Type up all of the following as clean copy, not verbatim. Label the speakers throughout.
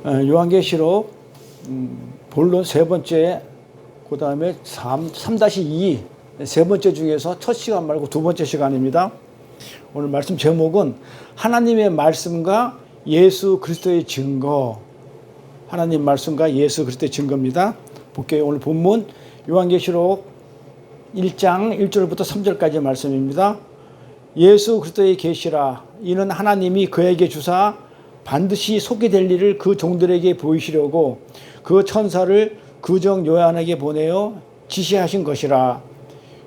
Speaker 1: 요한계시록 본론 세 번째, 그 다음에 3-2 세 번째 중에서 첫 시간 말고 두 번째 시간입니다. 오늘 말씀 제목은 하나님의 말씀과 예수 그리스도의 증거. 하나님 말씀과 예수 그리스도의 증거입니다. 볼게요. 오늘 본문 요한계시록 1장 1절부터 3절까지 말씀입니다. 예수 그리스도의 계시라. 이는 하나님이 그에게 주사 반드시 속게 될 일을 그 종들에게 보이시려고 그 천사를 그정 요한에게 보내어 지시하신 것이라.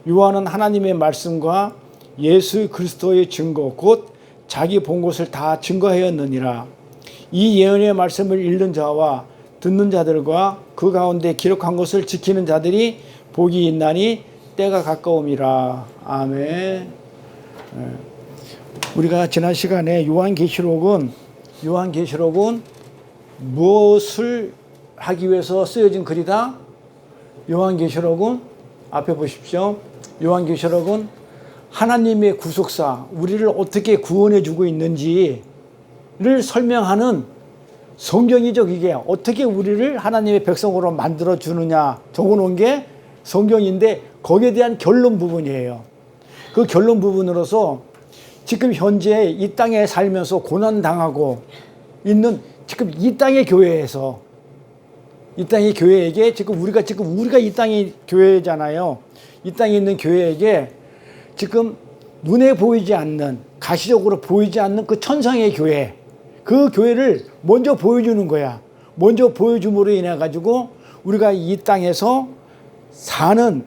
Speaker 1: 요한은 하나님의 말씀과 예수 그리스도의 증거 곧 자기 본 것을 다 증거하였느니라. 이 예언의 말씀을 읽는 자와 듣는 자들과 그 가운데 기록한 것을 지키는 자들이 복이 있나니 때가 가까움이라. 아멘. 우리가 지난 시간에 요한계시록은 무엇을 하기 위해서 쓰여진 글이다? 요한계시록은 앞에 보십시오. 요한계시록은 하나님의 구속사, 우리를 어떻게 구원해 주고 있는지를 설명하는 성경이죠. 이게 어떻게 우리를 하나님의 백성으로 만들어 주느냐 적어놓은 게 성경인데 거기에 대한 결론 부분이에요. 그 결론 부분으로서 지금 현재 이 땅에 살면서 고난당하고 있는 지금 이 땅의 교회에서 이 땅의 교회에게 지금 우리가 이 땅의 교회잖아요. 이 땅에 있는 교회에게 지금 눈에 보이지 않는 가시적으로 보이지 않는 그 천상의 교회, 그 교회를 먼저 보여주는 거야. 먼저 보여줌으로 인해 가지고 우리가 이 땅에서 사는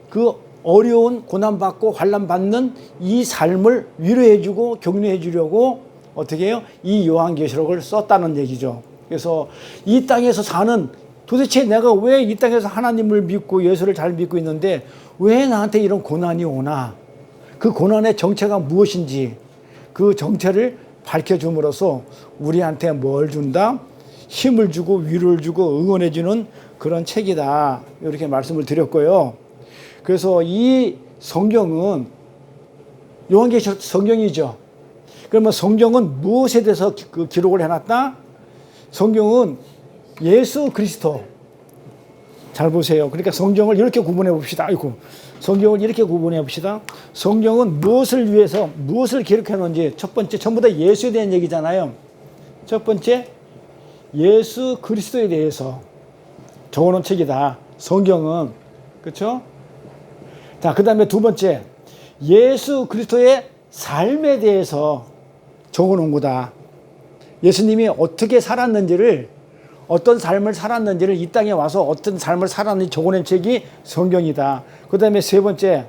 Speaker 1: 그 어려운 고난받고 환난받는 이 삶을 위로해주고 격려해주려고 어떻게 해요? 이 요한계시록을 썼다는 얘기죠. 그래서 이 땅에서 사는 도대체 내가 왜 이 땅에서 하나님을 믿고 예수를 잘 믿고 있는데 왜 나한테 이런 고난이 오나? 그 고난의 정체가 무엇인지 그 정체를 밝혀줌으로써 우리한테 뭘 준다? 힘을 주고 위로를 주고 응원해주는 그런 책이다. 이렇게 말씀을 드렸고요. 그래서 이 성경은 요한계시록 성경이죠. 그러면 성경은 무엇에 대해서 그 기록을 해놨다? 성경은 예수 그리스도. 잘 보세요. 그러니까 성경을 이렇게 구분해 봅시다. 성경을 이렇게 구분해 봅시다. 성경은 무엇을 위해서 무엇을 기록해 놓은지 첫 번째 전부 다 예수에 대한 얘기잖아요. 첫 번째 예수 그리스도에 대해서 적어놓은 책이다. 성경은. 그렇죠? 자, 그 다음에 두 번째 예수 그리스도의 삶에 대해서 적어놓은 거다. 예수님이 어떻게 살았는지를 어떤 삶을 살았는지를 이 땅에 와서 어떤 삶을 살았는지 적어낸 책이 성경이다. 그 다음에 세 번째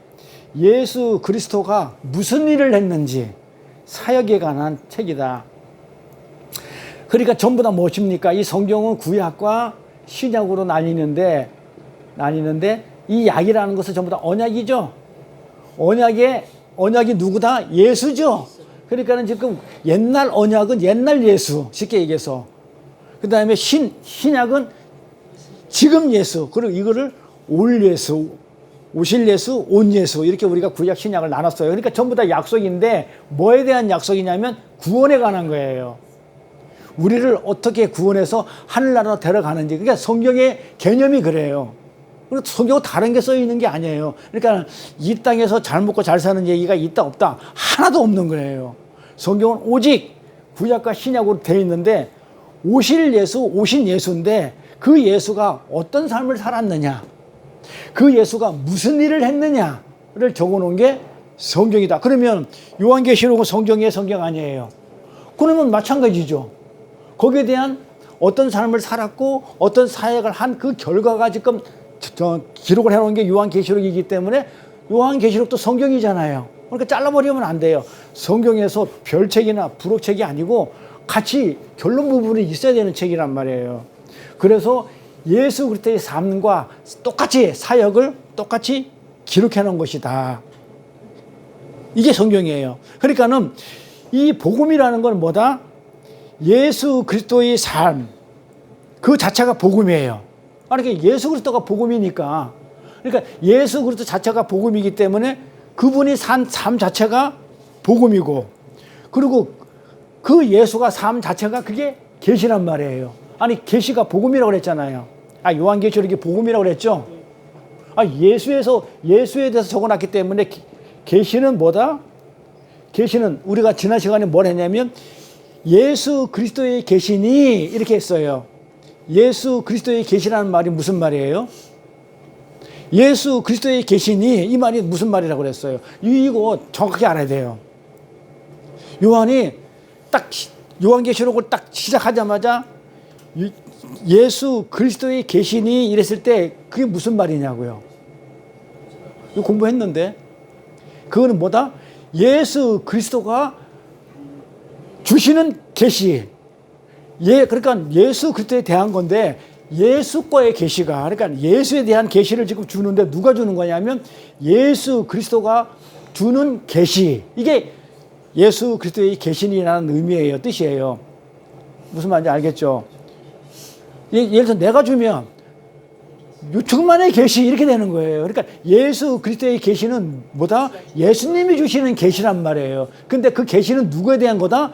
Speaker 1: 예수 그리스도가 무슨 일을 했는지 사역에 관한 책이다. 그러니까 전부 다 무엇입니까? 이 성경은 구약과 신약으로 나뉘는데 이 약이라는 것은 전부 다 언약이죠. 언약이 누구다? 예수죠. 그러니까는 지금 옛날 언약은 옛날 예수, 쉽게 얘기해서. 그 다음에 신약은 지금 예수. 그리고 이거를 올 예수, 오실 예수, 온 예수. 이렇게 우리가 구약 신약을 나눴어요. 그러니까 전부 다 약속인데 뭐에 대한 약속이냐면 구원에 관한 거예요. 우리를 어떻게 구원해서 하늘나라로 데려가는지. 그러니까 성경의 개념이 그래요. 그리고 성경은 다른 게 써 있는 게 아니에요. 그러니까 이 땅에서 잘 먹고 잘 사는 얘기가 있다 없다 하나도 없는 거예요. 성경은 오직 구약과 신약으로 되어 있는데 오실 예수, 오신 예수인데 그 예수가 어떤 삶을 살았느냐, 그 예수가 무슨 일을 했느냐를 적어놓은 게 성경이다. 그러면 요한계시록은 성경의 성경 아니에요. 그러면 마찬가지죠. 거기에 대한 어떤 삶을 살았고 어떤 사역을 한 그 결과가 지금 기록을 해놓은 게 요한계시록이기 때문에 요한계시록도 성경이잖아요. 그러니까 잘라버리면 안 돼요. 성경에서 별책이나 부록책이 아니고 같이 결론 부분이 있어야 되는 책이란 말이에요. 그래서 예수 그리스도의 삶과 똑같이 사역을 똑같이 기록해 놓은 것이다. 이게 성경이에요. 그러니까는 이 복음이라는 건 뭐다? 예수 그리스도의 삶, 그 자체가 복음이에요. 그러니까 예수 그리스도가 복음이니까, 그러니까 예수 그리스도 자체가 복음이기 때문에 그분이 산 삶 자체가 복음이고, 그리고 그 예수가 삶 자체가 그게 계시란 말이에요. 아니 계시가 복음이라고 그랬잖아요. 요한계시록이 복음이라고 그랬죠. 예수에 대해서 적어놨기 때문에 계시는 뭐다? 계시는 우리가 지난 시간에 뭘 했냐면 예수 그리스도의 계시니 이렇게 했어요. 예수 그리스도의 계시라는 말이 무슨 말이에요? 예수 그리스도의 계시니 이 말이 무슨 말이라고 그랬어요. 이거 정확하게 알아야 돼요. 요한이 딱 요한계시록을 딱 시작하자마자 예수 그리스도의 계시니 이랬을 때 그게 무슨 말이냐고요. 이거 공부했는데 그거는 뭐다? 예수 그리스도가 주시는 계시. 그러니까 예수 그리스도에 대한 건데 예수과의 계시가 그러니까 예수에 대한 계시를 지금 주는데 누가 주는 거냐면 예수 그리스도가 주는 계시. 이게 예수 그리스도의 계시니라는 의미예요. 뜻이에요. 무슨 말인지 알겠죠? 예를 들어서 내가 주면 유충만의 계시 이렇게 되는 거예요. 그러니까 예수 그리스도의 계시는 뭐다? 예수님이 주시는 계시란 말이에요. 근데 그 계시는 누구에 대한 거다?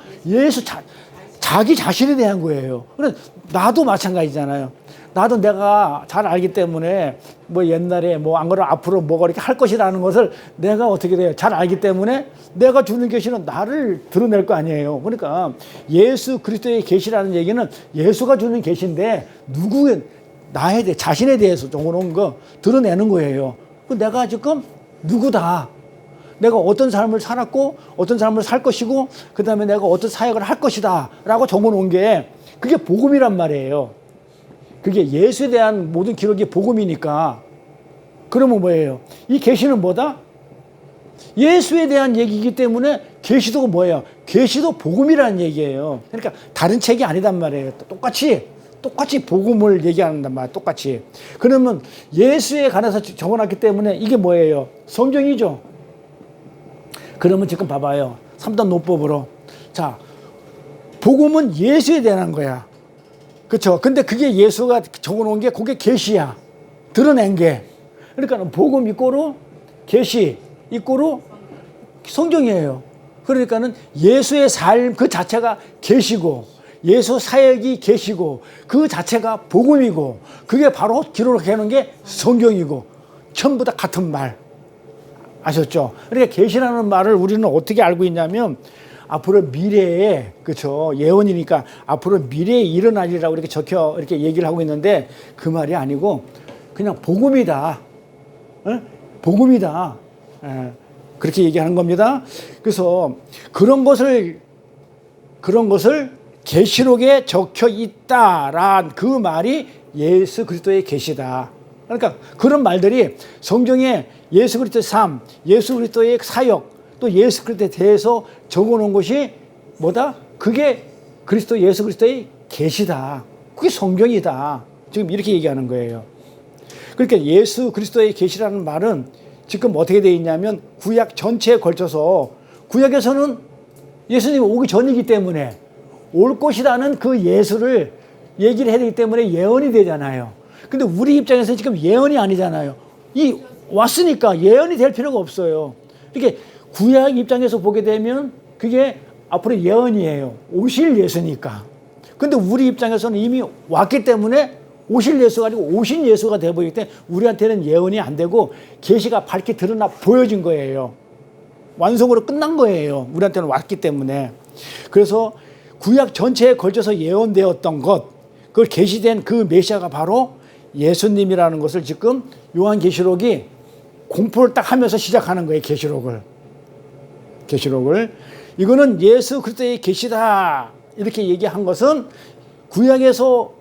Speaker 1: 자기 자신에 대한 거예요. 그래 나도 마찬가지잖아요. 나도 내가 잘 알기 때문에 뭐 옛날에 뭐 안 그러면 앞으로 뭐가 이렇게 할 것이라는 것을 내가 어떻게 돼요? 잘 알기 때문에 내가 주는 계시는 나를 드러낼 거 아니에요. 그러니까 예수 그리스도의 계시라는 얘기는 예수가 주는 계시인데 나에 대해 자신에 대해서 적어놓은 거 드러내는 거예요. 내가 지금 누구다. 내가 어떤 삶을 살았고 어떤 삶을 살 것이고 그 다음에 내가 어떤 사역을 할 것이다 라고 적어놓은 게 그게 복음이란 말이에요. 그게 예수에 대한 모든 기록이 복음이니까 그러면 뭐예요? 이 계시는 뭐다? 예수에 대한 얘기이기 때문에 계시도가 뭐예요? 계시도 복음이라는 얘기예요. 그러니까 다른 책이 아니단 말이에요. 똑같이 복음을 얘기한단 말이에요. 똑같이. 그러면 예수에 관해서 적어놨기 때문에 이게 뭐예요? 성경이죠. 그러면 지금 봐봐요. 3단 노법으로. 자, 복음은 예수에 대한 거야. 그렇죠? 근데 그게 예수가 적어놓은 게 그게 계시야. 드러낸 게. 그러니까 복음 이꼬로 계시 이꼬로 성경이에요. 그러니까는 예수의 삶 그 자체가 계시고 예수 사역이 계시고 그 자체가 복음이고 그게 바로 기록해 놓은 게 성경이고 전부 다 같은 말. 아셨죠? 그러니까 계시라는 말을 우리는 어떻게 알고 있냐면 앞으로 미래에 그렇죠 예언이니까 앞으로 미래에 일어날 일이라고 이렇게 적혀 이렇게 얘기를 하고 있는데 그 말이 아니고 그냥 복음이다. 복음이다. 그렇게 얘기하는 겁니다. 그래서 그런 것을 계시록에 적혀 있다란 그 말이 예수 그리스도의 계시다. 그러니까 그런 말들이 성경에 예수 그리스도의 삶, 예수 그리스도의 사역, 또 예수 그리스도에 대해서 적어놓은 것이 뭐다? 그게 예수 그리스도의 계시다. 그게 성경이다. 지금 이렇게 얘기하는 거예요. 그러니까 예수 그리스도의 계시라는 말은 지금 어떻게 되어 있냐면 구약 전체에 걸쳐서 구약에서는 예수님이 오기 전이기 때문에 올 것이라는 그 예수를 얘기를 해야 되기 때문에 예언이 되잖아요. 근데 우리 입장에서 지금 예언이 아니잖아요. 왔으니까 예언이 될 필요가 없어요. 이렇게 구약 입장에서 보게 되면 그게 앞으로 예언이에요. 오실 예수니까. 근데 우리 입장에서는 이미 왔기 때문에 오실 예수가 아니고 오신 예수가 되어버리기 때문에 우리한테는 예언이 안 되고 계시가 밝게 드러나 보여진 거예요. 완성으로 끝난 거예요. 우리한테는 왔기 때문에. 그래서 구약 전체에 걸쳐서 예언되었던 것, 그걸 계시된 그 메시아가 바로 예수님이라는 것을 지금 요한계시록이 공포를 딱 하면서 시작하는 거예요. 계시록을. 이거는 예수 그리스도의 계시다 이렇게 얘기한 것은 구약에서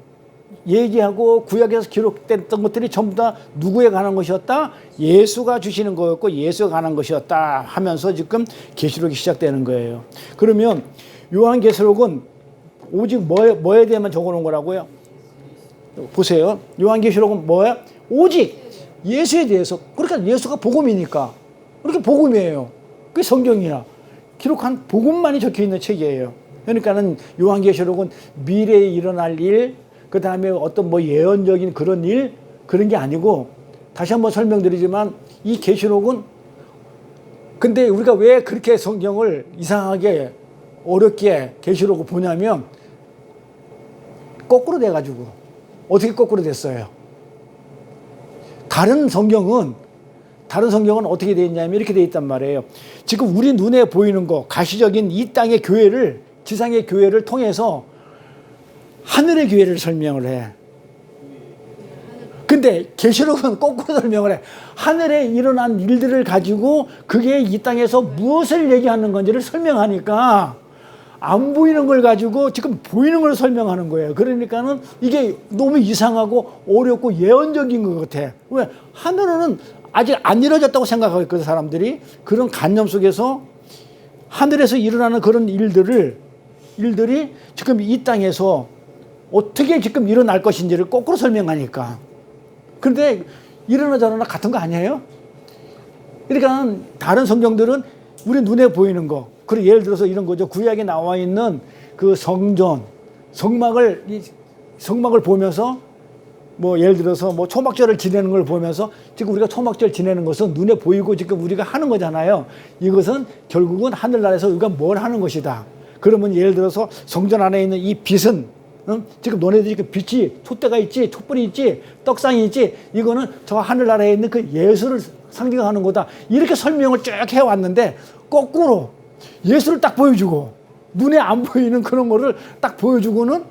Speaker 1: 얘기하고 구약에서 기록됐던 것들이 전부 다 누구에 관한 것이었다? 예수가 주시는 거였고 예수에 관한 것이었다 하면서 지금 계시록이 시작되는 거예요. 그러면 요한계시록은 오직 뭐에 대해만 적어놓은 거라고요? 보세요. 요한계시록은 뭐야? 오직 예수에 대해서. 그러니까 예수가 복음이니까. 그렇게 복음이에요. 그게 성경이야. 기록한 복음만이 적혀있는 책이에요. 그러니까는 요한계시록은 미래에 일어날 일, 그 다음에 어떤 예언적인 그런 일, 그런 게 아니고, 다시 한번 설명드리지만, 이 계시록은, 근데 우리가 왜 그렇게 성경을 이상하게 어렵게 계시록을 보냐면, 거꾸로 돼가지고. 어떻게 거꾸로 됐어요? 다른 성경은 어떻게 되어 있냐면 이렇게 되어 있단 말이에요. 지금 우리 눈에 보이는 거, 가시적인 이 땅의 교회를, 지상의 교회를 통해서 하늘의 교회를 설명을 해. 근데 계시록은 거꾸로 설명을 해. 하늘에 일어난 일들을 가지고 그게 이 땅에서 무엇을 얘기하는 건지를 설명하니까 안 보이는 걸 가지고 지금 보이는 걸 설명하는 거예요. 그러니까는 이게 너무 이상하고 어렵고 예언적인 것 같아. 왜? 하늘은 아직 안 이루어졌다고 생각하고 있거든, 사람들이. 그런 관념 속에서 하늘에서 일어나는 그런 일들이 지금 이 땅에서 어떻게 지금 일어날 것인지를 거꾸로 설명하니까. 그런데 일어나 저러나 같은 거 아니에요? 그러니까 다른 성경들은 우리 눈에 보이는 거, 그리고 예를 들어서 이런 거죠. 구약에 나와 있는 그 성전, 성막을 보면서 뭐 예를 들어서 뭐 초막절을 지내는 걸 보면서 지금 우리가 초막절 지내는 것은 눈에 보이고 지금 우리가 하는 거잖아요. 이것은 결국은 하늘나라에서 우리가 뭘 하는 것이다. 그러면 예를 들어서 성전 안에 있는 이 빛은 지금 너네들이 그 빛이 촛대가 있지, 촛불이 있지, 떡상이 있지, 이거는 저 하늘나라에 있는 그 예수를 상징하는 거다. 이렇게 설명을 쭉 해왔는데 거꾸로 예수를 딱 보여주고 눈에 안 보이는 그런 거를 딱 보여주고는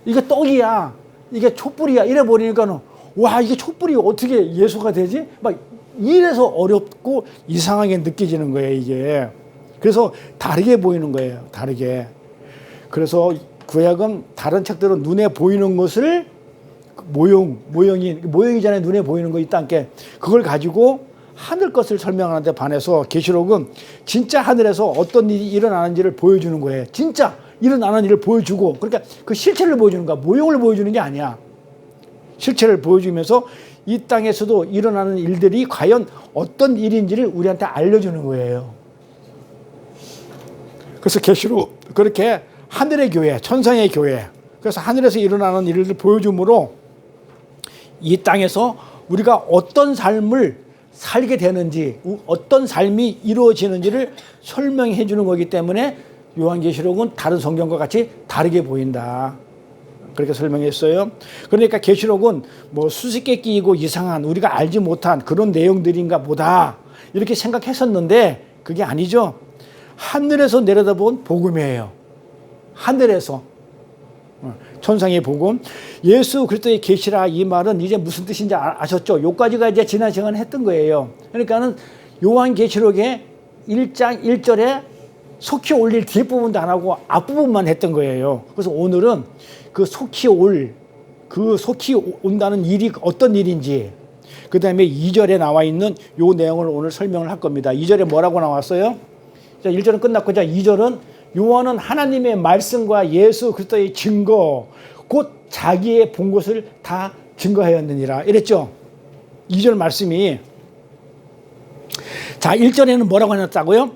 Speaker 1: 이게 떡이야, 이게 촛불이야 이래 버리니까는 와, 이게 촛불이 어떻게 예수가 되지? 막 이래서 어렵고 이상하게 느껴지는 거예요, 이게. 그래서 다르게 보이는 거예요, 다르게. 그래서 구약은 다른 책들은 눈에 보이는 것을 모형이잖아요. 눈에 보이는 거 있다 함께 그걸 가지고 하늘 것을 설명하는데 반해서 계시록은 진짜 하늘에서 어떤 일이 일어나는지를 보여주는 거예요. 진짜 일어나는 일을 보여주고, 그러니까 그 실체를 보여주는 거야. 모형을 보여주는 게 아니야. 실체를 보여주면서 이 땅에서도 일어나는 일들이 과연 어떤 일인지를 우리한테 알려주는 거예요. 그래서 계시록 그렇게 하늘의 교회, 천상의 교회, 그래서 하늘에서 일어나는 일을 보여줌으로 이 땅에서 우리가 어떤 삶을 살게 되는지, 어떤 삶이 이루어지는지를 설명해 주는 거기 때문에 요한계시록은 다른 성경과 같이 다르게 보인다. 그렇게 설명했어요. 그러니까 계시록은 뭐 수수께끼이고 이상한, 우리가 알지 못한 그런 내용들인가 보다 이렇게 생각했었는데 그게 아니죠. 하늘에서 내려다본 복음이에요. 하늘에서 천상의 복음, 예수 그리스도의 계시라, 이 말은 이제 무슨 뜻인지 아셨죠? 요까지가 이제 지난 시간에 했던 거예요. 그러니까는 요한계시록의 1장 1절에 속히 올릴 뒷부분도 안 하고 앞부분만 했던 거예요. 그래서 오늘은 그 속히 온다는 일이 어떤 일인지, 그 다음에 2절에 나와 있는 요 내용을 오늘 설명을 할 겁니다. 2절에 뭐라고 나왔어요? 자, 1절은 끝났고, 자, 2절은 요한은 하나님의 말씀과 예수 그리스도의 증거, 곧 자기의 본 것을 다 증거하였느니라 이랬죠. 2절 말씀이. 자, 1절에는 뭐라고 해놨다고요?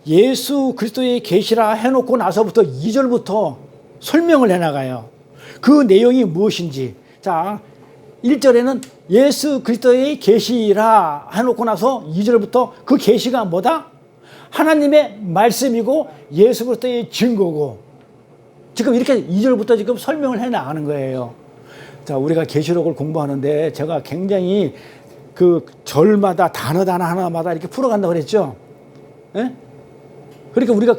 Speaker 1: 예수 그리스도의 계시라 해놓고 나서부터 2절부터 설명을 해나가요. 그 내용이 무엇인지. 자, 1절에는 예수 그리스도의 계시라 해놓고 나서 2절부터 그 계시가 뭐다? 하나님의 말씀이고 예수 그리스도의 증거고, 지금 이렇게 2절부터 지금 설명을 해 나가는 거예요. 자, 우리가 계시록을 공부하는데 제가 굉장히 그 절마다 단어 하나마다 이렇게 풀어간다고 그랬죠. 예? 그러니까 우리가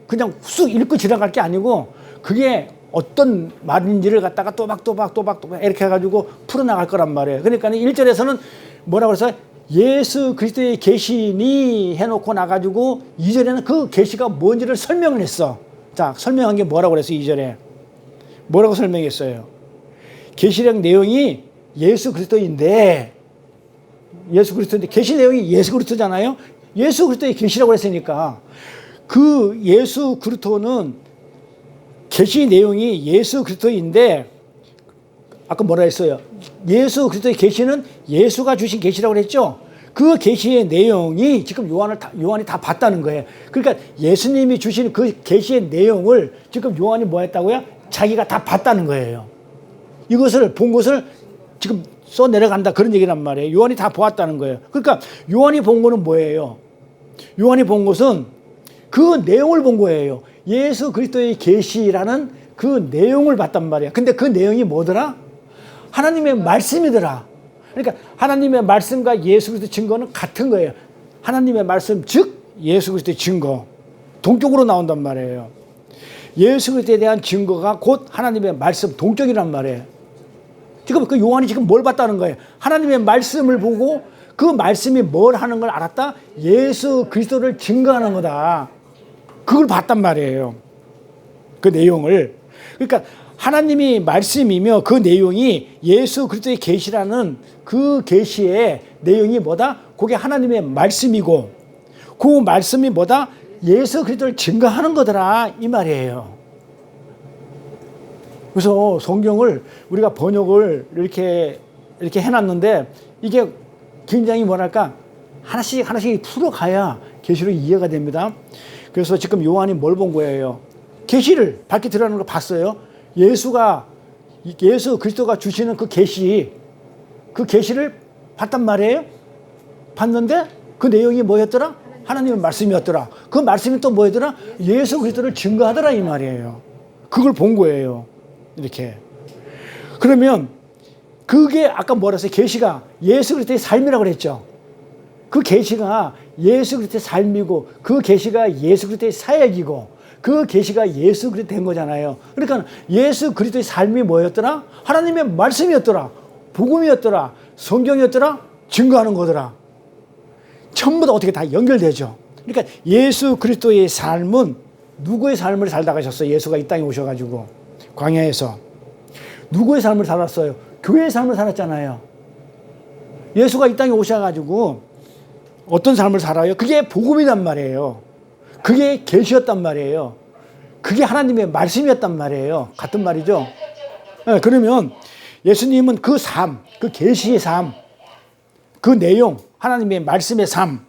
Speaker 1: 그냥 쑥 읽고 지나갈 게 아니고 그게 어떤 말인지를 갖다가 또박또박 이렇게 해가지고 풀어나갈 거란 말이에요. 그러니까 1절에서는 뭐라고 해서 예수 그리스도의 계시니 해놓고 나가지고 2절에는 그 계시가 뭔지를 설명을 했어. 자, 설명한 게 뭐라고 그랬어? 2절에 뭐라고 설명했어요? 계시록 내용이 예수 그리스도인데 계시 내용이 예수 그리스도잖아요. 예수 그리스도의 계시라고 했으니까 그 예수 그리스도는 계시 내용이 예수 그리스도인데, 아까 뭐라 했어요? 예수 그리스도의 계시는 예수가 주신 계시라고 그랬죠. 그 계시의 내용이 지금 요한이 다 봤다는 거예요. 그러니까 예수님이 주신 그 계시의 내용을 지금 요한이 뭐 했다고요? 자기가 다 봤다는 거예요. 이것을 본 것을 지금 써 내려간다, 그런 얘기란 말이에요. 요한이 다 보았다는 거예요. 그러니까 요한이 본 거는 뭐예요? 요한이 본 것은 그 내용을 본 거예요. 예수 그리스도의 계시라는 그 내용을 봤단 말이야. 근데 그 내용이 뭐더라? 하나님의 말씀이더라. 그러니까 하나님의 말씀과 예수 그리스도의 증거는 같은 거예요. 하나님의 말씀 즉 예수 그리스도의 증거. 동격으로 나온단 말이에요. 예수 그리스도에 대한 증거가 곧 하나님의 말씀 동격이란 말이에요. 지금 그 요한이 지금 뭘 봤다는 거예요? 하나님의 말씀을 보고 그 말씀이 뭘 하는 걸 알았다? 예수 그리스도를 증거하는 거다. 그걸 봤단 말이에요. 그 내용을. 그러니까 하나님이 말씀이며 그 내용이 예수 그리스도의 계시라는 그 계시의 내용이 뭐다? 그게 하나님의 말씀이고 그 말씀이 뭐다? 예수 그리스도를 증거하는 거더라 이 말이에요. 그래서 성경을 우리가 번역을 이렇게 해놨는데 이게 굉장히 뭐랄까 하나씩 풀어가야 계시로 이해가 됩니다. 그래서 지금 요한이 뭘 본 거예요? 계시를 밝게 드러나는 걸 봤어요. 예수 그리스도가 주시는 그 계시를 봤단 말이에요. 봤는데 그 내용이 뭐였더라? 하나님의 말씀이었더라. 그 말씀이 또 뭐였더라? 예수 그리스도를 증거하더라 이 말이에요. 그걸 본 거예요. 이렇게. 그러면 그게 아까 뭐라 했어요? 계시가 예수 그리스도의 삶이라고 그랬죠. 그 계시가 예수 그리스도의 삶이고 그 계시가 예수 그리스도의 사역이고 그 계시가 예수 그리스도 된 거잖아요. 그러니까 예수 그리스도의 삶이 뭐였더라? 하나님의 말씀이었더라. 복음이었더라. 성경이었더라. 증거하는 거더라. 전부 다 어떻게 다 연결되죠. 그러니까 예수 그리스도의 삶은 누구의 삶을 살다 가셨어요? 예수가 이 땅에 오셔가지고 광야에서 누구의 삶을 살았어요? 교회의 삶을 살았잖아요. 예수가 이 땅에 오셔가지고 어떤 삶을 살아요? 그게 복음이란 말이에요. 그게 계시였단 말이에요. 그게 하나님의 말씀이었단 말이에요. 같은 말이죠. 네, 그러면 예수님은 그 삶, 그 계시의 삶, 그 내용, 하나님의 말씀의 삶,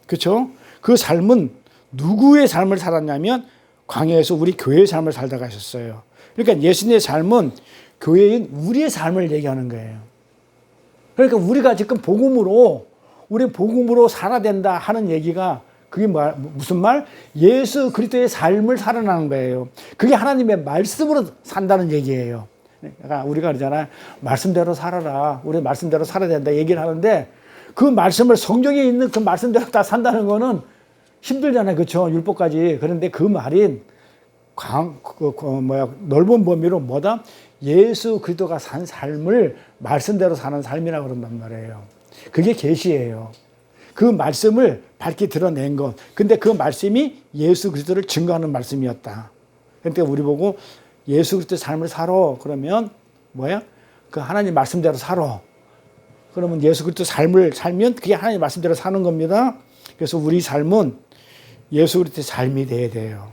Speaker 1: 그렇죠? 그 삶은 누구의 삶을 살았냐면 광야에서 우리 교회의 삶을 살다 가셨어요. 그러니까 예수님의 삶은 교회인 우리의 삶을 얘기하는 거예요. 그러니까 우리가 지금 우리 복음으로 살아야 된다 하는 얘기가 그게 무슨 말? 예수 그리스도의 삶을 살아나는 거예요. 그게 하나님의 말씀으로 산다는 얘기예요. 그러니까 우리가 그러잖아요. 말씀대로 살아라. 우리 말씀대로 살아야 된다 얘기를 하는데 그 말씀을 성경에 있는 그 말씀대로 다 산다는 거는 힘들잖아요. 그렇죠? 율법까지. 그런데 그 말인 넓은 범위로 뭐다? 예수 그리스도가 산 삶을 말씀대로 사는 삶이라고 그런단 말이에요. 그게 계시예요. 그 말씀을 밝게 드러낸 것. 근데 그 말씀이 예수 그리스도를 증거하는 말씀이었다. 그러니까 우리 보고 예수 그리스도의 삶을 살아. 그러면 뭐야? 그 하나님 말씀대로 살아. 그러면 예수 그리스도 삶을 살면 그게 하나님 말씀대로 사는 겁니다. 그래서 우리 삶은 예수 그리스도의 삶이 돼야 돼요.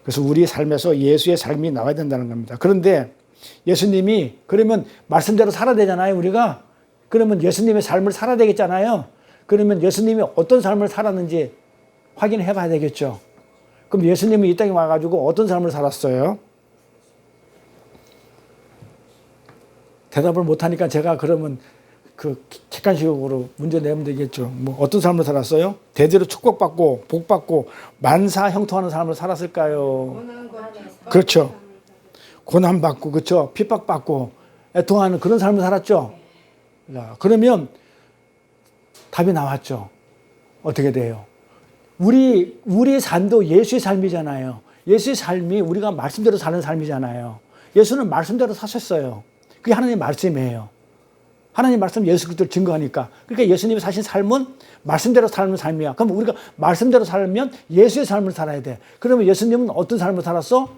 Speaker 1: 그래서 우리 삶에서 예수의 삶이 나와야 된다는 겁니다. 그런데 예수님이 그러면 말씀대로 살아야 되잖아요, 우리가. 그러면 예수님의 삶을 살아야 되겠잖아요. 그러면 예수님이 어떤 삶을 살았는지 확인해 봐야 되겠죠. 그럼 예수님이 이 땅에 와가지고 어떤 삶을 살았어요? 대답을 못하니까 제가 그러면 그 객관식으로 문제 내면 되겠죠. 뭐 어떤 삶을 살았어요? 대대로 축복받고 복받고 만사 형통하는 삶을 살았을까요? 그렇죠. 고난받고 그렇죠. 핍박받고 애통하는 그런 삶을 살았죠. 그러면 답이 나왔죠. 어떻게 돼요? 우리의 삶도 예수의 삶이잖아요. 예수의 삶이 우리가 말씀대로 사는 삶이잖아요. 예수는 말씀대로 사셨어요. 그게 하나님의 말씀이에요. 하나님 말씀 예수 그리스도를 증거하니까. 그러니까 예수님이 사신 삶은 말씀대로 사는 삶이야. 그럼 우리가 말씀대로 살면 예수의 삶을 살아야 돼. 그러면 예수님은 어떤 삶을 살았어?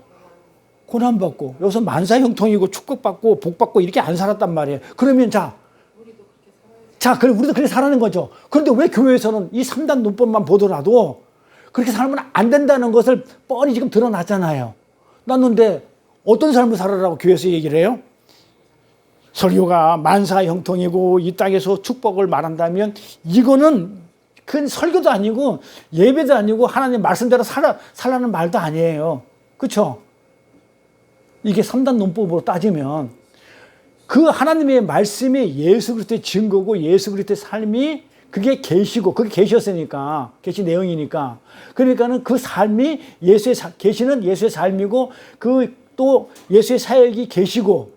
Speaker 1: 고난받고 여기서 만사형통이고 축복받고 복받고 이렇게 안 살았단 말이에요. 그러면 그럼 우리도 그렇게 살아는 거죠. 그런데 왜 교회에서는 이 3단 논법만 보더라도 그렇게 살면 안 된다는 것을 뻔히 지금 드러났잖아요. 났는데 어떤 삶을 살아라고 교회에서 얘기를 해요? 설교가 만사형통이고 이 땅에서 축복을 말한다면 이거는 큰 설교도 아니고 예배도 아니고 하나님 말씀대로 살라는 말도 아니에요. 그렇죠? 이게 3단 논법으로 따지면 그 하나님의 말씀이 예수 그리스도의 증거고 예수 그리스도의 삶이 그게 계시고 그게 계시였으니까 계시 내용이니까 그러니까는 그 삶이 계시는 예수의 삶이고 그 또 예수의 사역이 계시고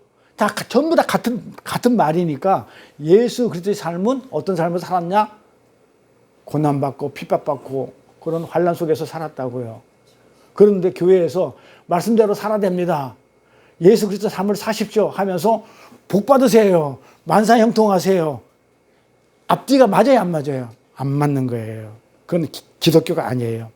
Speaker 1: 전부 다 같은 말이니까 예수 그리스도의 삶은 어떤 삶을 살았냐? 고난받고 핍박받고 그런 환난 속에서 살았다고요. 그런데 교회에서 말씀대로 살아야 됩니다. 예수 그리스도 삶을 사십시오 하면서 복 받으세요. 만사형통하세요. 앞뒤가 맞아요, 안 맞아요? 안 맞는 거예요. 그건 기독교가 아니에요.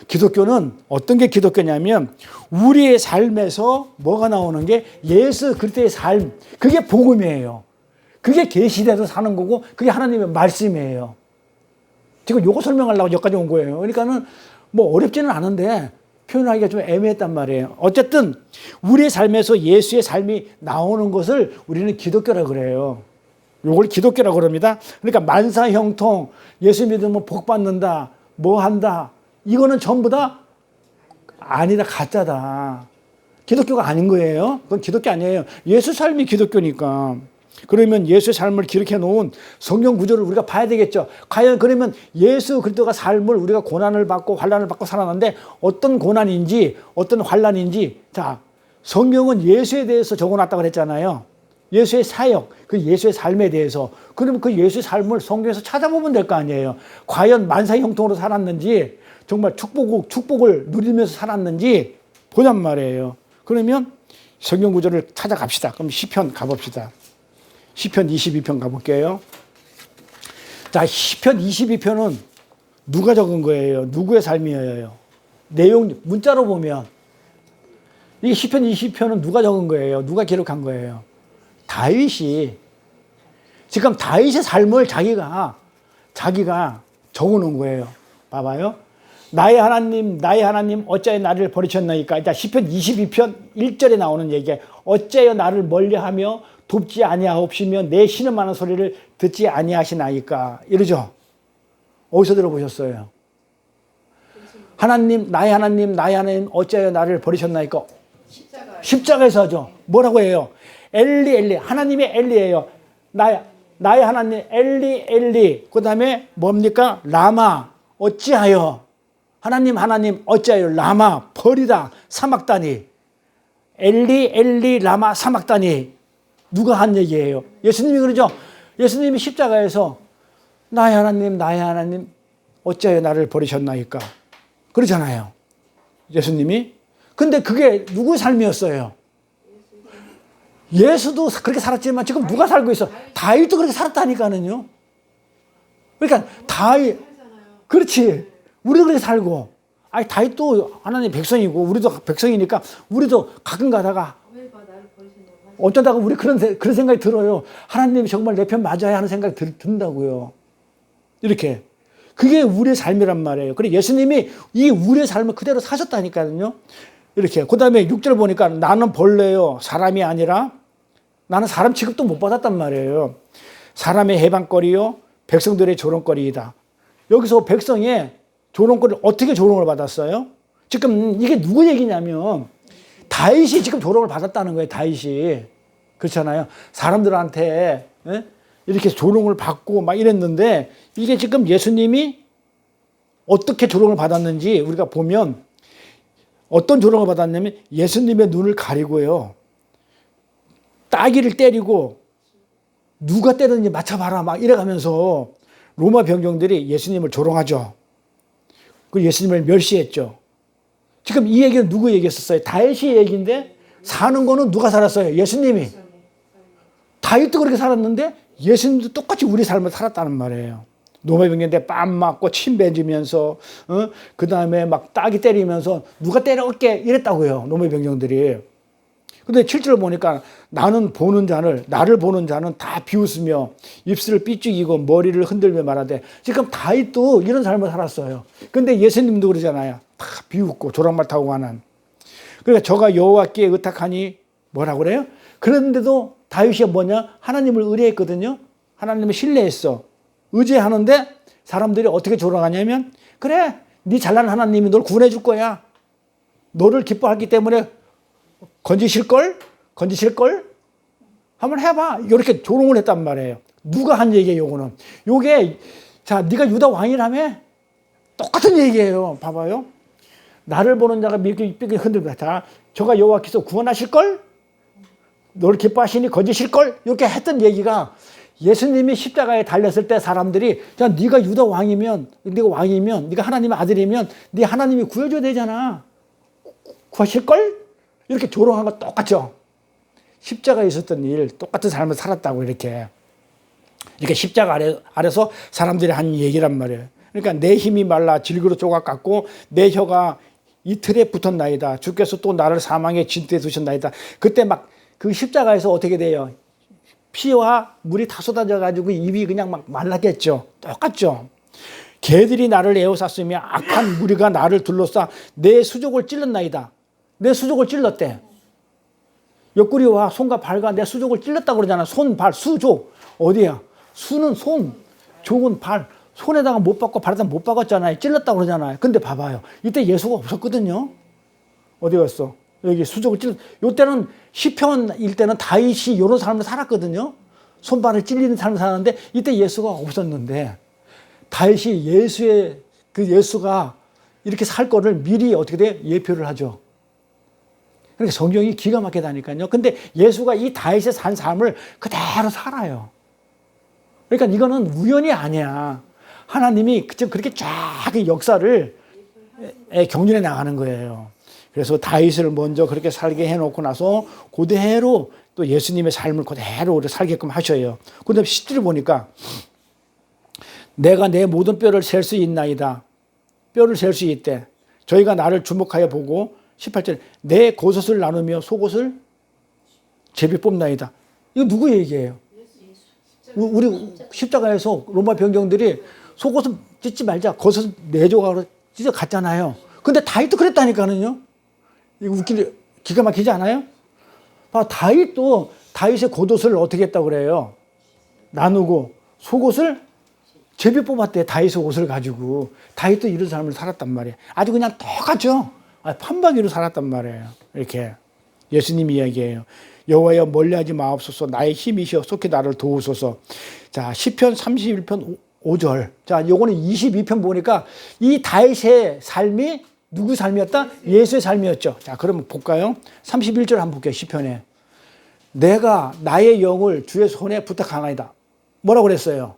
Speaker 1: 기독교는 어떤 게 기독교냐면 우리의 삶에서 뭐가 나오는 게 예수 그리스도의 삶, 그게 복음이에요. 그게 계시대로 사는 거고 그게 하나님의 말씀이에요. 지금 요거 설명하려고 여기까지 온 거예요. 그러니까는 뭐 어렵지는 않은데 표현하기가 좀 애매했단 말이에요. 어쨌든 우리의 삶에서 예수의 삶이 나오는 것을 우리는 기독교라고 그래요. 요걸 기독교라고 그럽니다. 그러니까 만사형통, 예수 믿으면 복 받는다, 뭐 한다. 이거는 전부 다 아니다, 가짜다. 기독교가 아닌 거예요. 그건 기독교 아니에요. 예수 삶이 기독교니까. 그러면 예수의 삶을 기록해 놓은 성경 구조를 우리가 봐야 되겠죠. 과연 그러면 예수 그리스도가 삶을 우리가 고난을 받고 환난을 받고 살았는데 어떤 고난인지 어떤 환난인지 자, 성경은 예수에 대해서 적어놨다고 그랬잖아요. 예수의 사역, 그 예수의 삶에 대해서. 그러면 그 예수의 삶을 성경에서 찾아보면 될 거 아니에요. 과연 만사형통으로 살았는지 정말 축복을 누리면서 살았는지 보단 말이에요. 그러면 성경 구조를 찾아갑시다. 그럼 시편 가봅시다. 시편 22편 가볼게요. 자, 시편 22편은 누가 적은 거예요? 누구의 삶이에요? 내용, 문자로 보면 이 시편 22편은 누가 적은 거예요? 누가 기록한 거예요? 다윗이. 지금 다윗의 삶을 자기가 적어놓은 거예요. 봐봐요. 나의 하나님 어찌하여 나를 버리셨나이까. 자, 시편 22편 1절에 나오는 얘기예요. 어찌하여 나를 멀리하며 돕지 아니하옵시며 내 신음하는 소리를 듣지 아니하시나이까. 이러죠. 어디서 들어보셨어요? 나의 하나님 어찌하여 나를 버리셨나이까. 십자가에서 하죠. 뭐라고 해요? 엘리 하나님의 엘리예요. 나의 하나님 엘리 그 다음에 뭡니까? 라마 어찌하여 하나님 어찌하여 라마 버리다 사막다니 엘리 라마 사막다니. 누가 한 얘기예요? 예수님이 그러죠. 예수님이 십자가에서 나의 하나님 어찌하여 나를 버리셨나이까 그러잖아요. 예수님이. 근데 그게 누구의 삶이었어요? 예수도 그렇게 살았지만 지금 누가 살고 있어? 다윗도 그렇게 살았다니까는요. 그러니까 다윗, 그렇지. 우리도 그렇게 살고. 아니 다윗도 하나님 백성이고 우리도 백성이니까 우리도 가끔 가다가 어쩌다가 우리 그런 생각이 들어요. 하나님이 정말 내 편 맞아야 하는 생각이 든다고요. 이렇게. 그게 우리의 삶이란 말이에요. 그래 예수님이 이 우리의 삶을 그대로 사셨다니까요. 이렇게. 그 다음에 6절 보니까 나는 벌레요. 사람이 아니라 나는 사람 취급도 못 받았단 말이에요. 사람의 해방거리요. 백성들의 조롱거리이다. 여기서 백성의 조롱거리를 어떻게 조롱을 받았어요? 지금 이게 누구 얘기냐면 다윗이 지금 조롱을 받았다는 거예요. 다윗이. 그렇잖아요. 사람들한테 이렇게 조롱을 받고 막 이랬는데 이게 지금 예수님이 어떻게 조롱을 받았는지 우리가 보면 어떤 조롱을 받았냐면 예수님의 눈을 가리고요. 따귀를 때리고 누가 때렸는지 맞춰봐라 막 이래가면서 로마 병정들이 예수님을 조롱하죠. 그 예수님을 멸시했죠. 지금 이 얘기는 누구 얘기했었어요? 다윗의 얘기인데 사는 거는 누가 살았어요? 예수님이. 다윗도 그렇게 살았는데 예수님도 똑같이 우리 삶을 살았다는 말이에요. 로마 병정대 뺨 맞고 침 뱉으면서 그 다음에 막 따귀 때리면서 누가 때려올게 이랬다고요. 로마 병정들이. 근데 7절 보니까 나를 보는 자는 다 비웃으며 입술을 삐죽이고 머리를 흔들며 말하되 지금 다윗도 이런 삶을 살았어요. 근데 예수님도 그러잖아요. 다 비웃고 조랑말 타고 가는. 그러니까 저가 여호와께 의탁하니 뭐라고 그래요? 그런데도 다윗이 뭐냐? 하나님을 의뢰했거든요. 하나님을 신뢰했어. 의지하는데 사람들이 어떻게 조롱하냐면 그래 네 잘난 하나님이 널 구원해 줄 거야. 너를 기뻐하기 때문에 건지실걸? 한번 해봐. 이렇게 조롱을 했단 말이에요. 누가 한 얘기예요, 요거는. 요게, 자, 네가 유다 왕이라며? 똑같은 얘기예요. 봐봐요. 나를 보는 자가 삐끗 흔들고, 자, 저가 여호와께서 구원하실걸? 너를 기뻐하시니 거짓일걸? 이렇게 했던 얘기가 예수님이 십자가에 달렸을 때 사람들이 자, 네가 유다 왕이면, 네가 왕이면, 네가 하나님의 아들이면 네 하나님이 구해줘야 되잖아. 구하실걸? 이렇게 조롱한 거 똑같죠. 십자가에 있었던 일, 똑같은 삶을 살았다고 이렇게 십자가 아래서 사람들이 한 얘기란 말이에요. 그러니까 내 힘이 말라 질그로 조각 같고 내 혀가 이틀에 붙었나이다. 주께서 또 나를 사망의 진토에 두셨나이다. 그때 막 그 십자가에서 어떻게 돼요? 피와 물이 다 쏟아져 가지고 입이 그냥 막 말랐겠죠. 똑같죠. 개들이 나를 에워쌌으며 악한 무리가 나를 둘러싸 내 수족을 찔렀나이다. 내 수족을 찔렀대. 옆구리와 손과 발과 내 수족을 찔렀다고 그러잖아. 손, 발, 수족. 어디야? 수는 손, 족은 발. 손에다가 못 박고 발에다가 못 박았잖아요. 찔렀다고 그러잖아요. 근데 봐봐요. 이때 예수가 없었거든요. 어디 갔어? 여기 수족을 요때는 시편일 때는 다윗이 이런 삶을 살았거든요. 손발을 찔리는 삶을 살았는데 이때 예수가 없었는데 다윗이 예수가 이렇게 살 거를 미리 어떻게 돼? 예표를 하죠. 그러니까 성경이 기가 막히다니까요. 근데 예수가 이 다윗의 산 삶을 그대로 살아요. 그러니까 이거는 우연이 아니야. 하나님이 그렇게 쫙 역사를 경륜해 나가는 거예요. 그래서 다윗을 먼저 그렇게 살게 해놓고 나서 그대로 또 예수님의 삶을 그대로 살게끔 하셔요. 그런데 10절을 보니까 내가 내 모든 뼈를 셀 수 있나이다. 뼈를 셀 수 있대. 저희가 나를 주목하여 보고 18절 내 고섯을 나누며 속옷을 제비 뽑나이다. 이거 누구 얘기예요? 우리 십자가에서 로마 병정들이 속옷을 찢지 말자. 겉옷을 네 조각으로 찢어 갔잖아요. 근데 다윗도 그랬다니까는요. 이거 기가 막히지 않아요? 다윗도 다윗의 겉옷을 어떻게 했다고 그래요? 나누고 속옷을 제비 뽑았대. 다윗의 옷을 가지고. 다윗도 이런 삶을 살았단 말이에요. 아주 그냥 똑같죠. 판박이로 살았단 말이에요. 이렇게 예수님 이야기예요. 여호와여 멀리하지 마옵소서. 나의 힘이시여 속히 나를 도우소서. 자, 시편 31편 5절. 자, 요거는 22편 보니까 이 다윗의 삶이 누구 삶이었다? 예수의 삶이었죠. 자, 그러면 볼까요? 31절 한번 볼게요. 시편에. 내가 나의 영을 주의 손에 부탁하나이다. 뭐라고 그랬어요?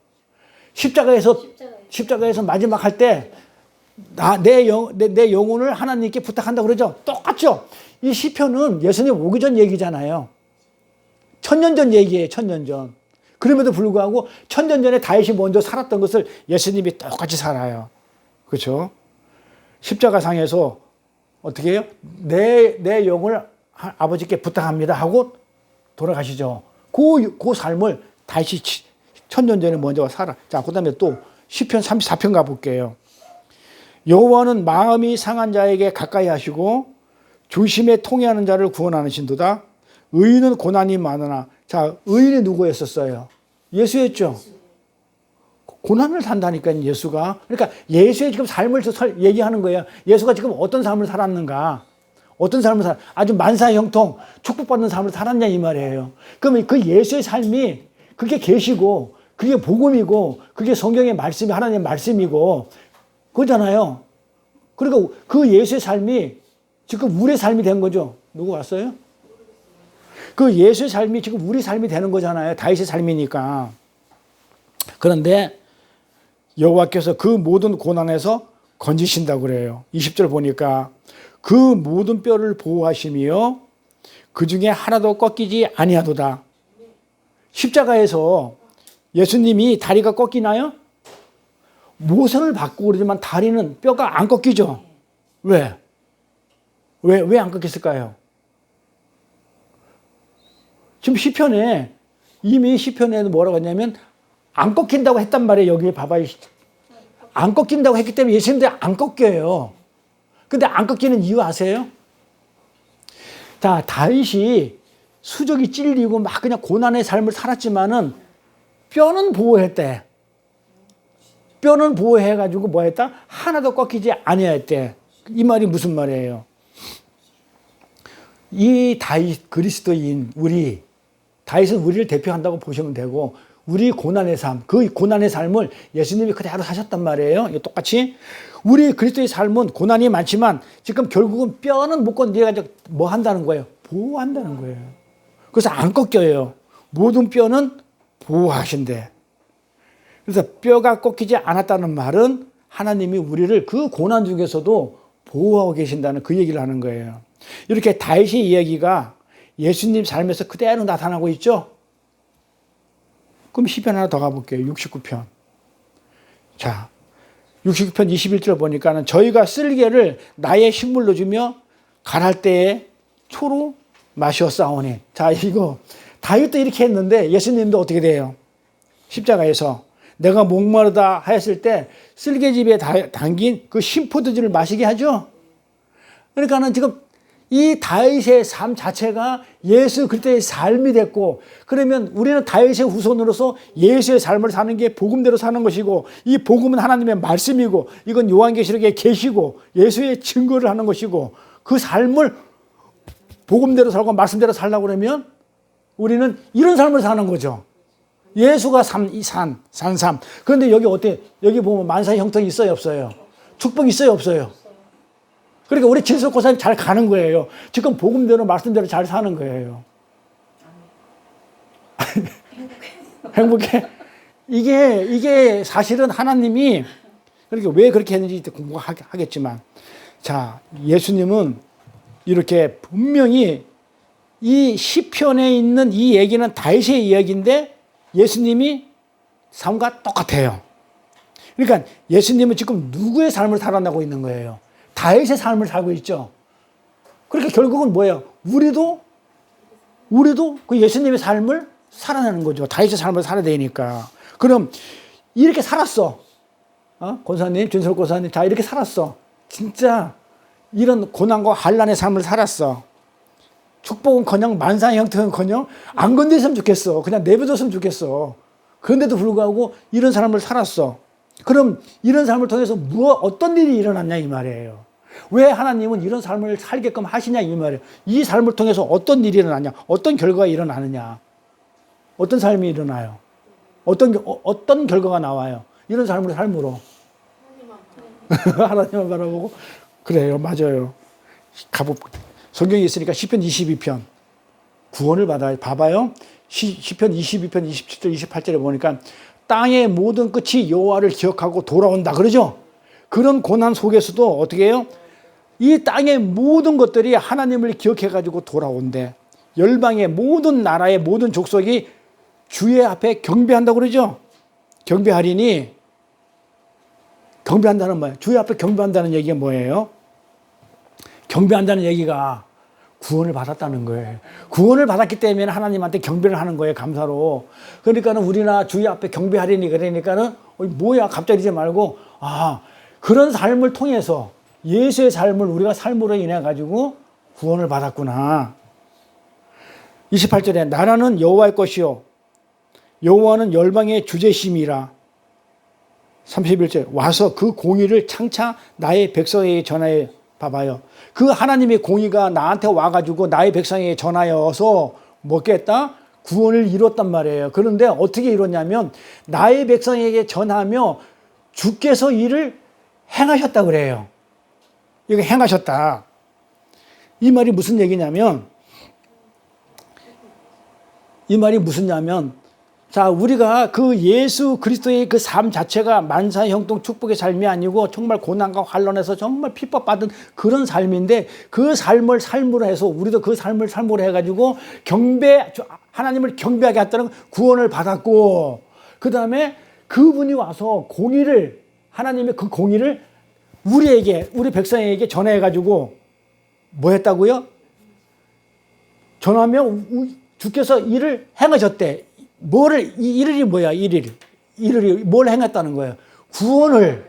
Speaker 1: 십자가에서 마지막 할 때 내 영혼을 하나님께 부탁한다 그러죠. 똑같죠. 이 시편은 예수님 오기 전 얘기잖아요. 1000년 전 얘기예요. 1000년 전. 그럼에도 불구하고 1000년 전에 다윗이 먼저 살았던 것을 예수님이 똑같이 살아요. 그렇죠? 십자가상에서 어떻게 해요? 내 영을 아버지께 부탁합니다 하고 돌아가시죠. 그 삶을 다윗이 1000년 전에 먼저 살아. 자, 그 다음에 또 시편 34편 가볼게요. 여호와는 마음이 상한 자에게 가까이 하시고 조심에 통회하는 자를 구원하는 신도다. 의인은 고난이 많으나. 자, 의인이 누구였었어요? 예수였죠. 고난을 산다니까 예수가. 그러니까 예수의 지금 삶을 얘기하는 거예요. 예수가 지금 어떤 삶을 살았는가. 어떤 삶을 아주 만사형통 축복받는 삶을 살았냐 이 말이에요. 그러면 그 예수의 삶이 그게 계시고 그게 복음이고 그게 성경의 말씀이 하나님의 말씀이고 그거잖아요. 그리고 그 예수의 삶이 지금 우리의 삶이 된 거죠. 누구 왔어요? 그 예수의 삶이 지금 우리 삶이 되는 거잖아요. 다윗의 삶이니까. 그런데 여호와께서 그 모든 고난에서 건지신다고 그래요. 20절 보니까 그 모든 뼈를 보호하시며 그 중에 하나도 꺾이지 아니하도다. 십자가에서 예수님이 다리가 꺾이나요? 모선을 받고 그러지만 다리는 뼈가 안 꺾이죠. 왜? 왜 안 꺾였을까요? 지금 시편에 이미 시편에는 뭐라고 했냐면 안 꺾인다고 했단 말이에요. 여기 봐봐요. 안 꺾인다고 했기 때문에 예수님도 안 꺾여요. 근데 안 꺾이는 이유 아세요? 자, 다윗이 수족이 찔리고 막 그냥 고난의 삶을 살았지만은 뼈는 보호했대. 뼈는 보호해가지고 뭐 했다? 하나도 꺾이지 아니했대. 이 말이 무슨 말이에요? 이 다윗 그리스도인 다윗은 우리를 대표한다고 보시면 되고 우리 고난의 삶, 그 고난의 삶을 예수님이 그대로 사셨단 말이에요. 똑같이 우리 그리스도의 삶은 고난이 많지만 지금 결국은 뼈는 못 건드려가지고 뭐 한다는 거예요? 보호한다는 거예요. 그래서 안 꺾여요. 모든 뼈는 보호하신대. 그래서 뼈가 꺾이지 않았다는 말은 하나님이 우리를 그 고난 중에서도 보호하고 계신다는 그 얘기를 하는 거예요. 이렇게 다윗의 이야기가 예수님 삶에서 그대로 나타나고 있죠. 그럼 시편 하나 더 가볼게요. 69편. 자, 69편 21절 보니까는 저희가 쓸개를 나의 식물로 주며 갈할 때에 초로 마시었사오니. 자, 이거 다윗도 이렇게 했는데 예수님도 어떻게 돼요? 십자가에서 내가 목마르다 하였을 때 쓸개즙에 담긴 그 신포도주를 마시게 하죠. 그러니까는 지금 이 다윗의 삶 자체가 예수 그리스도의 삶이 됐고, 그러면 우리는 다윗의 후손으로서 예수의 삶을 사는 게 복음대로 사는 것이고, 이 복음은 하나님의 말씀이고, 이건 요한계시록에 계시고 예수의 증거를 하는 것이고, 그 삶을 복음대로 살고 말씀대로 살려고 그러면 우리는 이런 삶을 사는 거죠. 예수가 산삼. 그런데 여기 어때? 여기 보면 만사 형통이 있어요, 없어요? 축복이 있어요, 없어요? 그러니까 우리 진석고사님 잘 가는 거예요. 지금 복음대로 말씀대로 잘 사는 거예요. 행복해. 이게 사실은 하나님이 그러니까 왜 그렇게 했는지 궁금하겠지만, 자, 예수님은 이렇게 분명히 이 시편에 있는 이 얘기는 다윗의 이야기인데 예수님이 삶과 똑같아요. 그러니까 예수님은 지금 누구의 삶을 살아나고 있는 거예요? 다윗의 삶을 살고 있죠. 그러니까 결국은 뭐예요? 우리도 그 예수님의 삶을 살아내는 거죠. 다윗의 삶을 살아야 되니까. 그럼 이렇게 살았어. 권사님, 준설 권사님, 자, 이렇게 살았어. 진짜 이런 고난과 환난의 삶을 살았어. 축복은커녕 만상의 형통은커녕 안 건드렸으면 좋겠어. 그냥 내버려뒀으면 좋겠어. 그런데도 불구하고 이런 삶을 살았어. 그럼 이런 삶을 통해서 어떤 일이 일어났냐 이 말이에요. 왜 하나님은 이런 삶을 살게끔 하시냐 이 말이에요. 이 삶을 통해서 어떤 일이 일어나냐, 어떤 결과가 일어나느냐, 어떤 삶이 일어나요, 어떤 결과가 나와요. 이런 삶을 삶으로 하나님만 바라보고. 그래요, 맞아요. 성경에 있으니까 시편 22편 구원을 받아요. 봐봐요. 시편 22편 27절 28절에 보니까 땅의 모든 끝이 여호와를 기억하고 돌아온다 그러죠. 그런 고난 속에서도 어떻게 해요? 이 땅의 모든 것들이 하나님을 기억해가지고 돌아온대. 열방의 모든 나라의 모든 족속이 주의 앞에 경배한다고 그러죠. 경배하리니, 경배한다는 뭐예요? 주의 앞에 경배한다는 얘기가 뭐예요? 경배한다는 얘기가 구원을 받았다는 거예요. 구원을 받았기 때문에 하나님한테 경배를 하는 거예요, 감사로. 그러니까는 우리나 주의 앞에 경배하리니, 그러니까는 뭐야 갑자기 이제 말고, 그런 삶을 통해서 예수의 삶을 우리가 삶으로 인해 가지고 구원을 받았구나. 28절에 나라는 여호와의 것이요 여호와는 열방의 주제심이라. 31절 와서 그 공의를 창차 나의 백성에게 전하여. 봐봐요. 그 하나님의 공의가 나한테 와가지고 나의 백성에게 전하여서 뭐겠다? 구원을 이뤘단 말이에요. 그런데 어떻게 이뤘냐면 나의 백성에게 전하며 주께서 이를 행하셨다 그래요. 이거 행하셨다. 이 말이 무슨 얘기냐면, 자, 우리가 그 예수 그리스도의 그 삶 자체가 만사형통 축복의 삶이 아니고 정말 고난과 환난에서 정말 핍박받은 그런 삶인데, 그 삶을 삶으로 해서 우리도 그 삶을 삶으로 해가지고 하나님을 경배하게 했다는 구원을 받았고, 그 다음에 그분이 와서 하나님의 그 공의를 우리 백성에게 전해가지고 뭐 했다고요? 전하며 주께서 일을 행하셨대. 일일이 뭐야, 일일이 뭘 행했다는 거예요? 구원을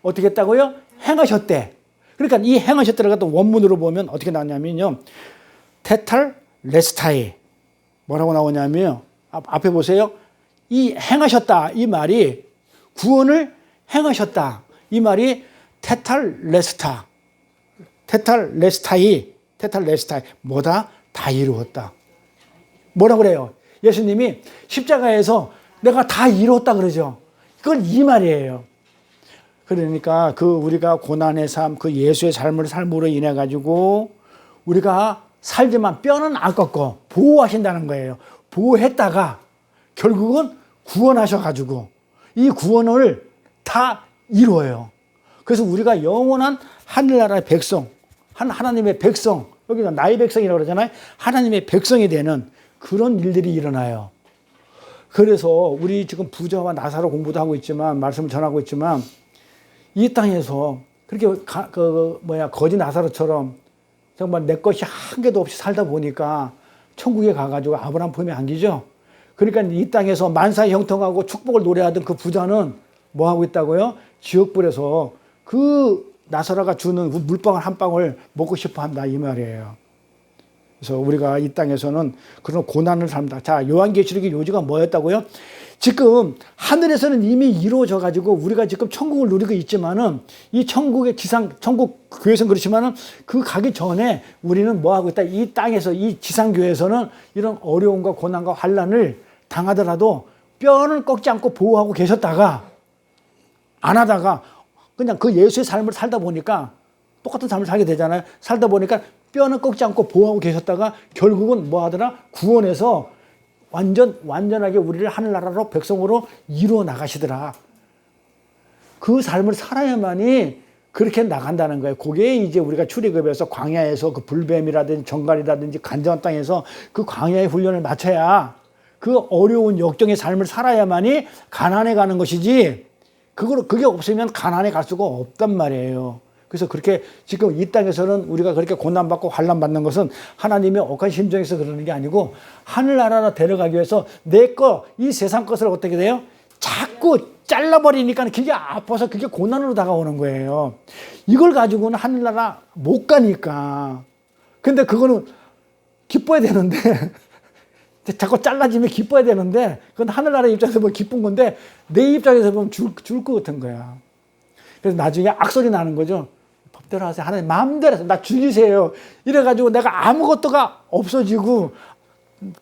Speaker 1: 어떻게 했다고요? 행하셨대. 그러니까 이 행하셨다를 갖다 원문으로 보면 어떻게 나오냐면요. 테탈레스타이. 뭐라고 나오냐면요. 앞에 보세요. 이 행하셨다. 이 말이 구원을 행하셨다. 이 말이 테탈레스타이. 뭐다? 다 이루었다. 뭐라고 그래요? 예수님이 십자가에서 내가 다 이루었다 그러죠. 그건 이 말이에요. 그러니까 그 우리가 고난의 삶, 그 예수의 삶을 삶으로 인해 가지고 우리가 살지만 뼈는 안 꺾고 보호하신다는 거예요. 보호했다가 결국은 구원하셔 가지고 이 구원을 다 이루어요. 그래서 우리가 영원한 하늘나라의 백성, 하나님의 백성, 여기가 나의 백성이라고 그러잖아요. 하나님의 백성이 되는 그런 일들이 일어나요. 그래서 우리 지금 부자와 나사로 공부도 하고 있지만, 말씀을 전하고 있지만, 이 땅에서 그렇게 거지 나사로처럼 정말 내 것이 한 개도 없이 살다 보니까 천국에 가가지고 아브라함 품에 안기죠. 그러니까 이 땅에서 만사에 형통하고 축복을 노래하던 그 부자는 뭐 하고 있다고요? 지옥불에서 그 나사로가 주는 그 물방울 한 방울 먹고 싶어 한다 이 말이에요. 그래서 우리가 이 땅에서는 그런 고난을 산다. 자, 요한계시록의 요지가 뭐였다고요? 지금 하늘에서는 이미 이루어져 가지고 우리가 지금 천국을 누리고 있지만은 이 천국의 천국 교회에서는 그렇지만은 그 가기 전에 우리는 뭐 하고 있다? 이 땅에서 이 지상교회에서는 이런 어려움과 고난과 환난을 당하더라도 뼈는 꺾지 않고 보호하고 계셨다가 안 하다가 그냥 그 예수의 삶을 살다 보니까 똑같은 삶을 살게 되잖아요. 살다 보니까 뼈는 꺾지 않고 보호하고 계셨다가 결국은 뭐 하더라? 구원해서 완전하게 우리를 하늘나라로 백성으로 이루어 나가시더라. 그 삶을 살아야만이 그렇게 나간다는 거예요. 그게 이제 우리가 출애굽에서 광야에서 그 불뱀이라든지 정갈이라든지 간절한 땅에서 그 광야의 훈련을 마쳐야 그 어려운 역정의 삶을 살아야만이 가나안에 가는 것이지 그게 없으면 가나안에 갈 수가 없단 말이에요. 그래서 그렇게 지금 이 땅에서는 우리가 그렇게 고난받고 환난받는 것은 하나님의 억한 심정에서 그러는 게 아니고 하늘나라로 데려가기 위해서 내 거, 이 세상 것을 어떻게 돼요? 자꾸 잘라버리니까 그게 아파서 그게 고난으로 다가오는 거예요. 이걸 가지고는 하늘나라 못 가니까. 근데 그거는 기뻐야 되는데 자꾸 잘라지면 기뻐야 되는데 그건 하늘나라 입장에서 보면 기쁜 건데 내 입장에서 보면 죽을 것 같은 거야. 그래서 나중에 악소리 나는 거죠. 법대로 하세요. 하나님 마음대로 하세요. 나 죽이세요. 이래가지고 내가 아무것도가 없어지고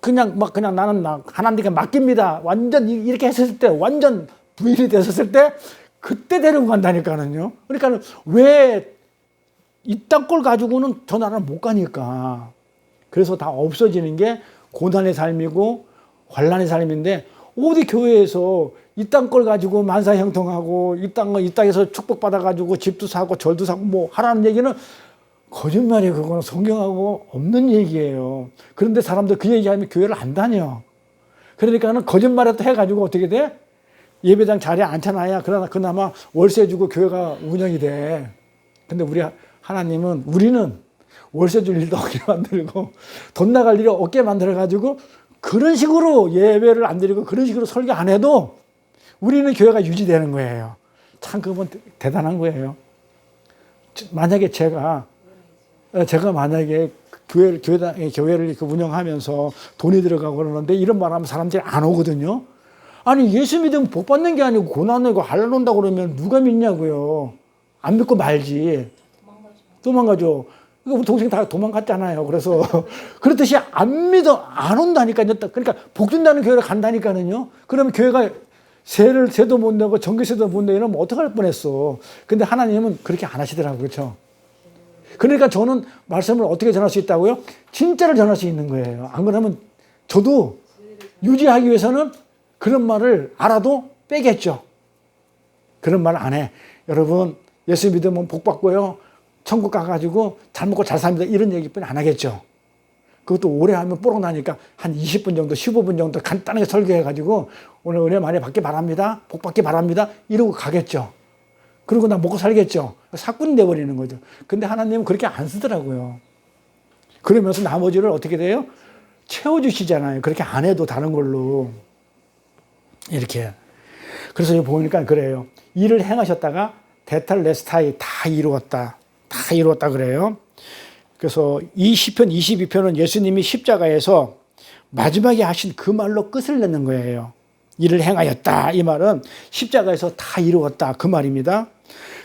Speaker 1: 그냥 나는 하나님께 맡깁니다. 완전 이렇게 했을 때 완전 부인이 됐었을 때 그때 데리고 간다니까는요. 그러니까 왜 이 땅 걸 가지고는 저 나라를 못 가니까. 그래서 다 없어지는 게 고난의 삶이고 환난의 삶인데 어디 교회에서 이 땅 걸 가지고 만사형통하고 이 땅에서 축복받아가지고 집도 사고 절도 사고 뭐 하라는 얘기는 거짓말이에요. 그거는 성경하고 없는 얘기예요. 그런데 사람들 그 얘기하면 교회를 안 다녀. 그러니까는 거짓말을 또 해가지고 어떻게 돼? 예배당 자리에 앉혀놔야 그나마 월세 주고 교회가 운영이 돼. 근데 우리는 월세 줄 일도 없게 만들고 돈 나갈 일이 없게 만들어가지고 그런 식으로 예배를 안 드리고 그런 식으로 설교 안 해도 우리는 교회가 유지되는 거예요. 참 그건 대단한 거예요. 만약에 제가 만약에 교회를 운영하면서 돈이 들어가고 그러는데 이런 말 하면 사람들이 안 오거든요. 아니 예수 믿으면 복 받는 게 아니고 고난이고 환난 온다고 그러면 누가 믿냐고요. 안 믿고 말지. 도망가죠. 우리 동생이 다 도망갔잖아요. 그래서 그렇듯이 안 온다니까요. 그러니까 복 준다는 교회를 간다니까는요. 그러면 교회가 세도 못 내고 전기세도 못 내고 이러면 어떡할 뻔했어. 근데 하나님은 그렇게 안 하시더라고요. 그렇죠? 그러니까 저는 말씀을 어떻게 전할 수 있다고요? 진짜를 전할 수 있는 거예요. 안 그러면 저도 유지하기 위해서는 그런 말을 알아도 빼겠죠. 그런 말 안 해. 여러분 예수 믿으면 복 받고요. 천국 가가지고 잘 먹고 잘 삽니다. 이런 얘기뿐이 안 하겠죠. 그것도 오래 하면 뽀록 나니까 한 20분 정도, 15분 정도 간단하게 설교해가지고 오늘 은혜 많이 받기 바랍니다. 복 받기 바랍니다. 이러고 가겠죠. 그리고 나 먹고 살겠죠. 사꾼이 돼버리는 거죠. 근데 하나님은 그렇게 안 쓰더라고요. 그러면서 나머지를 어떻게 돼요? 채워주시잖아요. 그렇게 안 해도 다른 걸로. 이렇게. 그래서 보니까 그래요. 일을 행하셨다가 데탈레스타이 다 이루었다. 다 이루었다 그래요. 그래서 이 시편 22편은 예수님이 십자가에서 마지막에 하신 그 말로 끝을 내는 거예요. 일을 행하였다. 이 말은 십자가에서 다 이루었다. 그 말입니다.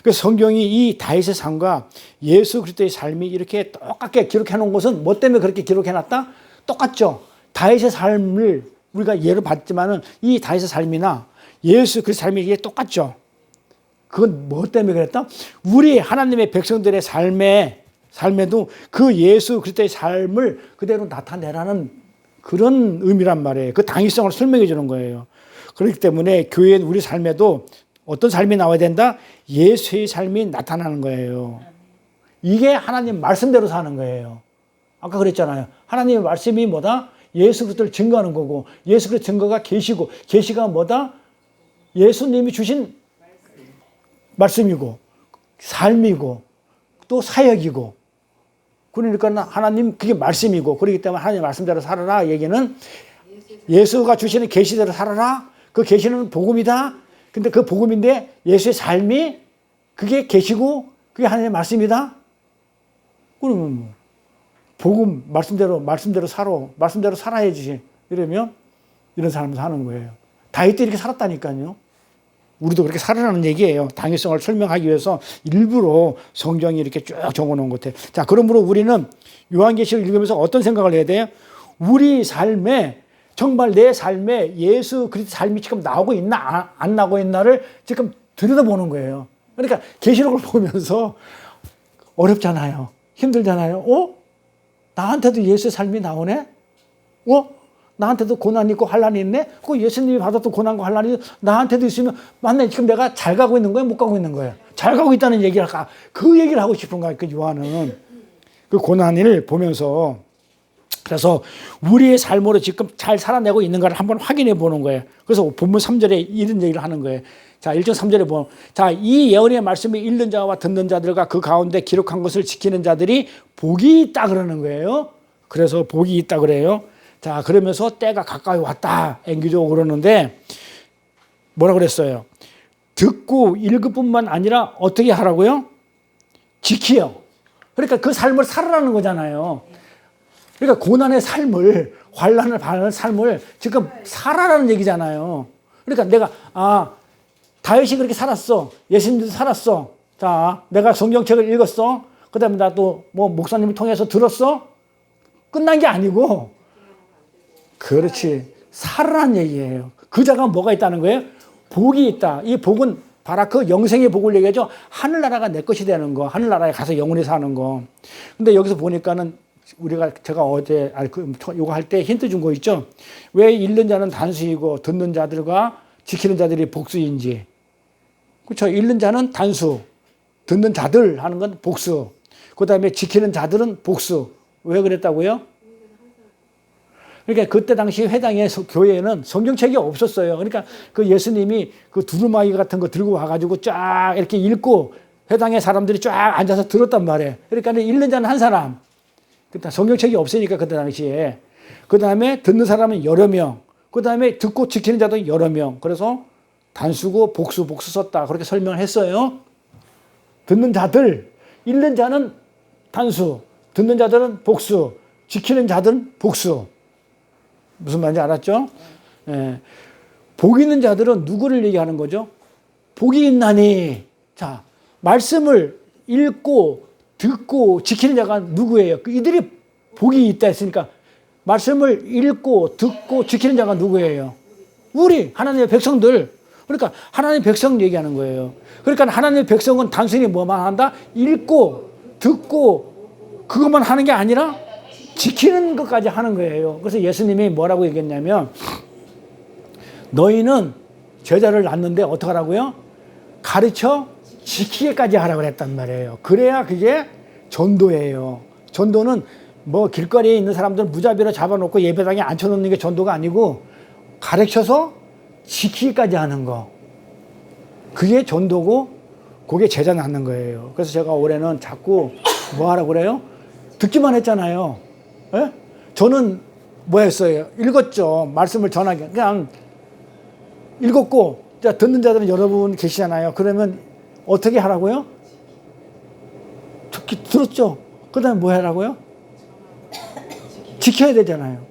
Speaker 1: 그래서 성경이 이 다윗의 삶과 예수 그리스도의 삶이 이렇게 똑같게 기록해 놓은 것은 뭐 때문에 그렇게 기록해 놨다? 똑같죠. 다윗의 삶을 우리가 예를 봤지만은 이 다윗의 삶이나 예수 그리스도의 삶이 이게 똑같죠. 그건 뭐 때문에 그랬다? 우리 하나님의 백성들의 삶에도 그 예수 그리스도의 삶을 그대로 나타내라는 그런 의미란 말이에요. 그 당위성을 설명해 주는 거예요. 그렇기 때문에 교회는 우리 삶에도 어떤 삶이 나와야 된다? 예수의 삶이 나타나는 거예요. 이게 하나님 말씀대로 사는 거예요. 아까 그랬잖아요. 하나님의 말씀이 뭐다? 예수 그리스도를 증거하는 거고, 예수 그리스도 증거가 계시고, 계시가 뭐다? 예수님이 주신 말씀이고, 삶이고, 또 사역이고. 그러니까 하나님 그게 말씀이고, 그렇기 때문에 하나님 말씀대로 살아라. 얘기는 예수가 주시는 계시대로 살아라. 그 계시는 복음이다. 근데 그 복음인데 예수의 삶이 그게 계시고 그게 하나님의 말씀이다. 그러면 뭐 복음 말씀대로 살아야지. 이러면 이런 사람은 사는 거예요. 다윗도 이렇게 살았다니까요. 우리도 그렇게 살아라는 얘기예요. 당위성을 설명하기 위해서 일부러 성경이 이렇게 쭉 적어놓은 것 같아요. 자, 그러므로 우리는 요한계시를 읽으면서 어떤 생각을 해야 돼요? 우리 삶에 정말 내 삶에 예수 그리스도 삶이 지금 나오고 있나 안 나오고 있나를 지금 들여다보는 거예요. 그러니까 계시록을 보면서 어렵잖아요. 힘들잖아요. 나한테도 예수의 삶이 나오네? 나한테도 고난이 있고 환란이 있네? 그 예수님이 받았던 고난과 환란이 나한테도 있으면 맞네. 지금 내가 잘 가고 있는 거야? 못 가고 있는 거야? 잘 가고 있다는 얘기를 할까? 그 얘기를 하고 싶은 거야. 그 요한은. 그 고난을 보면서 그래서 우리의 삶으로 지금 잘 살아내고 있는가를 한번 확인해 보는 거예요. 그래서 본문 3절에 이런 얘기를 하는 거예요. 자, 1절 3절에 보면 자, 이 예언의 말씀을 읽는 자와 듣는 자들과 그 가운데 기록한 것을 지키는 자들이 복이 있다 그러는 거예요. 그래서 복이 있다 그래요. 자, 그러면서 때가 가까이 왔다. 앵기적으로 그러는데 뭐라 그랬어요? 듣고 읽을 뿐만 아니라 어떻게 하라고요? 지키요. 그러니까 그 삶을 살아라는 거잖아요. 그러니까 고난의 삶을, 환난을 받는 삶을 지금 살아라는 얘기잖아요. 그러니까 내가 다윗이 그렇게 살았어. 예수님도 살았어. 자, 내가 성경책을 읽었어. 그 다음에 나도 뭐 목사님을 통해서 들었어. 끝난 게 아니고 그렇지. 살아라는 얘기예요. 그 자가 뭐가 있다는 거예요? 복이 있다. 이 복은 바로 그 영생의 복을 얘기하죠. 하늘나라가 내 것이 되는 거. 하늘나라에 가서 영원히 사는 거. 근데 여기서 보니까는 제가 어제 요거 할 때 힌트 준 거 있죠. 왜 읽는 자는 단수이고 듣는 자들과 지키는 자들이 복수인지. 그렇죠. 읽는 자는 단수, 듣는 자들 하는 건 복수. 그다음에 지키는 자들은 복수. 왜 그랬다고요? 그러니까 그때 당시 회당에 교회에는 성경책이 없었어요. 그러니까 그 예수님이 그 두루마기 같은 거 들고 와가지고 쫙 이렇게 읽고 회당에 사람들이 쫙 앉아서 들었단 말이에요. 그러니까 읽는 자는 한 사람. 그때 성경책이 없으니까 그때 당시에. 그 다음에 듣는 사람은 여러 명. 그 다음에 듣고 지키는 자도 여러 명. 그래서 단수고 복수 썼다. 그렇게 설명을 했어요. 듣는 자들, 읽는 자는 단수, 듣는 자들은 복수, 지키는 자들은 복수. 무슨 말인지 알았죠? 예. 복 있는 자들은 누구를 얘기하는 거죠? 복이 있나니. 자, 말씀을 읽고 듣고 지키는 자가 누구예요? 이들이 복이 있다 했으니까 말씀을 읽고 듣고 지키는 자가 누구예요? 우리 하나님의 백성들. 그러니까 하나님의 백성 얘기하는 거예요. 그러니까 하나님의 백성은 단순히 뭐만 한다? 읽고 듣고 그것만 하는 게 아니라 지키는 것까지 하는 거예요. 그래서 예수님이 뭐라고 얘기했냐면 너희는 제자를 낳는데 어떻게 하라고요? 가르쳐 지키게까지 하라고 그랬단 말이에요. 그래야 그게 전도예요. 전도는 뭐 길거리에 있는 사람들 무자비로 잡아놓고 예배당에 앉혀놓는 게 전도가 아니고 가르쳐서 지키기까지 하는 거. 그게 전도고 그게 제자 낳는 거예요. 그래서 제가 올해는 자꾸 뭐 하라고 그래요? 듣기만 했잖아요. 예? 저는 뭐 했어요? 읽었죠. 말씀을 전하게. 그냥 읽었고 자, 듣는 자들은 여러분 계시잖아요. 그러면 어떻게 하라고요? 들었죠. 그 다음에 뭐 하라고요? 지켜야 되잖아요.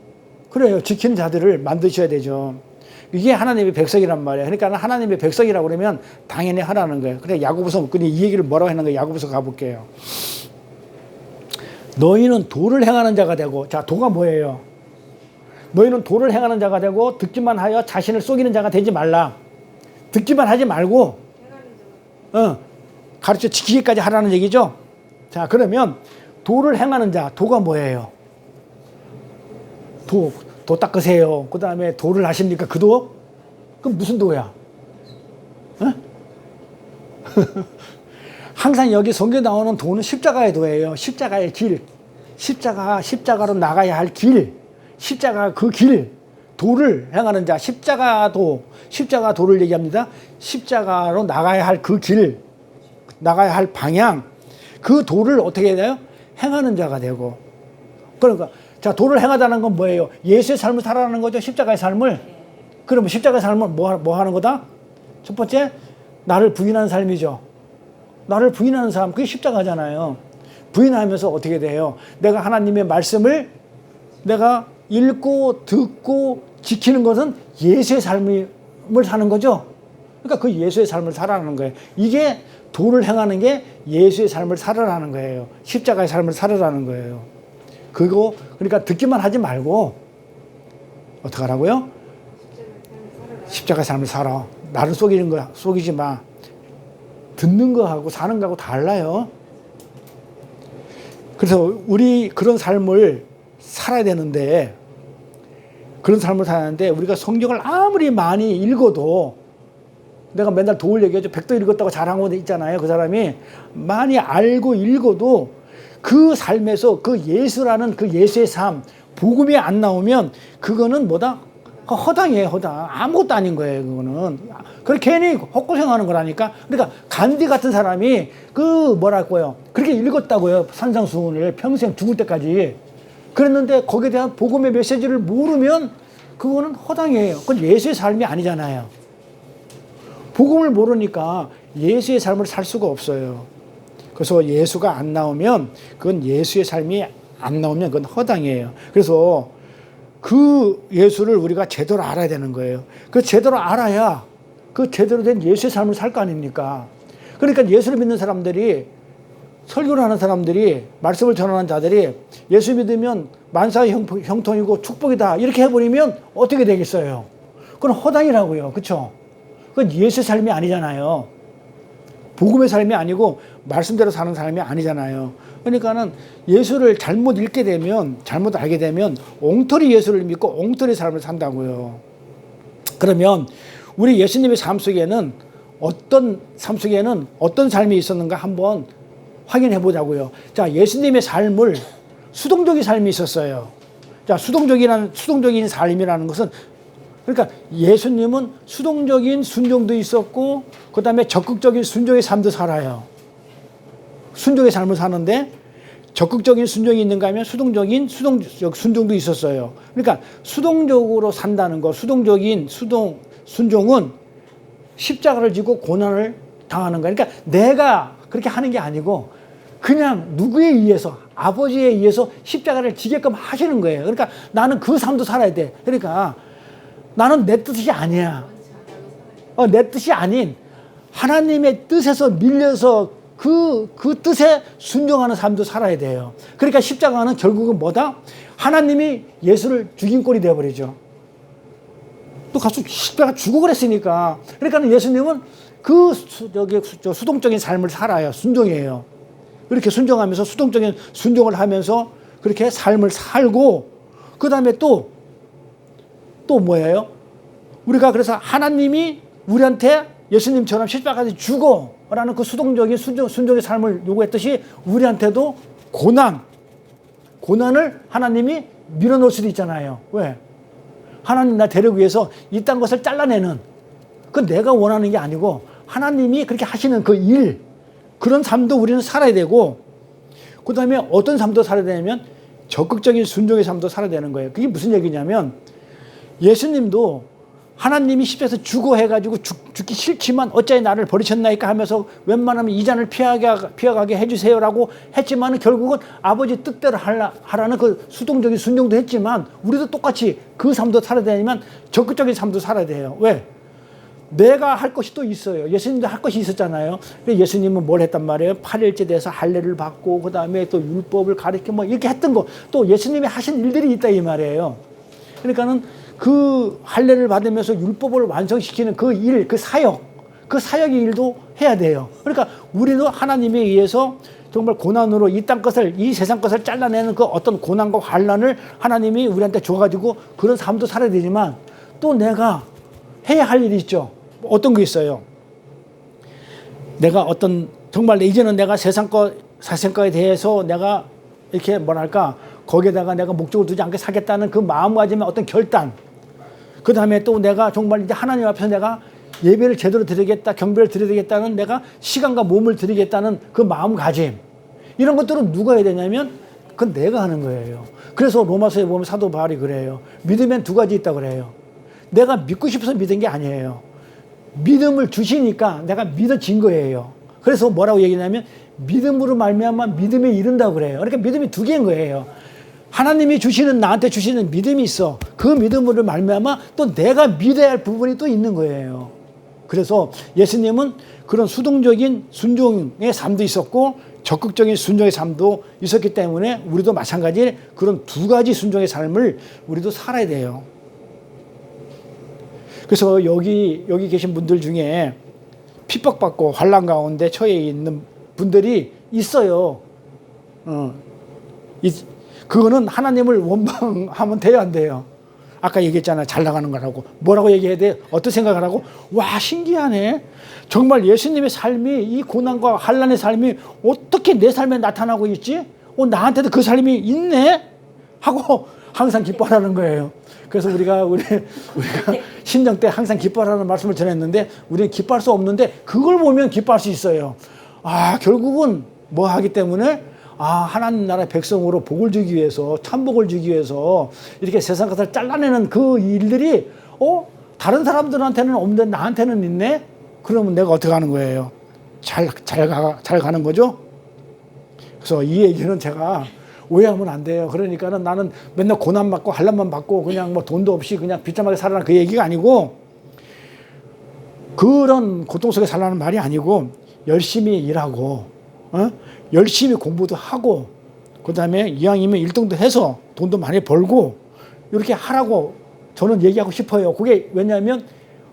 Speaker 1: 그래요. 지키는 자들을 만드셔야 되죠. 이게 하나님의 백성이란 말이에요. 그러니까 하나님의 백성이라고 그러면 당연히 하라는 거예요. 그래, 야고보서 이 얘기를 뭐라고 하는 거예요? 야고보서 가볼게요. 너희는 도를 행하는 자가 되고, 자, 도가 뭐예요? 너희는 도를 행하는 자가 되고 듣기만 하여 자신을 속이는 자가 되지 말라. 듣기만 하지 말고 가르쳐 지키기까지 하라는 얘기죠. 자, 그러면 도를 행하는 자, 도가 뭐예요? 도 닦으세요. 그 다음에 도를 하십니까? 그 도? 그럼 무슨 도야? 항상 여기 성경에 나오는 도는 십자가의 도예요. 십자가의 길. 십자가로 나가야 할 길. 십자가 그 길. 도를 행하는 자. 십자가 도를 얘기합니다. 십자가로 나가야 할 그 길. 나가야 할 방향. 그 도를 어떻게 해야 돼요? 행하는 자가 되고. 그러니까 자, 도를 행하다는 건 뭐예요? 예수의 삶을 살아가는 거죠. 십자가의 삶을. 그러면 십자가의 삶을 뭐 하는 거다? 첫 번째, 나를 부인하는 삶이죠. 나를 부인하는 삶, 그게 십자가잖아요. 부인하면서 어떻게 돼요? 내가 하나님의 말씀을 내가 읽고 듣고 지키는 것은 예수의 삶을 사는 거죠. 그러니까 그 예수의 삶을 살아가는 거예요. 이게 도를 행하는 게 예수의 삶을 살아라는 거예요. 십자가의 삶을 살아라는 거예요. 그러니까 듣기만 하지 말고 어떻게 하라고요? 십자가의 삶을 살아. 나를 속이지 마. 듣는 거하고 사는 거하고 달라요. 그래서 우리 그런 삶을 살아야 되는데, 우리가 성경을 아무리 많이 읽어도, 내가 맨날 도를 얘기하죠. 백도 읽었다고 자랑하고 있잖아요. 그 사람이 많이 알고 읽어도 그 삶에서 그 예수라는 그 예수의 삶, 복음이 안 나오면 그거는 뭐다? 허당이에요, 허당. 아무것도 아닌 거예요, 그거는. 그래, 괜히 헛고생하는 거라니까. 그러니까, 간디 같은 사람이, 그렇게 읽었다고요. 산상수훈을 평생 죽을 때까지. 그랬는데, 거기에 대한 복음의 메시지를 모르면, 그거는 허당이에요. 그건 예수의 삶이 아니잖아요. 복음을 모르니까 예수의 삶을 살 수가 없어요. 그래서 예수가 안 나오면, 그건 예수의 삶이 안 나오면, 그건 허당이에요. 그래서, 그 예수를 우리가 제대로 알아야 되는 거예요. 그 제대로 알아야 그 제대로 된 예수의 삶을 살 거 아닙니까? 그러니까 예수를 믿는 사람들이, 설교를 하는 사람들이, 말씀을 전하는 자들이 예수 믿으면 만사의 형통이고 축복이다 이렇게 해버리면 어떻게 되겠어요? 그건 허당이라고요. 그렇죠? 그건 예수의 삶이 아니잖아요. 복음의 삶이 아니고 말씀대로 사는 삶이 아니잖아요. 그러니까는 예수를 잘못 읽게 되면, 잘못 알게 되면 엉터리 예수를 믿고 엉터리 삶을 산다고요. 그러면 우리 예수님의 삶 속에는 어떤 삶이 있었는가 한번 확인해 보자고요. 자, 예수님의 삶을 수동적인 삶이 있었어요. 자, 수동적인 삶이라는 것은, 그러니까 예수님은 수동적인 순종도 있었고, 그 다음에 적극적인 순종의 삶도 살아요. 순종의 삶을 사는데, 적극적인 순종이 있는가 하면 수동적인 순종도 있었어요. 그러니까 수동적으로 산다는 거, 순종은 십자가를 지고 고난을 당하는 거예요. 그러니까 내가 그렇게 하는 게 아니고, 그냥 누구에 의해서, 아버지에 의해서 십자가를 지게끔 하시는 거예요. 그러니까 나는 그 삶도 살아야 돼. 그러니까 나는 내 뜻이 아니야. 내 뜻이 아닌 하나님의 뜻에서 밀려서 그 뜻에 순종하는 삶도 살아야 돼요. 그러니까 십자가는 결국은 뭐다? 하나님이 예수를 죽인 꼴이 되어버리죠. 또 가서 십자가 주고 그랬으니까. 그러니까 예수님은 수동적인 삶을 살아요. 순종이에요. 그렇게 순종하면서 수동적인 순종을 하면서 그렇게 삶을 살고, 그 다음에 또 뭐예요? 우리가 그래서 하나님이 우리한테 예수님처럼 십자가까지 죽어라는 그 수동적인 순종의 삶을 요구했듯이 우리한테도 고난을 하나님이 밀어놓을 수도 있잖아요. 왜? 하나님 나 데리기 위해서 이딴 것을 잘라내는, 그건 내가 원하는 게 아니고 하나님이 그렇게 하시는 그 일, 그런 삶도 우리는 살아야 되고, 그 다음에 어떤 삶도 살아야 되냐면 적극적인 순종의 삶도 살아야 되는 거예요. 그게 무슨 얘기냐면, 예수님도 하나님이 십자가에서 죽어 해가지고 죽기 싫지만 어찌 나를 버리셨나이까 하면서 웬만하면 이 잔을 피하게 해주세요라고 했지만 결국은 아버지 뜻대로 하라는 그 수동적인 순종도 했지만, 우리도 똑같이 그 삶도 살아야 되지만 적극적인 삶도 살아야 돼요. 왜? 내가 할 것이 또 있어요. 예수님도 할 것이 있었잖아요. 예수님은 뭘 했단 말이에요? 8일째 돼서 할례를 받고, 그 다음에 또 율법을 가르치고 뭐 이렇게 했던 거, 또 예수님이 하신 일들이 있다 이 말이에요. 그러니까는 그 할례를 받으면서 율법을 완성시키는 그 일, 그 사역, 그 사역의 일도 해야 돼요. 그러니까 우리도 하나님에 의해서 정말 고난으로 이 땅 것을, 이 세상 것을 잘라내는 그 어떤 고난과 환난을 하나님이 우리한테 줘가지고 그런 삶도 살아야 되지만 또 내가 해야 할 일이 있죠. 어떤 게 있어요? 내가 어떤 정말 이제는 내가 세상 거, 사생과에 대해서 내가 이렇게 뭐랄까 거기에다가 내가 목적을 두지 않게 살겠다는 그 마음가짐의 어떤 결단, 그 다음에 또 내가 정말 이제 하나님 앞에서 내가 예배를 제대로 드리겠다, 경배를 드리겠다는 내가 시간과 몸을 드리겠다는 그 마음가짐, 이런 것들은 누가 해야 되냐면 그건 내가 하는 거예요. 그래서 로마서에 보면 사도 바울이 그래요. 믿으면 두 가지 있다고 그래요. 내가 믿고 싶어서 믿은 게 아니에요. 믿음을 주시니까 내가 믿어진 거예요. 그래서 뭐라고 얘기하냐면 믿음으로 말미암아 믿음에 이른다고 그래요. 그러니까 믿음이 두 개인 거예요. 하나님이 주시는, 나한테 주시는 믿음이 있어. 그 믿음으로 말미암아 또 내가 믿어야 할 부분이 또 있는 거예요. 그래서 예수님은 그런 수동적인 순종의 삶도 있었고 적극적인 순종의 삶도 있었기 때문에 우리도 마찬가지 그런 두 가지 순종의 삶을 우리도 살아야 돼요. 그래서 여기 계신 분들 중에 핍박받고 환난 가운데 처해 있는 분들이 있어요. 그거는 하나님을 원망하면 돼요, 안 돼요? 아까 얘기했잖아요. 잘 나가는 거라고. 뭐라고 얘기해야 돼? 어떤 생각을 하고? 와, 신기하네. 정말 예수님의 삶이, 이 고난과 환난의 삶이 어떻게 내 삶에 나타나고 있지? 나한테도 그 삶이 있네? 하고 항상 기뻐하라는 거예요. 그래서 우리가 신정 때 항상 기뻐하라는 말씀을 전했는데 우리는 기뻐할 수 없는데 그걸 보면 기뻐할 수 있어요. 결국은 뭐 하기 때문에 하나님 나라의 백성으로 복을 주기 위해서, 천복을 주기 위해서 이렇게 세상 것을 잘라내는 그 일들이 다른 사람들한테는 없는데 나한테는 있네? 그러면 내가 어떻게 하는 거예요? 잘 가는 거죠? 그래서 이 얘기는 제가 오해하면 안 돼요. 그러니까는 나는 맨날 고난 받고 환난만 받고 그냥 뭐 돈도 없이 그냥 비참하게 살아라, 그 얘기가 아니고, 그런 고통 속에 살라는 말이 아니고 열심히 일하고 열심히 공부도 하고 그 다음에 이왕이면 1등도 해서 돈도 많이 벌고 이렇게 하라고 저는 얘기하고 싶어요. 그게 왜냐하면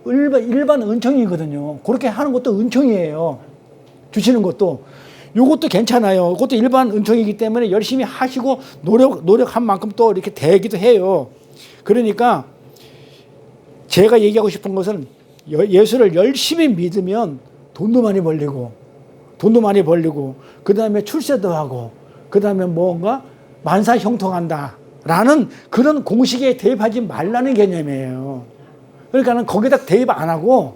Speaker 1: 일반 은총이거든요. 그렇게 하는 것도 은총이에요. 주시는 것도. 요것도 괜찮아요. 그것도 일반 은총이기 때문에 열심히 하시고 노력한 만큼 또 이렇게 되기도 해요. 그러니까 제가 얘기하고 싶은 것은 예수를 열심히 믿으면 돈도 많이 벌리고 그 다음에 출세도 하고 그 다음에 뭔가 만사형통한다라는 그런 공식에 대입하지 말라는 개념이에요. 그러니까는 거기다 대입 안 하고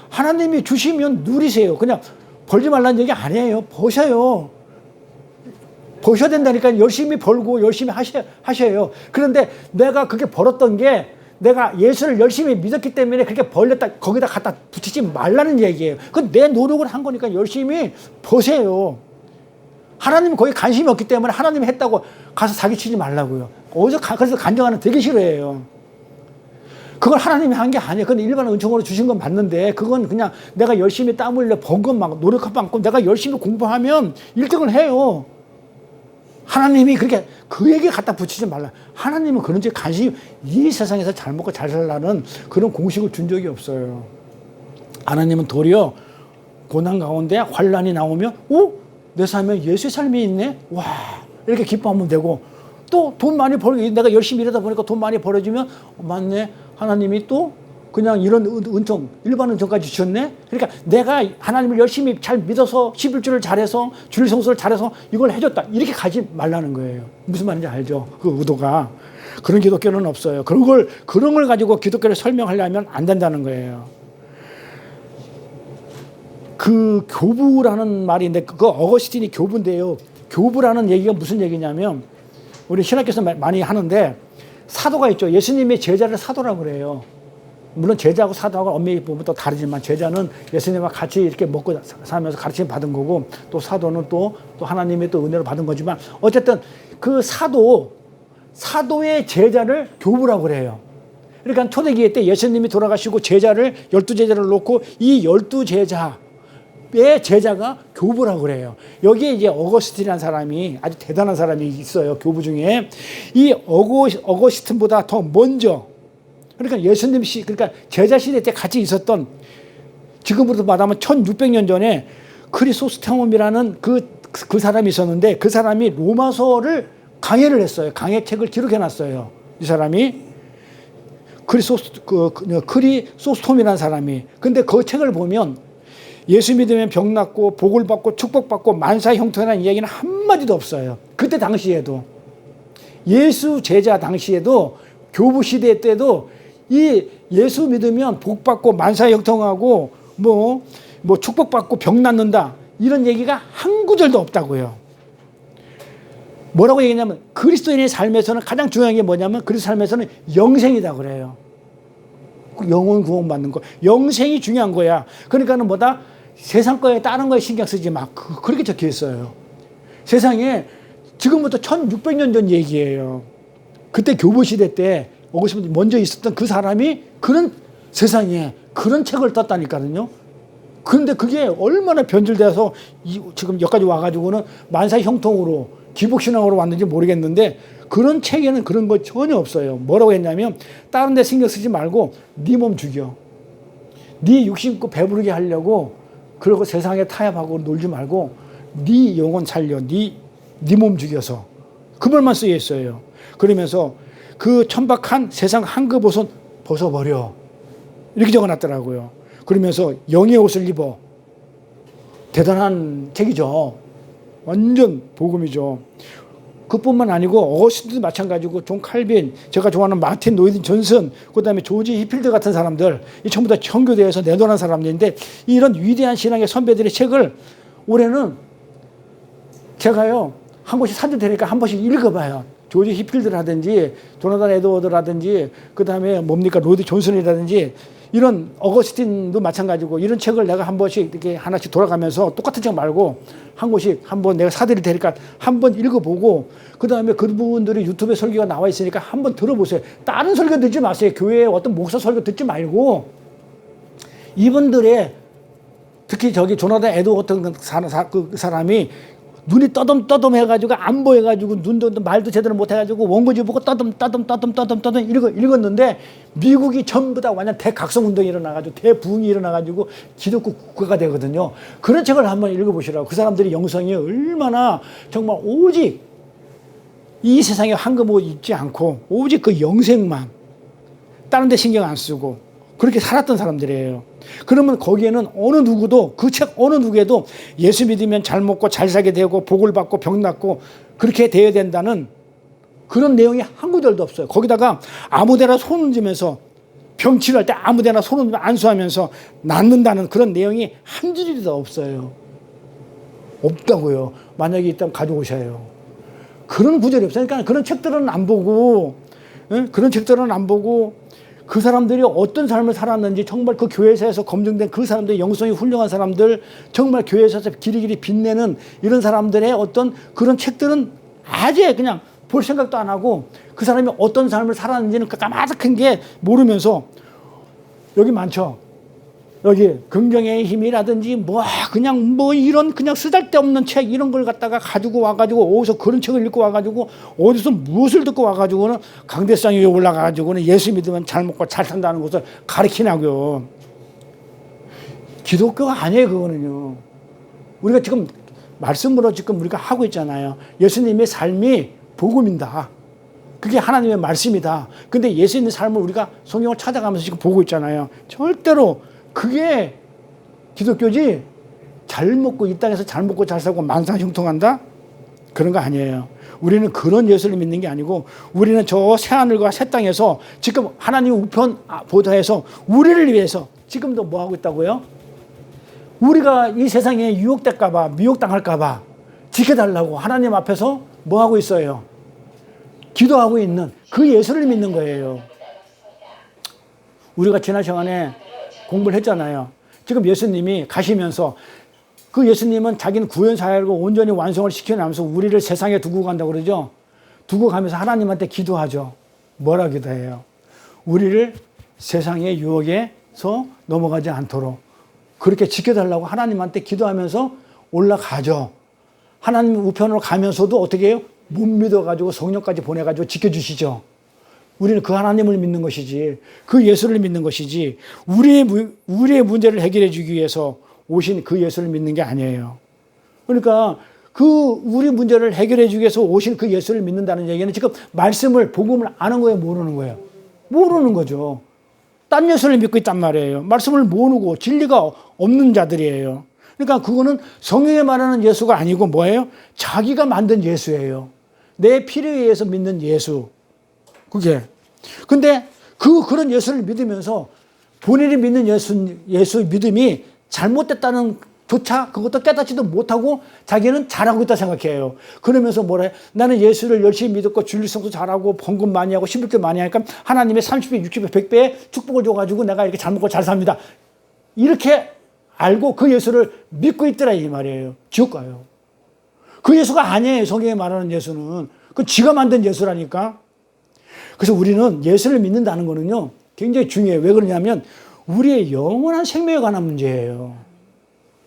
Speaker 1: 하나님이 주시면 누리세요. 그냥 벌지 말라는 얘기 아니에요. 버셔요. 버셔야 된다니까. 열심히 벌고 열심히 하셔요. 그런데 내가 그렇게 벌었던 게 내가 예수를 열심히 믿었기 때문에 그렇게 벌렸다 거기다 갖다 붙이지 말라는 얘기예요. 그건 내 노력을 한 거니까 열심히 버세요. 하나님은 거기 관심이 없기 때문에 하나님이 했다고 가서 사기치지 말라고요. 그래서 간증하는 되게 싫어해요. 그걸 하나님이 한 게 아니에요. 그건 일반 은총으로 주신 건 맞는데 그건 그냥 내가 열심히 땀 흘려 번 것만큼 노력한 만큼 내가 열심히 공부하면 1등을 해요. 하나님이 그렇게 그 얘기 갖다 붙이지 말라. 하나님은 그런 데 관심이, 이 세상에서 잘 먹고 잘 살라는 그런 공식을 준 적이 없어요. 하나님은 도리어 고난 가운데 환난이 나오면 내 삶에 예수의 삶이 있네? 와, 이렇게 기뻐하면 되고 또 돈 많이 벌고 내가 열심히 일하다 보니까 돈 많이 벌어지면 맞네. 하나님이 또 그냥 이런 은총, 일반 은총까지 주셨네? 그러니까 내가 하나님을 열심히 잘 믿어서 11주를 잘해서 주일 성수를 잘해서 이걸 해줬다. 이렇게 가지 말라는 거예요. 무슨 말인지 알죠? 그 의도가. 그런 기독교는 없어요. 그런 걸 가지고 기독교를 설명하려면 안 된다는 거예요. 그 교부라는 말인데 그 어거스틴이 교부인데요. 교부라는 얘기가 무슨 얘기냐면 우리 신학교에서 많이 하는데 사도가 있죠. 예수님의 제자를 사도라고 그래요. 물론 제자하고 사도하고 엄밀히 보면 또 다르지만 제자는 예수님과 같이 이렇게 먹고 살면서 가르침 받은 거고 또 사도는 또 하나님의 또 은혜를 받은 거지만 어쨌든 그 사도의 제자를 교부라고 그래요. 그러니까 초대기회 때 예수님이 돌아가시고 12제자를 놓고 이 12제자의 제자가 교부라고 그래요. 여기에 이제 어거스틴이라는 사람이 아주 대단한 사람이 있어요. 교부 중에. 이 어거스틴보다 더 먼저, 그러니까 예수님 그러니까 제자 시대 때 같이 있었던 지금부터 말하면 1600년 전에 크리소스토몬이라는 그 사람이 있었는데 그 사람이 로마서를 강해를 했어요. 강해책을 기록해놨어요. 이 사람이 크리소스톰이라는 사람이. 근데 그 책을 보면 예수 믿으면 병 낫고 복을 받고 축복받고 만사 형통이라는 이야기는 한마디도 없어요. 그때 당시에도 예수 제자 당시에도 교부 시대 때도 이 예수 믿으면 복 받고 만사 형통하고 뭐 축복받고 병 낫는다 이런 얘기가 한 구절도 없다고요. 뭐라고 얘기냐면 그리스도인의 삶에서는 가장 중요한 게 뭐냐면 그리스도 삶에서는 영생이다 그래요. 영혼 구원받는 거. 영생이 중요한 거야. 그러니까는 뭐다? 세상 거에 다른 거에 신경 쓰지 마. 그렇게 적혀 있어요. 세상에 지금부터 1600년 전 얘기예요. 그때 교부시대 때 어거스틴이 먼저 있었던 그 사람이 그런 세상에 그런 책을 떴다니까요. 그런데 그게 얼마나 변질돼서 지금 여기까지 와가지고는 만사 형통으로 기복신앙으로 왔는지 모르겠는데 그런 책에는 그런 거 전혀 없어요. 뭐라고 했냐면 다른 데 신경 쓰지 말고 네 몸 죽여. 네 육신 거 배부르게 하려고 그러고 세상에 타협하고 놀지 말고 네 영혼 살려. 네 몸 죽여서. 그 말만 쓰여 있어요. 그러면서 그 천박한 세상 한급옷은 벗어버려. 이렇게 적어놨더라고요. 그러면서 영의 옷을 입어. 대단한 책이죠. 완전 복음이죠. 그뿐만 아니고 어거스틴도 마찬가지고 존 칼빈, 제가 좋아하는 마틴 노이든 존슨, 그다음에 조지 히필드 같은 사람들, 이 전부 다 청교도에서 내도난 사람들인데 이런 위대한 신앙의 선배들의 책을 올해는 제가요 한 권씩 사도 되니까 한 번씩 읽어봐요. 조지 히필드라든지 조나단 에드워드라든지 그다음에 뭡니까 로디 존슨이라든지 이런 어거스틴도 마찬가지고 이런 책을 내가 한 번씩 이렇게 하나씩 돌아가면서 똑같은 책 말고 한 권씩 한번 내가 사드릴 테니까 한번 읽어보고 그다음에 그분들이 유튜브에 설교가 나와 있으니까 한번 들어보세요. 다른 설교 듣지 마세요. 교회에 어떤 목사 설교 듣지 말고 이분들의 특히 저기 조나단 에드워드 같은 그 사람이 눈이 떠듬떠듬 해가지고 안 보여가지고 눈도 말도 제대로 못해가지고 원고지 보고 떠듬 읽었는데 미국이 전부 다 완전 대각성운동이 일어나가지고 대부흥이 일어나가지고 기독교 국가가 되거든요. 그런 책을 한번 읽어보시라고. 그 사람들이 영성이 얼마나 정말 오직 이 세상에 황금옷 입지 않고 오직 그 영생만 다른 데 신경 안 쓰고 그렇게 살았던 사람들이에요. 그러면 거기에는 어느 누구도 그 책 어느 누구에도 예수 믿으면 잘 먹고 잘 살게 되고 복을 받고 병 낫고 그렇게 되어야 된다는 그런 내용이 한 구절도 없어요. 거기다가 아무데나 손 얹으면서 병 치료할 때 아무데나 손 얹으면 안수하면서 낫는다는 그런 내용이 한 줄이도 없어요. 없다고요. 만약에 있다면 가져오셔요. 그런 구절이 없어요. 그러니까 그런 책들은 안 보고 그런 책들은 안 보고 그 사람들이 어떤 삶을 살았는지 정말 그 교회에서 검증된 그 사람들의 영성이 훌륭한 사람들 정말 교회에서 길이길이 빛내는 이런 사람들의 어떤 그런 책들은 아예 그냥 볼 생각도 안 하고 그 사람이 어떤 삶을 살았는지는 까마득한 게 모르면서 여기 많죠. 여기 긍정의 힘이라든지 그냥 이런 그냥 쓰잘데없는 책 이런 걸 갖다가 가지고 와가지고 어디서 그런 책을 읽고 와가지고 어디서 무엇을 듣고 와가지고는 강대상 위에 올라가가지고는 예수 믿으면 잘 먹고 잘 산다는 것을 가르치냐고요. 기독교가 아니에요. 그거는요. 우리가 지금 말씀으로 지금 우리가 하고 있잖아요. 예수님의 삶이 복음이다. 그게 하나님의 말씀이다. 근데 예수님의 삶을 우리가 성경을 찾아가면서 지금 보고 있잖아요. 절대로 그게 기독교지 잘 먹고 이 땅에서 잘 먹고 잘 살고 만사 형통한다? 그런 거 아니에요. 우리는 그런 예수를 믿는 게 아니고 우리는 저 새하늘과 새 땅에서 지금 하나님 우편 보좌에서 우리를 위해서 지금도 뭐 하고 있다고요? 우리가 이 세상에 유혹될까 봐 미혹당할까 봐 지켜달라고 하나님 앞에서 뭐 하고 있어요? 기도하고 있는 그 예수를 믿는 거예요. 우리가 지난 시간에 공부를 했잖아요. 지금 예수님이 가시면서 그 예수님은 자기는 구원사역을 온전히 완성을 시켜나면서 우리를 세상에 두고 간다고 그러죠. 두고 가면서 하나님한테 기도하죠. 뭐라 기도해요? 우리를 세상의 유혹에서 넘어가지 않도록 그렇게 지켜달라고 하나님한테 기도하면서 올라가죠. 하나님 우편으로 가면서도 어떻게 해요? 못 믿어가지고 성령까지 보내가지고 지켜주시죠. 우리는 그 하나님을 믿는 것이지, 그 예수를 믿는 것이지, 우리의 문제를 해결해 주기 위해서 오신 그 예수를 믿는 게 아니에요. 그러니까 우리 문제를 해결해 주기 위해서 오신 그 예수를 믿는다는 얘기는 지금 말씀을, 복음을 아는 거예요, 모르는 거예요? 모르는 거죠. 딴 예수를 믿고 있단 말이에요. 말씀을 모르고 진리가 없는 자들이에요. 그러니까 그거는 성경에 말하는 예수가 아니고 뭐예요? 자기가 만든 예수예요. 내 필요에 의해서 믿는 예수. 그게. 근데 그런 예수를 믿으면서 본인이 믿는 예수 믿음이 잘못됐다는 조차 그것도 깨닫지도 못하고 자기는 잘하고 있다 생각해요. 그러면서 뭐래? 나는 예수를 열심히 믿었고 주일성도 잘하고 번금 많이 하고 11조 많이 하니까 하나님의 30배, 60배, 100배의 축복을 줘가지고 내가 이렇게 잘 먹고 잘 삽니다. 이렇게 알고 그 예수를 믿고 있더라 이 말이에요. 지옥 가요. 그 예수가 아니에요. 성경에 말하는 예수는. 그 지가 만든 예수라니까. 그래서 우리는 예수를 믿는다는 거는요, 굉장히 중요해요. 왜 그러냐면 우리의 영원한 생명에 관한 문제예요.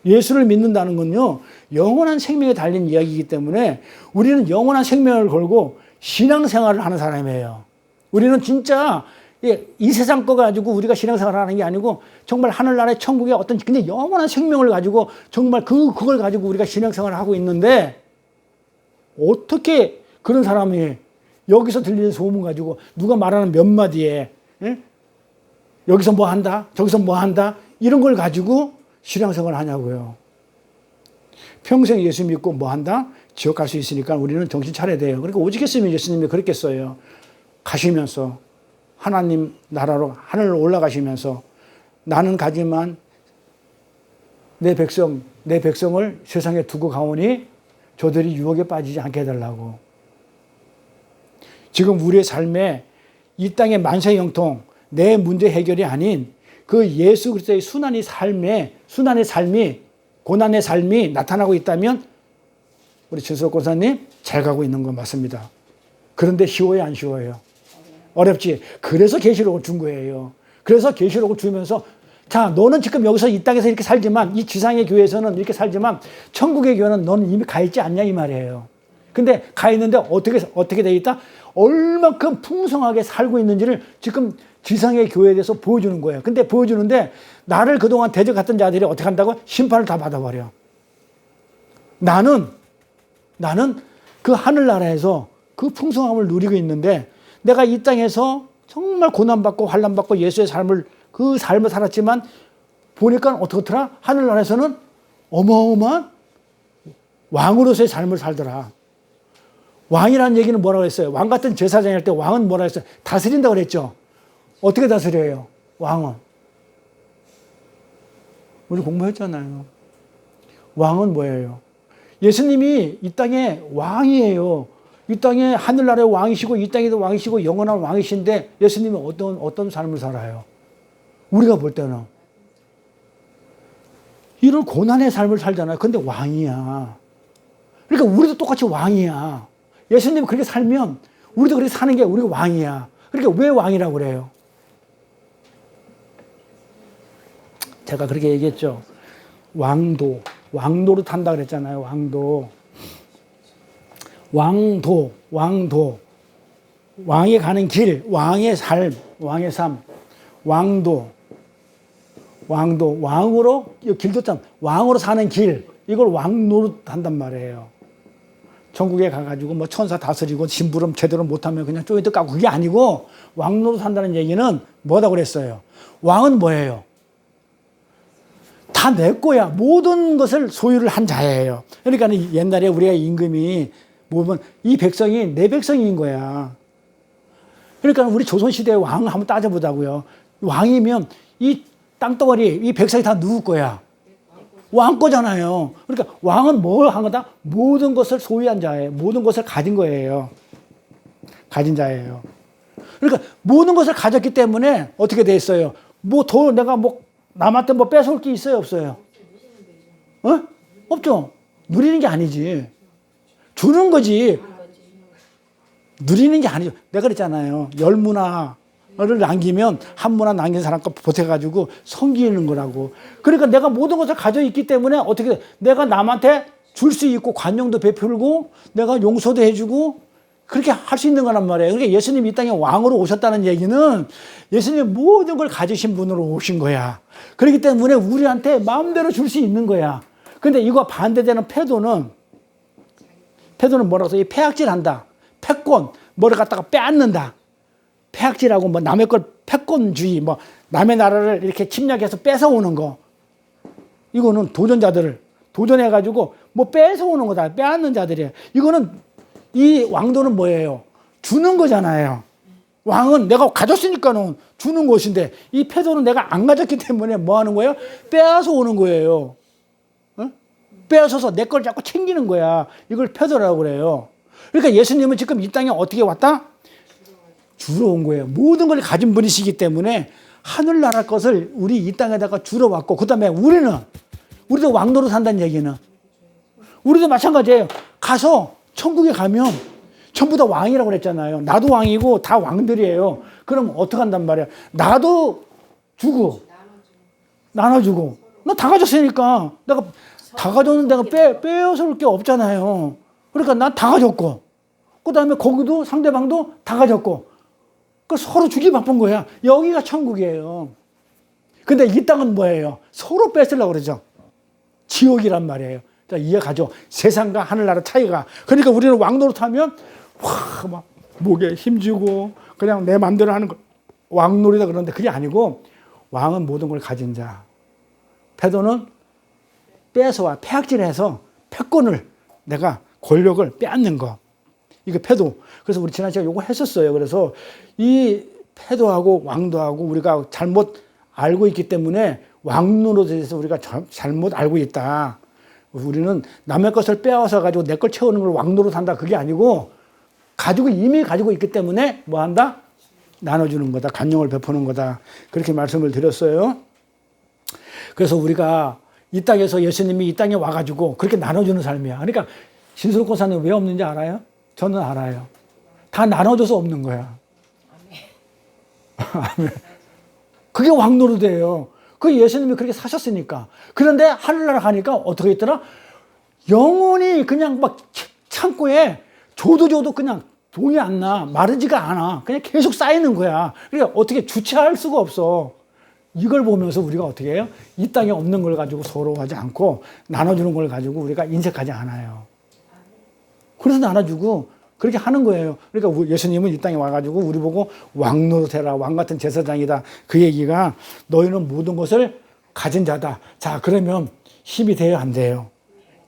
Speaker 1: 예수를 믿는다는 건요, 영원한 생명에 달린 이야기이기 때문에 우리는 영원한 생명을 걸고 신앙생활을 하는 사람이에요. 우리는 진짜 이 세상 거 가지고 우리가 신앙생활을 하는 게 아니고 정말 하늘나라의 천국의 어떤 근데 영원한 생명을 가지고 정말 그걸 가지고 우리가 신앙생활을 하고 있는데 어떻게 그런 사람이 여기서 들리는 소문 가지고 누가 말하는 몇 마디에 여기서 뭐 한다, 저기서 뭐 한다 이런 걸 가지고 신앙생활을 하냐고요. 평생 예수 믿고 뭐 한다? 지옥 갈 수 있으니까 우리는 정신 차려야 돼요. 그러니까 오직했으면 예수님이 그랬겠어요. 가시면서 하나님 나라로 하늘로 올라가시면서 나는 가지만 내 백성을 세상에 두고 가오니 저들이 유혹에 빠지지 않게 해달라고. 지금 우리의 삶에 이 땅의 만세 형통, 내 문제 해결이 아닌 그 예수 그리스도의 순환의 삶이, 고난의 삶이 나타나고 있다면 우리 최수석 권사님 잘 가고 있는 건 맞습니다. 그런데 쉬워요, 안 쉬워요? 어렵지. 그래서 계시록을 준 거예요. 그래서 계시록을 주면서 자, 너는 지금 여기서 이 땅에서 이렇게 살지만 이 지상의 교회에서는 이렇게 살지만 천국의 교회는 너는 이미 가 있지 않냐 이 말이에요. 근데 가 있는데 어떻게 돼 있다? 얼만큼 풍성하게 살고 있는지를 지금 지상의 교회에 대해서 보여주는 거예요. 근데 보여주는데 나를 그동안 대적했던 자들이 어떻게 한다고? 심판을 다 받아버려. 나는 그 하늘나라에서 그 풍성함을 누리고 있는데 내가 이 땅에서 정말 고난받고 환난받고 예수의 그 삶을 살았지만 보니까 어떻더라? 하늘나라에서는 어마어마한 왕으로서의 삶을 살더라. 왕이라는 얘기는 뭐라고 했어요? 왕 같은 제사장 할 때 왕은 뭐라고 했어요? 다스린다고 그랬죠. 어떻게 다스려요? 왕은. 우리 공부했잖아요. 왕은 뭐예요? 예수님이 이 땅의 왕이에요. 이 땅에 하늘나라의 왕이시고 이 땅에도 왕이시고 영원한 왕이신데 예수님은 어떤 삶을 살아요? 우리가 볼 때는 이런 고난의 삶을 살잖아요. 근데 왕이야. 그러니까 우리도 똑같이 왕이야. 예수님이 그렇게 살면 우리도 그렇게 사는 게 우리가 왕이야. 그러니까 왜 왕이라고 그래요? 제가 그렇게 얘기했죠. 왕도로 탄다 그랬잖아요. 왕도. 왕이 가는 길, 왕의 삶, 왕도. 왕으로, 길도 참, 왕으로 사는 길, 이걸 왕노릇 한단 말이에요. 전국에 가가지고 뭐 천사 다스리고 심부름 제대로 못하면 그냥 쪼이득 까고 그게 아니고 왕노릇 한다는 얘기는 뭐다 그랬어요? 왕은 뭐예요? 다 내 거야. 모든 것을 소유를 한 자예요. 그러니까 옛날에 우리가 임금이 보면 이 백성이 내 백성인 거야. 그러니까 우리 조선시대의 왕 한번 따져보자고요. 왕이면 이 땅덩어리, 이 백성이 다 누구 거야? 왕 거잖아요. 그러니까 왕은 뭘 한 거다? 모든 것을 소유한 자예요. 모든 것을 가진 거예요. 가진 자예요. 그러니까 모든 것을 가졌기 때문에 어떻게 돼 있어요? 내가 남한테 뺏어올 게 있어요? 없어요? 없죠. 누리는 게 아니지. 주는 거지. 누리는 게 아니죠. 내가 그랬잖아요. 10문화를 남기면 한 문화 남긴 사람 거 보태가지고 섬기는 거라고. 그러니까 내가 모든 것을 가져 있기 때문에 어떻게 돼? 내가 남한테 줄 수 있고 관용도 베풀고 내가 용서도 해주고 그렇게 할 수 있는 거란 말이에요. 그러니까 예수님이 이 땅에 왕으로 오셨다는 얘기는 예수님이 모든 걸 가지신 분으로 오신 거야. 그렇기 때문에 우리한테 마음대로 줄 수 있는 거야. 근데 이거 반대되는 패도는 뭐라고 해서 이 패악질한다. 패권, 뭐를 갖다가 빼앗는다. 패악질하고 뭐 남의 걸 패권주의, 뭐 남의 나라를 이렇게 침략해서 뺏어오는 거. 이거는 도전자들을 도전해가지고 뭐 뺏어오는 거다. 빼앗는 자들이에요. 이거는 이 왕도는 뭐예요? 주는 거잖아요. 왕은 내가 가졌으니까는 주는 것인데 이 패도는 내가 안 가졌기 때문에 뭐 하는 거예요? 빼앗아 오는 거예요. 어? 빼앗아서 내 걸 자꾸 챙기는 거야. 이걸 패도라고 그래요. 그러니까 예수님은 지금 이 땅에 어떻게 왔다? 주러 온 거예요. 모든 걸 가진 분이시기 때문에 하늘나라 것을 우리 이 땅에다가 주러 왔고, 그 다음에 우리도 왕도로 산다는 얘기는 우리도 마찬가지예요. 가서 천국에 가면 전부 다 왕이라고 그랬잖아요. 나도 왕이고 다 왕들이에요. 그럼 어떻게 한단 말이야? 나도 주고 나눠주고 나 다 가졌으니까 내가 다 가졌는데 내가 빼앗을 게 없잖아요. 그러니까 난 다 가졌고 그 다음에 거기도 상대방도 다 가졌고 그 서로 주기 바쁜 거야. 여기가 천국이에요. 근데 이 땅은 뭐예요? 서로 뺏으려고 그러죠. 지옥이란 말이에요. 자, 이해가죠? 세상과 하늘나라 차이가. 그러니까 우리는 왕노로 타면 막 목에 힘주고 그냥 내 마음대로 하는 거 왕놀이다 그러는데 그게 아니고 왕은 모든 걸 가진 자. 패도는 뺏어와 패악질해서 패권을 내가 권력을 빼앗는 거. 이게 패도. 그래서 우리 지난 시간에 요거 했었어요. 그래서 이 패도하고 왕도하고 우리가 잘못 알고 있기 때문에 왕노로 대해서 우리가 잘못 알고 있다. 우리는 남의 것을 빼앗아 가지고 내 걸 채우는 걸 왕노로 산다. 그게 아니고 이미 가지고 있기 때문에 뭐 한다? 나눠주는 거다. 간용을 베푸는 거다. 그렇게 말씀을 드렸어요. 그래서 우리가 이 땅에서 예수님이 이 땅에 와가지고 그렇게 나눠주는 삶이야. 그러니까 진수록 권사님 왜 없는지 알아요? 저는 알아요. 다 나눠줘서 없는 거야. 아멘. 그게 왕노릇이에요. 그 예수님이 그렇게 사셨으니까. 그런데 하늘나라 가니까 어떻게 있더라? 영원히 그냥 막 창고에 줘도 그냥 돈이 안 나. 마르지가 않아. 그냥 계속 쌓이는 거야. 그러니까 어떻게 주체할 수가 없어. 이걸 보면서 우리가 어떻게 해요? 이 땅에 없는 걸 가지고 서러워하지 않고 나눠주는 걸 가지고 우리가 인색하지 않아요. 그래서 나눠주고 그렇게 하는 거예요. 그러니까 예수님은 이 땅에 와가지고 우리 보고 왕노릇해라. 왕 같은 제사장이다. 그 얘기가 너희는 모든 것을 가진 자다. 자, 그러면 힘이 돼요? 안 돼요?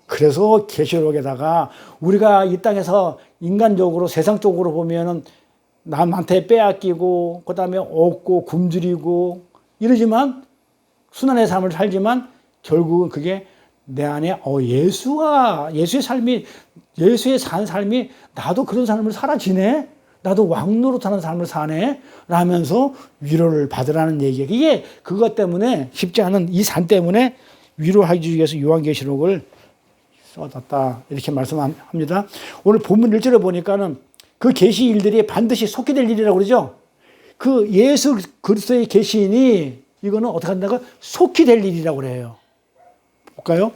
Speaker 1: 그래서 계시록에다가 우리가 이 땅에서 인간적으로 세상적으로 보면은 남한테 빼앗기고 그다음에 얻고 굶주리고 이러지만 순환의 삶을 살지만 결국은 그게 내 안에 예수의 삶이 예수의 산 삶이 나도 그런 삶을 살아지네. 나도 왕노릇 하는 삶을 사네. 라면서 위로를 받으라는 얘기예요. 이게 그것 때문에 쉽지 않은 이 산 때문에 위로하기 위해서 요한계시록을 써놨다. 이렇게 말씀합니다. 오늘 본문 1절에 보니까는 그 계시 일들이 반드시 속히 될 일이라고 그러죠. 그 예수 그리스도의 계시니 이거는 어떻게 한다고? 속히 될 일이라고 그래요. 볼까요?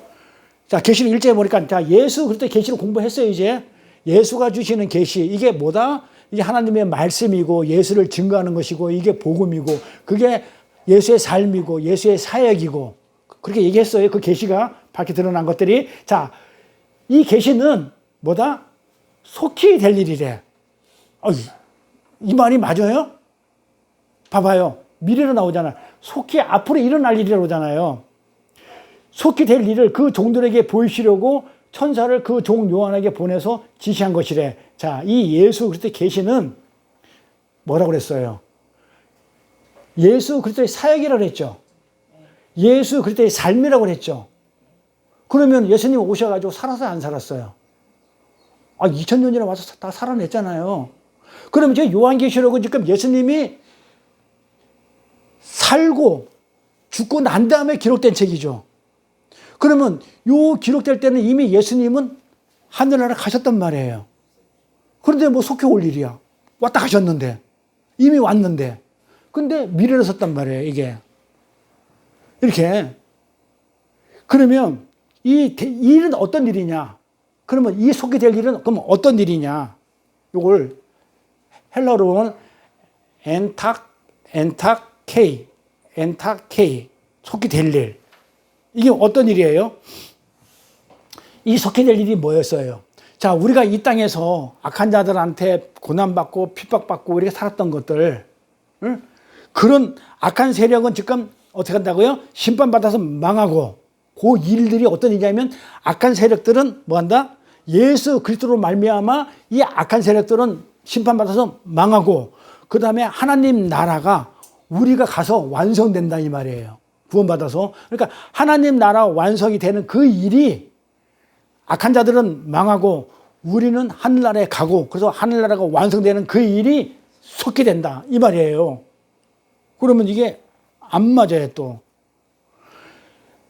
Speaker 1: 자, 계시록 1절에 보니까 자, 예수 그리스도의 계시를 공부했어요, 이제. 예수가 주시는 계시. 이게 뭐다? 이게 하나님의 말씀이고 예수를 증거하는 것이고 이게 복음이고 그게 예수의 삶이고 예수의 사역이고 그렇게 얘기했어요. 그 계시가 밝게 드러난 것들이. 자, 이 계시는 뭐다? 속히 될 일이래. 이 말이 맞아요? 봐봐요. 미래로 나오잖아. 속히 앞으로 일어날 일이라고 하잖아요. 속히 될 일을 그 종들에게 보이시려고 천사를 그 종 요한에게 보내서 지시한 것이래. 자, 이 예수 그리스도의 계시는 뭐라고 그랬어요? 예수 그리스도의 사역이라고 그랬죠. 예수 그리스도의 삶이라고 그랬죠. 그러면 예수님 오셔가지고 살아서 안 살았어요? 2000년 전에 와서 다 살아냈잖아요. 그러면 지금 요한계시록은 지금 예수님이 살고 죽고 난 다음에 기록된 책이죠. 그러면 요 기록될 때는 이미 예수님은 하늘나라 가셨단 말이에요. 그런데 뭐 속히 올 일이야. 왔다 가셨는데. 이미 왔는데. 근데 미래로 섰단 말이에요, 이게. 이렇게. 그러면 이 일은 어떤 일이냐? 그러면 이 속히 될 일은 그럼 어떤 일이냐? 요걸 헬라어로 보면 엔타케이, 속히 될 일. 이게 어떤 일이에요? 이 속히 될 일이 뭐였어요? 자, 우리가 이 땅에서 악한 자들한테 고난받고 핍박받고 이렇게 살았던 것들, 응? 그런 악한 세력은 지금 어떻게 한다고요? 심판받아서 망하고, 그 일들이 어떤 일이냐면 악한 세력들은 뭐 한다? 예수 그리스도로 말미암아 이 악한 세력들은 심판받아서 망하고, 그 다음에 하나님 나라가 우리가 가서 완성된다 이 말이에요. 구원받아서. 그러니까 하나님 나라 완성이 되는 그 일이 악한 자들은 망하고 우리는 하늘나라에 가고, 그래서 하늘나라가 완성되는 그 일이 속히 된다 이 말이에요. 그러면 이게 안 맞아요. 또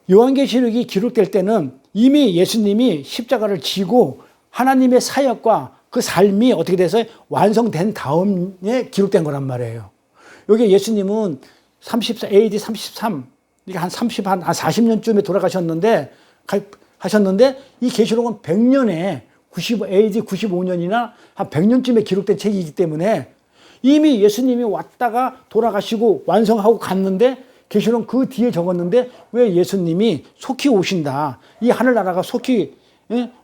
Speaker 1: 요한계시록이 기록될 때는 이미 예수님이 십자가를 지고 하나님의 사역과 그 삶이 어떻게 돼서 완성된 다음에 기록된 거란 말이에요. 여기 예수님은 AD 33, 한 40년쯤에 돌아가셨는데, 이 계시록은 100년에 AD 95년이나 한 100년쯤에 기록된 책이기 때문에 이미 예수님이 왔다가 돌아가시고 완성하고 갔는데, 계시록은 그 뒤에 적었는데 왜 예수님이 속히 오신다, 이 하늘나라가 속히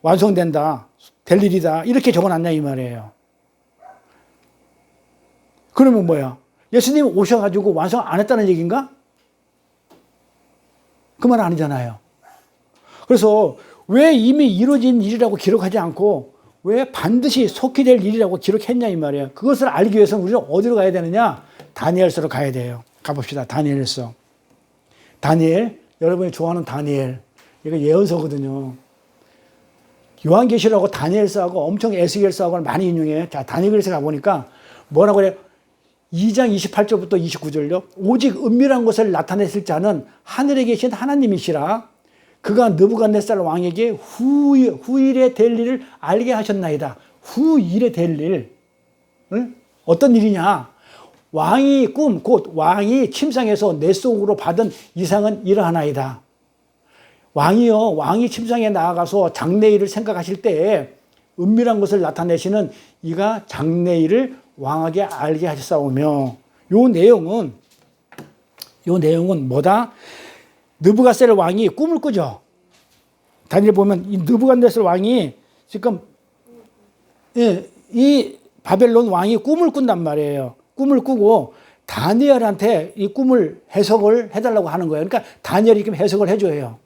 Speaker 1: 완성된다, 될 일이다, 이렇게 적어놨냐 이 말이에요. 그러면 뭐야? 예수님이 오셔가지고 완성 안 했다는 얘기인가? 그 말 아니잖아요. 그래서 왜 이미 이루어진 일이라고 기록하지 않고 왜 반드시 속히 될 일이라고 기록했냐 이 말이에요. 그것을 알기 위해서는 우리는 어디로 가야 되느냐? 다니엘서로 가야 돼요. 가봅시다. 다니엘서. 다니엘, 여러분이 좋아하는 다니엘. 이거 예언서거든요. 요한계시록하고 다니엘서하고 엄청 에스겔서하고 많이 인용해요. 자, 다니엘서 가보니까 뭐라고 그래요? 2장 28절부터 29절요. 오직 은밀한 것을 나타내실 자는 하늘에 계신 하나님이시라. 그가 느부갓네살 왕에게 후일에 될 일을 알게 하셨나이다. 후일에 될 일. 응? 어떤 일이냐? 왕이 곧 왕이 침상에서 내 속으로 받은 이상은 이러하나이다. 왕이 침상에 나아가서 장래일을 생각하실 때에 은밀한 것을 나타내시는 이가 장래일을 왕에게 알게 하셨사오며, 요 내용은 뭐다? 느부갓네살 왕이 꿈을 꾸죠. 다니엘 보면 이 느부갓네살 왕이 지금 이 바벨론 왕이 꿈을 꾼단 말이에요. 꿈을 꾸고 다니엘한테 이 꿈을 해석을 해달라고 하는 거예요. 그러니까 다니엘이 지금 해석을 해줘요.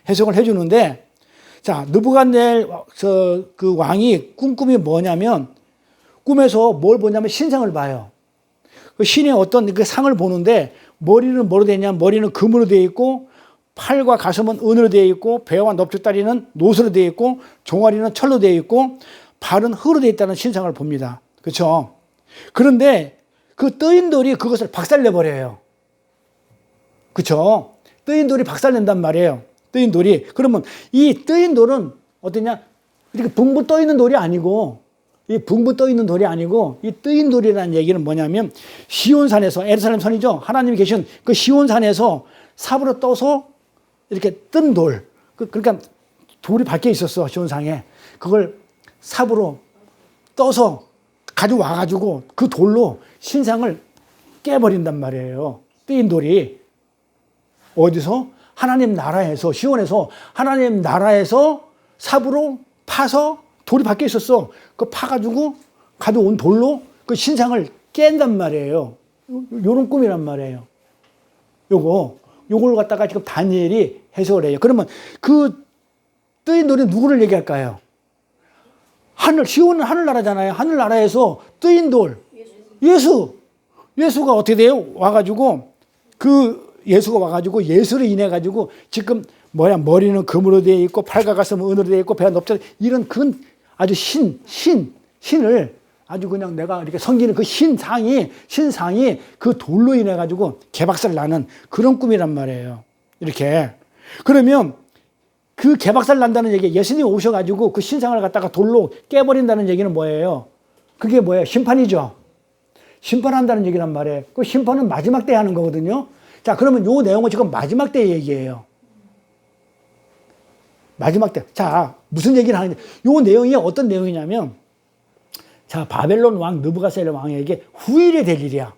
Speaker 1: 해석을 해주는데, 자, 느부갓네살 그 왕이 꿈이 뭐냐면, 꿈에서 뭘 보냐면 신상을 봐요. 그 신의 어떤 그 상을 보는데, 머리는 뭐로 되어 있냐? 머리는 금으로 되어 있고, 팔과 가슴은 은으로 되어 있고, 배와 넙죽다리는 노수로 되어 있고, 종아리는 철로 되어 있고, 발은 흙으로 되어 있다는 신상을 봅니다. 그렇죠? 그런데 그 뜨인 돌이 그것을 박살내버려요. 그렇죠? 뜨인 돌이 박살낸단 말이에요. 뜨인 돌이. 그러면 이 뜨인 돌은 어떠냐? 이렇게 붕붕 떠 있는 돌이 아니고, 이 붕붕 떠 있는 돌이 아니고, 이 뜨인 돌이라는 얘기는 뭐냐면, 시온산에서, 예루살렘 선이죠. 하나님이 계신 그 시온산에서 삽으로 떠서 이렇게 뜬 돌. 그러니까 돌이 밖에 있었어, 시온산에. 그걸 삽으로 떠서 가져와가지고 그 돌로 신상을 깨버린단 말이에요. 뜨인 돌이. 어디서? 하나님 나라에서, 시온에서 하나님 나라에서 삽으로 파서, 돌이 밖에 있었어. 그 파가지고 가져온 돌로 그 신상을 깬단 말이에요. 요런 꿈이란 말이에요. 요걸 갖다가 지금 다니엘이 해석을 해요. 그러면 그 뜨인 돌이 누구를 얘기할까요? 시온은 하늘나라잖아요. 하늘나라에서 뜨인 돌. 예수가 어떻게 돼요? 예수가 와가지고 예수로 인해가지고 지금 머리는 금으로 되어 있고, 팔과 가슴은 은으로 되어 있고, 배가 넓적, 이런 아주 신을 아주 그냥 내가 이렇게 섬기는 그 신상이 그 돌로 인해가지고 개박살 나는 그런 꿈이란 말이에요. 이렇게. 그러면 그 개박살 난다는 얘기, 예수님이 오셔가지고 그 신상을 갖다가 돌로 깨버린다는 얘기는 뭐예요? 그게 뭐예요? 심판이죠. 심판한다는 얘기란 말이에요. 그 심판은 마지막 때 하는 거거든요. 자, 그러면 요 내용은 지금 마지막 때 얘기예요. 마지막 때. 자, 무슨 얘기를 하는지. 요 내용이 어떤 내용이냐면, 자, 바벨론 왕 느부갓네살 왕에게 후일이 될 일이야.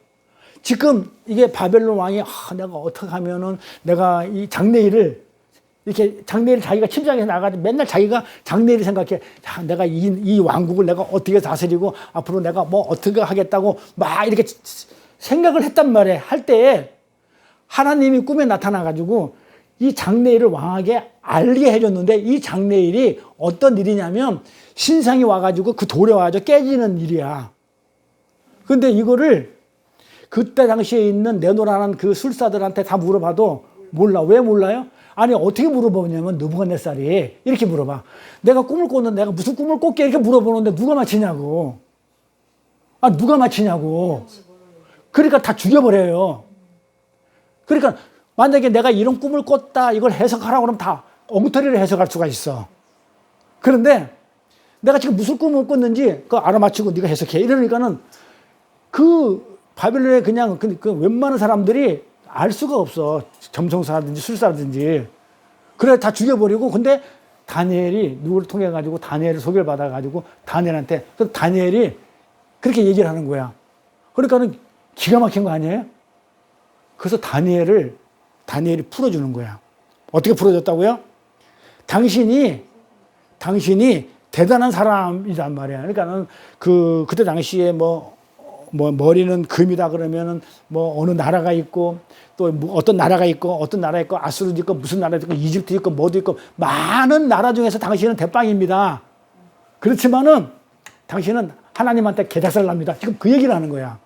Speaker 1: 지금 이게 바벨론 왕이 내가 어떻게 하면은 내가 이 장래일을 이렇게 장래일 자기가 침상에서 나가지고 맨날 자기가 장래일을 생각해. 자, 내가 이 왕국을 내가 어떻게 다스리고 앞으로 내가 뭐 어떻게 하겠다고 막 이렇게 생각을 했단 말이에요. 할 때에 하나님이 꿈에 나타나가지고 이 장래일을 왕에게 알게 해줬는데 이 장래일이 어떤 일이냐면 신상이 와가지고 그 돌에 와가지고 깨지는 일이야. 근데 이거를 그때 당시에 있는 네노라는 그 술사들한테 다 물어봐도 몰라. 왜 몰라요? 아니 어떻게 물어보냐면 느부갓네살이 이렇게 물어봐. 내가 꿈을 꿨는데 내가 무슨 꿈을 꿨게 이렇게 물어보는데 누가 맞히냐고. 누가 맞히냐고. 그러니까 다 죽여버려요. 그러니까 만약에 내가 이런 꿈을 꿨다 이걸 해석하라고 그러면 다 엉터리를 해석할 수가 있어. 그런데 내가 지금 무슨 꿈을 꿨는지 그거 알아맞히고 네가 해석해. 이러니까는 그 바벨론에 그냥 그 웬만한 사람들이 알 수가 없어. 점성사라든지 술사라든지. 그래 다 죽여버리고 근데 다니엘이 누구를 통해 가지고 다니엘을 소개를 받아 가지고 다니엘한테 그 다니엘이 그렇게 얘기를 하는 거야. 그러니까는 기가 막힌 거 아니에요? 그래서 다니엘이 풀어주는 거야. 어떻게 풀어줬다고요? 당신이 대단한 사람이란 말이야. 그러니까는 그때 당시에 뭐 머리는 금이다 그러면은 뭐 어느 나라가 있고 또 뭐 어떤 나라가 있고 아수르도 있고 무슨 나라도 있고 이집트 있고 뭐도 있고 많은 나라 중에서 당신은 대빵입니다. 그렇지만은 당신은 하나님한테 개작살 납니다. 지금 그 얘기를 하는 거야.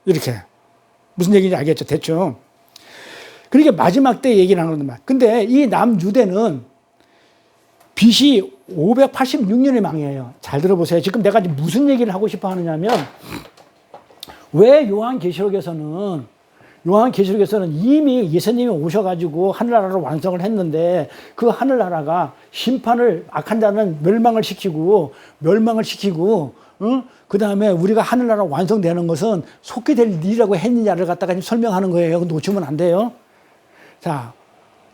Speaker 1: 이렇게. 무슨 얘기인지 알겠죠? 대충. 그러니까 마지막 때 얘기를 하는 거야. 근데 이 남유대는 BC 586년에 망해요. 잘 들어보세요. 지금 내가 무슨 얘기를 하고 싶어 하느냐면 왜 요한계시록에서는 이미 예수님이 오셔가지고 하늘나라를 완성을 했는데 그 하늘나라가 심판을 악한 자는 멸망을 시키고 그 다음에 우리가 하늘나라 완성되는 것은 속히 될 일이라고 했느냐를 갖다가 설명하는 거예요. 놓치면 안 돼요. 자,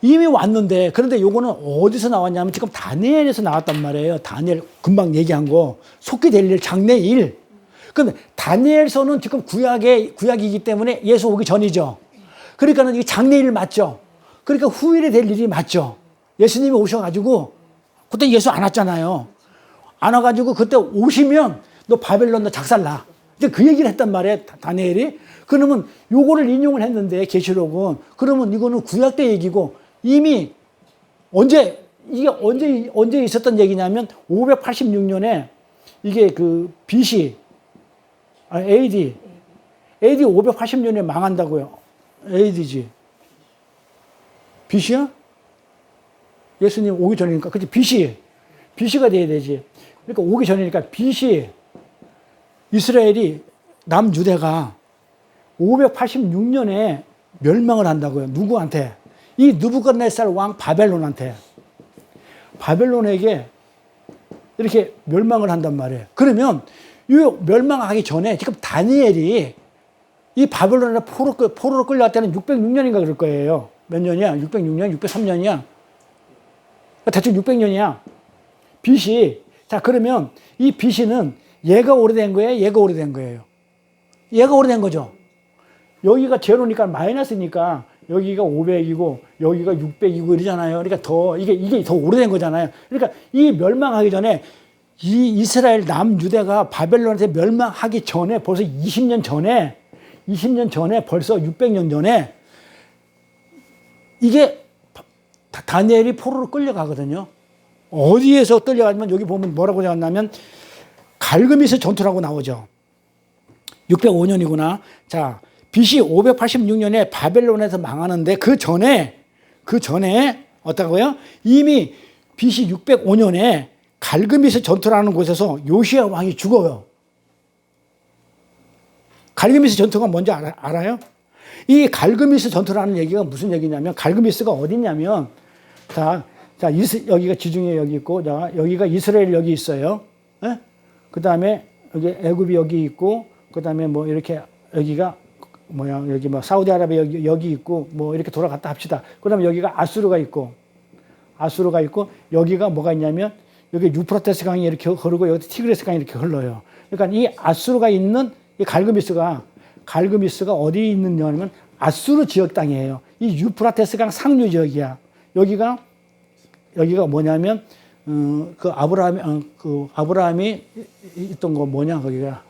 Speaker 1: 이미 왔는데 그런데 요거는 어디서 나왔냐면 지금 다니엘에서 나왔단 말이에요. 다니엘 금방 얘기한 거 속히 될 일, 장래일. 그럼 다니엘서는 지금 구약이기 때문에 예수 오기 전이죠. 그러니까는 이게 장래일 맞죠. 그러니까 후일에 될 일이 맞죠. 예수님이 오셔가지고 그때 예수 안 왔잖아요. 안 와가지고 그때 오시면 너 바벨론 너 작살나. 이제 그 얘기를 했단 말이에요. 다니엘이. 그러면 요거를 인용을 했는데 계시록은 그러면 이거는 구약 때 얘기고 이미 언제 있었던 얘기냐면 586년에 이게 그 BC AD 580년에 망한다고요. AD지. BC야? 예수님 오기 전이니까. 그치? BC가 돼야 되지. 그러니까 오기 전이니까 BC 이스라엘이 남유대가 586년에 멸망을 한다고요. 누구한테? 이 느부갓네살 왕 바벨론한테. 바벨론에게 이렇게 멸망을 한단 말이에요. 그러면 이 멸망하기 전에 지금 다니엘이 이 바벨론에 포로로 끌려갈 때는 606년인가 그럴 거예요. 몇 년이야? 606년? 603년이야? 대충 600년이야. BC. 자, 그러면 이 BC는 얘가 오래된 거예요? 얘가 오래된 거예요? 얘가 오래된 거죠. 여기가 제로니까 마이너스니까 여기가 500이고 여기가 600이고 이러잖아요. 그러니까 이게 더 오래된 거잖아요. 그러니까 이 멸망하기 전에 이 이스라엘 남유대가 바벨론한테 멸망하기 전에 벌써 20년 전에 벌써 600년 전에 이게 다니엘이 포로로 끌려가거든요. 어디에서 끌려가면 여기 보면 뭐라고 적었냐면 갈그미스 전투라고 나오죠. 605년이구나. 자, BC 586년에 바벨론에서 망하는데 그 전에 어떠고요? 이미 BC 605년에 갈그미스 전투라는 곳에서 요시야 왕이 죽어요. 갈그미스 전투가 뭔지 알아요? 이 갈그미스 전투라는 얘기가 무슨 얘기냐면 갈그미스가 어디냐면 자 여기가 지중해 여기 있고 자 여기가 이스라엘 여기 있어요. 예? 그다음에 여기 애굽이 여기 있고 그다음에 뭐 이렇게 여기가 뭐야 여기 뭐 사우디아라비아 여기 있고 뭐 이렇게 돌아갔다 합시다. 그다음에 여기가 아수르가 있고 여기가 뭐가 있냐면 여기 유프라테스 강이 이렇게 흐르고 여기 티그레스 강이 이렇게 흘러요. 그러니까 이 아수르가 있는 이 갈그미스가 어디 있느냐면 아수르 지역 땅이에요. 이 유프라테스강 상류 지역이야. 여기가 뭐냐면 그 아브라함이 있던 거 뭐냐 거기가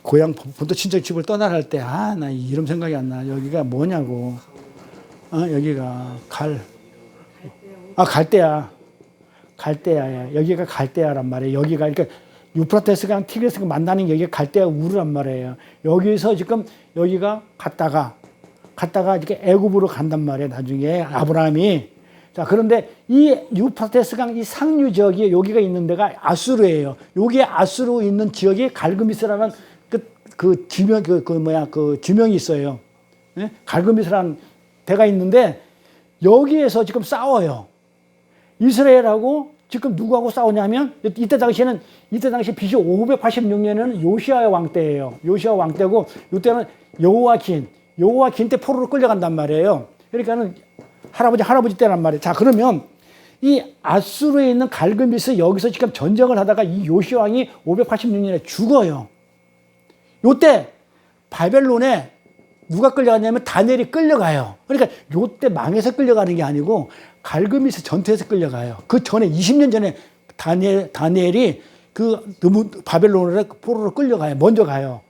Speaker 1: 고향 본토 친척 집을 떠나라 할 때 나 이름 생각이 안 나. 여기가 뭐냐고. 여기가 갈대아야. 여기가 갈대아란 말이에요. 여기가 그러니까 유프라테스강 티그리스강 만나는 여기가 갈대아 우르란 말이에요. 여기서 지금 여기가 갔다가 이렇게 애굽으로 간단 말이에요. 나중에 아브라함이. 자, 그런데 이 유프라테스강 이 상류 지역이 여기가 있는 데가 아수르예요. 여기에 아수르 있는 지역이 갈그미스라는 그 지명이 있어요. 네? 갈그미스라는 데가 있는데 여기에서 지금 싸워요. 이스라엘하고 지금 누구하고 싸우냐면 이때 당시 BC 586년에는 요시야 왕 때예요. 요시야 왕 때고 이때는 여호와킨 때 포로로 끌려간단 말이에요. 그러니까는 할아버지 때란 말이에요. 자, 그러면 이 아수르에 있는 갈그미스 여기서 지금 전쟁을 하다가 이 요시야 왕이 586년에 죽어요. 요때 바벨론에 누가 끌려가냐면 다니엘이 끌려가요. 그러니까 요때 망해서 끌려가는 게 아니고 갈그미스 전투에서 끌려가요. 그 전에 20년 전에 다니엘이 바벨론으로 포로로 끌려가요. 먼저 가요.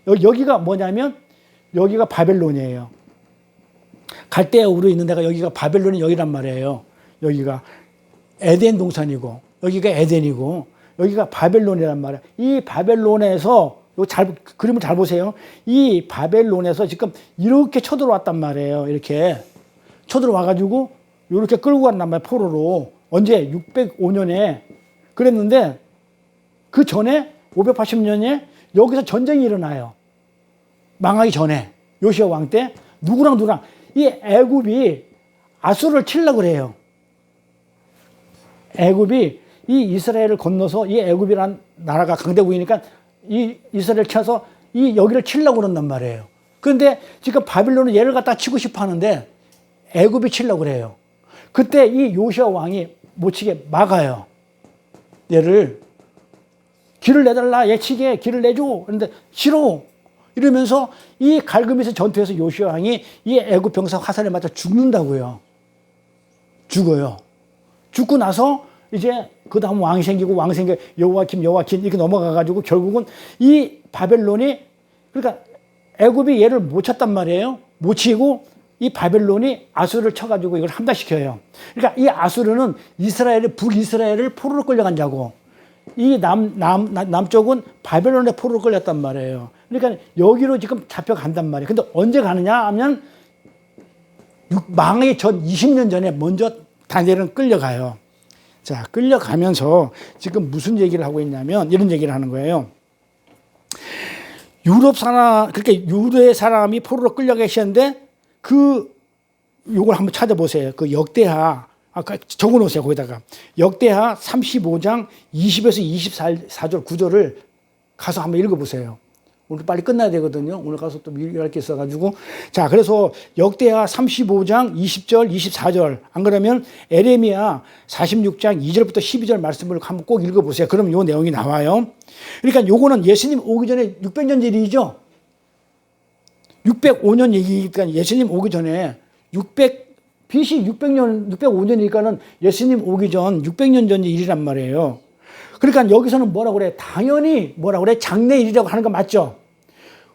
Speaker 1: 여기가 뭐냐면 여기가 바벨론이에요. 갈대아 우르 있는 데가 여기가 바벨론이 여기란 말이에요. 여기가 에덴 동산이고 여기가 에덴이고 여기가 바벨론이란 말이에요. 이 바벨론에서 그림을 잘 보세요. 이 바벨론에서 지금 이렇게 쳐들어왔단 말이에요. 이렇게 쳐들어와가지고 이렇게 끌고 간단 말이에요. 포로로. 언제? 605년에 그랬는데 그 전에 580년에 여기서 전쟁이 일어나요. 망하기 전에 요시야 왕 때 누구랑 이 애굽이 아수르를 치려고 그래요. 애굽이 이 이스라엘을 건너서 이 애굽이란 나라가 강대국이니까 이 이스라엘 쳐서 이 여기를 치려고 그런단 말이에요. 그런데 지금 바빌론은 얘를 갖다 치고 싶어 하는데 애굽이 치려고 그래요. 그때 이 요시야 왕이 못 치게 막아요. 얘를 길을 내달라, 얘 치게 길을 내줘. 그런데 싫어. 이러면서 이 갈그미스 전투에서 요시야 왕이 이 애굽 병사 화살에 맞아 죽는다고요. 죽어요. 죽고 나서 이제 그 다음 왕이 생기고 여호와킨 이렇게 넘어가가지고 결국은 이 바벨론이 그러니까 애굽이 얘를 못 쳤단 말이에요. 못 치고 이 바벨론이 아수르를 쳐가지고 이걸 함락시켜요. 그러니까 이 아수르는 북이스라엘을 포로로 끌려간 자고 이 남쪽은 바벨론의 포로로 끌렸단 말이에요. 그러니까 여기로 지금 잡혀간단 말이에요. 근데 언제 가느냐 하면 망하기 전 20년 전에 먼저 다니엘은 끌려가요. 자, 끌려가면서 지금 무슨 얘기를 하고 있냐면 이런 얘기를 하는 거예요. 그러니까 유대 사람이 포로로 끌려 계셨는데 요걸 한번 찾아보세요. 그 역대하, 적어 놓으세요. 거기다가. 역대하 35장 20에서 24절 9절을 가서 한번 읽어보세요. 오늘 빨리 끝나야 되거든요. 오늘 가서 또 일할 게 있어가지고. 자, 그래서 역대하 35장 20절, 24절. 안 그러면 에레미야 46장 2절부터 12절 말씀을 한번 꼭 읽어보세요. 그러면 요 내용이 나와요. 그러니까 요거는 예수님 오기 전에 600년 일이죠. 605년 얘기니까 예수님 오기 전에 BC 605년이니까는 예수님 오기 전 600년 전 일이란 말이에요. 그러니까 여기서는 뭐라고 그래? 당연히 뭐라고 그래? 장래일이라고 하는 거 맞죠?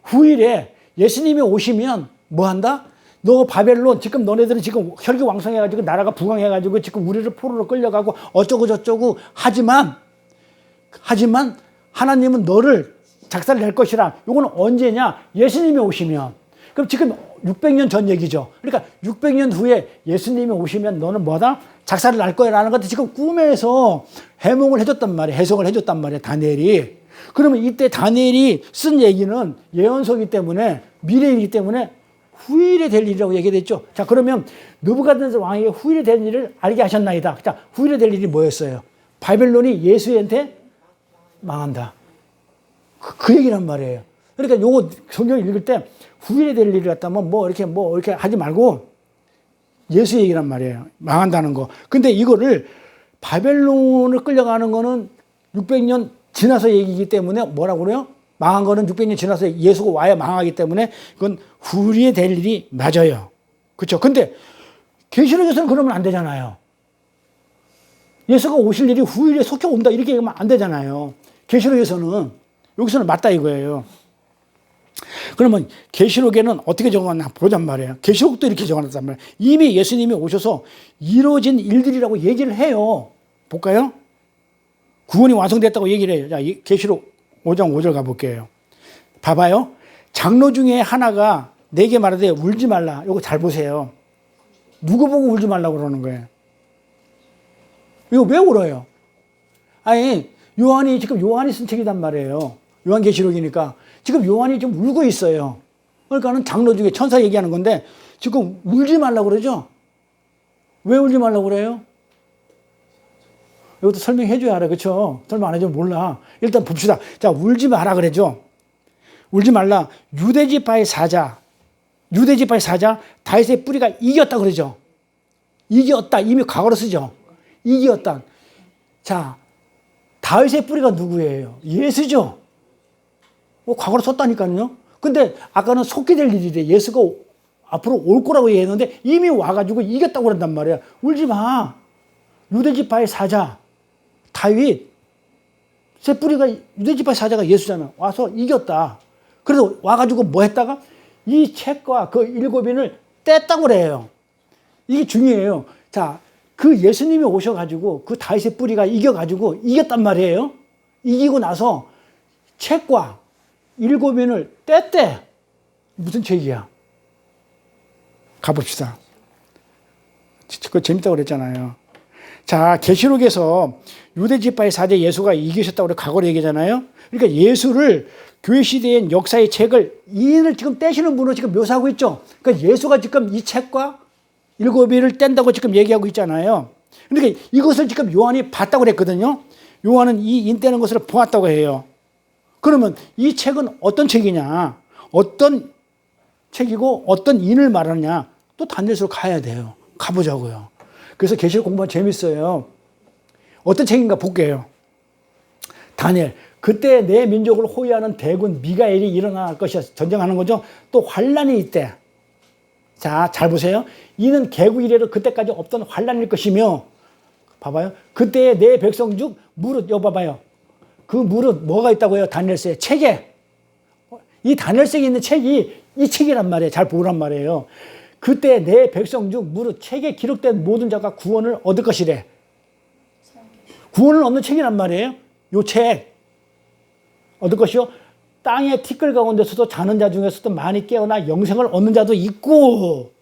Speaker 1: 후일에 예수님이 오시면 뭐 한다? 너 바벨론 지금 너네들은 지금 혈기왕성해가지고 나라가 부강해가지고 지금 우리를 포로로 끌려가고 어쩌고 저쩌고 하지만 하나님은 너를 작사를 낼 것이라. 이거는 언제냐? 예수님이 오시면. 그럼 지금 600년 전 얘기죠. 그러니까 600년 후에 예수님이 오시면 너는 뭐다? 작사를 날 거야 라는 것도 지금 꿈에서 해몽을 해줬단 말이에요. 해석을 해줬단 말이에요. 다니엘이. 그러면 이때 다니엘이 쓴 얘기는 예언서이기 때문에 미래이기 때문에 후일에 될 일이라고 얘기했죠. 자, 그러면 느부갓네살 왕에게 후일에 될 일을 알게 하셨나이다. 자, 후일에 될 일이 뭐였어요? 바벨론이 예수한테 망한다. 그 얘기란 말이에요. 그러니까 요거 성경 읽을 때 후일에 될 일을 갖다면 뭐 이렇게 하지 말고 예수 얘기란 말이에요. 망한다는 거. 근데 이거를 바벨론을 끌려가는 거는 600년 지나서 얘기이기 때문에 뭐라고 그래요? 망한 거는 600년 지나서 예수가 와야 망하기 때문에 그건 후리에 될 일이 맞아요. 그렇죠? 근데 계시록에서는 그러면 안 되잖아요. 예수가 오실 일이 후일에 속해 온다 이렇게 얘기하면 안 되잖아요. 계시록에서는 여기서는 맞다 이거예요. 그러면 계시록에는 어떻게 적어놨나 보잔 말이에요. 계시록도 이렇게 적어놨단 말이에요. 이미 예수님이 오셔서 이루어진 일들이라고 얘기를 해요. 볼까요? 구원이 완성됐다고 얘기를 해요. 자, 계시록 5장 5절 가볼게요. 봐봐요. 장로 중에 하나가 내게 말하되 울지 말라. 이거 잘 보세요. 누구 보고 울지 말라고 그러는 거예요? 이거 왜 울어요? 아니, 요한이 쓴 책이단 말이에요. 요한계시록이니까. 지금 요한이 좀 울고 있어요. 그러니까는 장로 중에 천사 얘기하는 건데 지금 울지 말라고 그러죠? 왜 울지 말라고 그래요? 이것도 설명해 줘야 알아. 그렇죠? 설명 안 해주면 몰라. 일단 봅시다. 자, 울지 마라 그러죠? 울지 말라. 유대지파의 사자 다윗의 뿌리가 이겼다 그러죠? 이겼다. 이미 과거로 쓰죠? 이겼다. 자, 다윗의 뿌리가 누구예요? 예수죠? 과거로 썼다니까요. 근데 아까는 속게 될 일이래. 예수가 앞으로 올 거라고 얘기했는데 이미 와가지고 이겼다고 그런단 말이야. 울지 마. 유대지파의 사자 다윗 새 뿌리가 유대지파의 사자가 예수잖아. 와서 이겼다. 그래서 와가지고 뭐 했다가 이 책과 그 7인을 뗐다고 그래요. 이게 중요해요. 자, 그 예수님이 오셔가지고 그 다윗의 뿌리가 이겨가지고 이겼단 말이에요. 이기고 나서 책과 7인을 뗐대. 무슨 책이야? 가봅시다. 그거 재밌다고 그랬잖아요. 자, 계시록에서 유대지파의 사제 예수가 이기셨다고 과거로 얘기하잖아요. 그러니까 예수를 교회 시대의 역사의 책을 이인을 지금 떼시는 분으로 지금 묘사하고 있죠. 그러니까 예수가 지금 이 책과 7인을 뗀다고 지금 얘기하고 있잖아요. 그러니까 이것을 지금 요한이 봤다고 그랬거든요. 요한은 이 인 떼는 것을 보았다고 해요. 그러면 이 책은 어떤 책이냐? 어떤 책이고 어떤 인을 말하느냐? 또 다니엘서로 가야 돼요. 가보자고요. 그래서 계시록 공부하면 재밌어요. 어떤 책인가 볼게요. 다니엘. 그때 내 민족을 호위하는 대군 미가엘이 일어날 것이야. 전쟁하는 거죠. 또 환란이 있대. 자, 잘 보세요. 이는 개국 이래로 그때까지 없던 환란일 것이며, 봐봐요. 그때 내 백성 중 무릇, 여기 봐봐요. 그 무릇 뭐가 있다고 해요? 다니엘서에 책에. 이 다니엘서에 있는 책이 이 책이란 말이에요. 잘 보란 말이에요. 그때 내 백성 중 무릇 책에 기록된 모든 자가 구원을 얻을 것이래. 구원을 얻는 책이란 말이에요. 요 책. 얻을 것이요. 땅의 티끌 가운데서도 자는 자 중에서도 많이 깨어나 영생을 얻는 자도 있고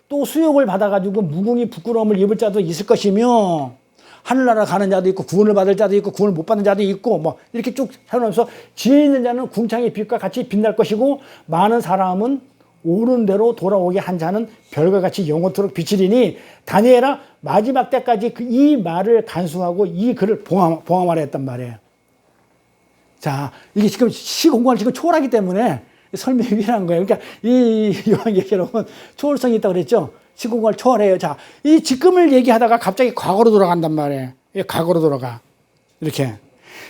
Speaker 1: 또 수욕을 받아가지고 무궁히 부끄러움을 입을 자도 있을 것이며 하늘나라 가는 자도 있고 구원을 받을 자도 있고 구원을 못 받는 자도 있고 뭐 이렇게 쭉 해놓으면서 지혜 있는 자는 궁창의 빛과 같이 빛날 것이고 많은 사람은 오는 대로 돌아오게 한 자는 별과 같이 영원토록 비치리니 다니엘아 마지막 때까지 이 말을 간수하고 이 글을 봉함하라 했단 말이에요. 자, 이게 지금 시 공간을 지금 초월하기 때문에 설명이 필요한 거예요. 그러니까 이 요한계시록은 초월성이 있다고 그랬죠. 시 공간을 초월해요. 자, 이 지금을 얘기하다가 갑자기 과거로 돌아간단 말이에요. 과거로 돌아가. 이렇게.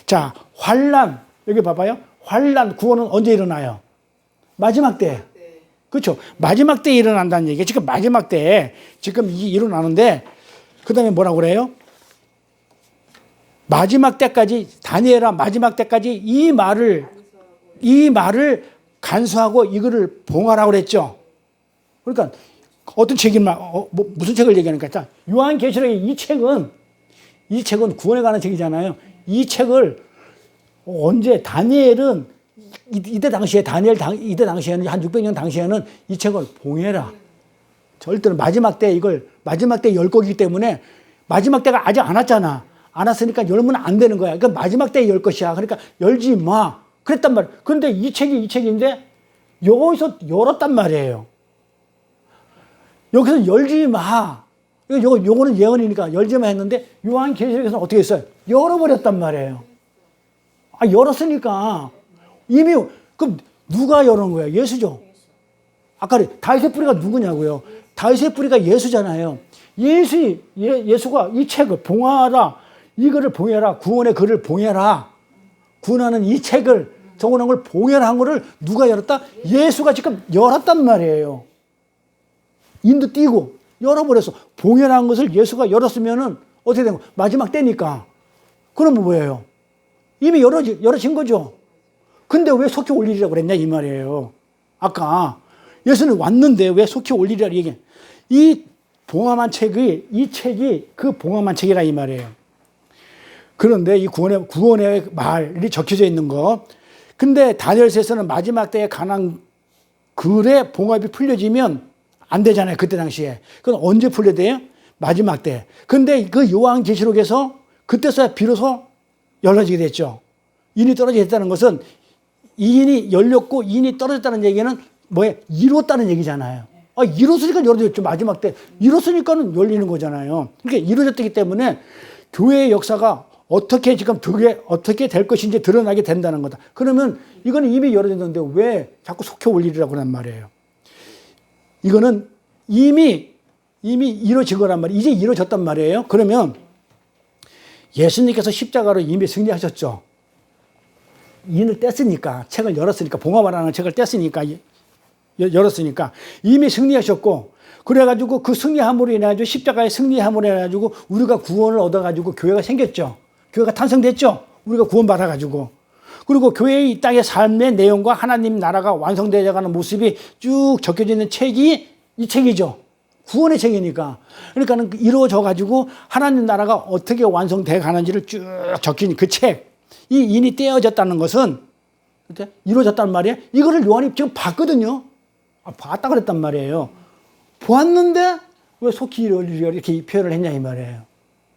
Speaker 1: 자, 환란. 여기 봐봐요. 환란 구원은 언제 일어나요? 마지막 때. 그렇죠. 마지막 때에 일어난다는 얘기예요. 지금 마지막 때에 지금 이게 일어나는데 그 다음에 뭐라고 그래요? 마지막 때까지 다니엘아 마지막 때까지 이 말을 간수하고 이거를 봉하라고 그랬죠. 그러니까 어떤 책이나 무슨 책을 얘기하니까 자, 요한계시록의 이 책은 구원에 관한 책이잖아요. 이 책을 언제 다니엘은 이때 당시에는 한 600년 당시에는 이 책을 봉해라. 절대로 마지막 때 열 거기 때문에 마지막 때가 아직 안 왔잖아. 안 왔으니까 열면 안 되는 거야. 그러니까 마지막 때에 열 것이야. 그러니까 열지 마. 그랬단 말이야. 그런데 이 책인데 여기서 열었단 말이에요. 여기서 열지 마. 요거는 예언이니까 열지 마 했는데 요한계시록에서는 어떻게 했어요? 열어버렸단 말이에요. 열었으니까 이미 그럼 누가 열은 거야? 예수죠. 아까 다윗의 뿌리가 누구냐고요? 다윗의 뿌리가 예수잖아요. 예수가 이 책을 봉하라. 이거를 봉해라. 구원의 글을 봉해라. 구원하는 이 책을 정원한 걸 봉해라 한 거를 누가 열었다? 예수가 지금 열었단 말이에요. 인도 띄고 열어버렸어. 봉해라 한 것을 예수가 열었으면은 어떻게 된 거? 마지막 때니까. 그러면 뭐예요? 이미 열어진 거죠. 근데 왜 속히 올리리라고 그랬냐 이 말이에요. 아까 예수는 왔는데 왜 속히 올리리라고 얘기해. 이 봉함한 책이, 이 책이 그 봉함한 책이라 이 말이에요. 그런데 이 구원의 말이 적혀져 있는 거. 근데 다니엘서에서는 마지막 때에 관한 글의 봉합이 풀려지면 안 되잖아요. 그때 당시에. 그건 언제 풀려야 돼요? 마지막 때. 근데 그 요한계시록에서 그때서야 비로소 열려지게 됐죠. 인이 떨어지게 됐다는 것은 인이 열렸고 인이 떨어졌다는 얘기는 뭐예요? 이뤘다는 얘기잖아요. 이뤘으니까 열어졌죠. 마지막 때. 이뤘으니까는 열리는 거잖아요. 그러니까 이루어졌기 때문에 교회의 역사가 어떻게 지금 어떻게 될 것인지 드러나게 된다는 거다. 그러면 이거는 이미 열어졌는데 왜 자꾸 속혀 올리라고 하란 말이에요. 이거는 이미 이루어진 거란 말이에요. 이제 이루어졌단 말이에요. 그러면 예수님께서 십자가로 이미 승리하셨죠. 인을 뗐으니까, 책을 열었으니까, 봉합하라는 책을 뗐으니까, 열었으니까 이미 승리하셨고, 그래가지고 그 승리함으로 인해가지고 십자가의 승리함으로 인해가지고 우리가 구원을 얻어가지고 교회가 생겼죠. 교회가 탄생됐죠. 우리가 구원받아가지고. 그리고 교회의 이 땅의 삶의 내용과 하나님 나라가 완성되어가는 모습이 쭉 적혀져 있는 책이 이 책이죠. 구원의 책이니까. 그러니까 이루어져가지고 하나님 나라가 어떻게 완성돼 가는지를 쭉 적힌 그 책. 이 인이 떼어졌다는 것은 이루어졌단 말이에요. 이거를 요한이 지금 봤거든요. 봤다 그랬단 말이에요. 보았는데 왜 속히 이렇게 표현을 했냐 이 말이에요.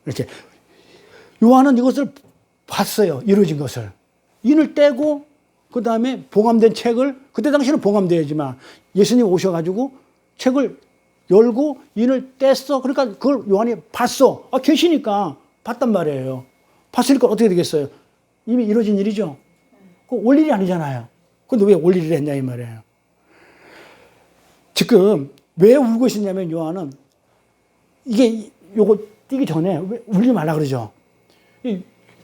Speaker 1: 이렇게 요한은 이것을 봤어요. 이루어진 것을. 인을 떼고 그 다음에 봉함된 책을, 그때 당시는 봉함되어야지만 예수님 오셔가지고 책을 열고 인을 뗐어. 그러니까 그걸 요한이 봤어. 계시니까 봤단 말이에요. 봤으니까 어떻게 되겠어요? 이미 이루어진 일이죠. 그 올 일이 아니잖아요. 근데 왜 올 일을 했냐 이 말이에요. 지금 왜 울고 있었냐면 요한은 이게 요거 뛰기 전에 왜 울지 말라 그러죠.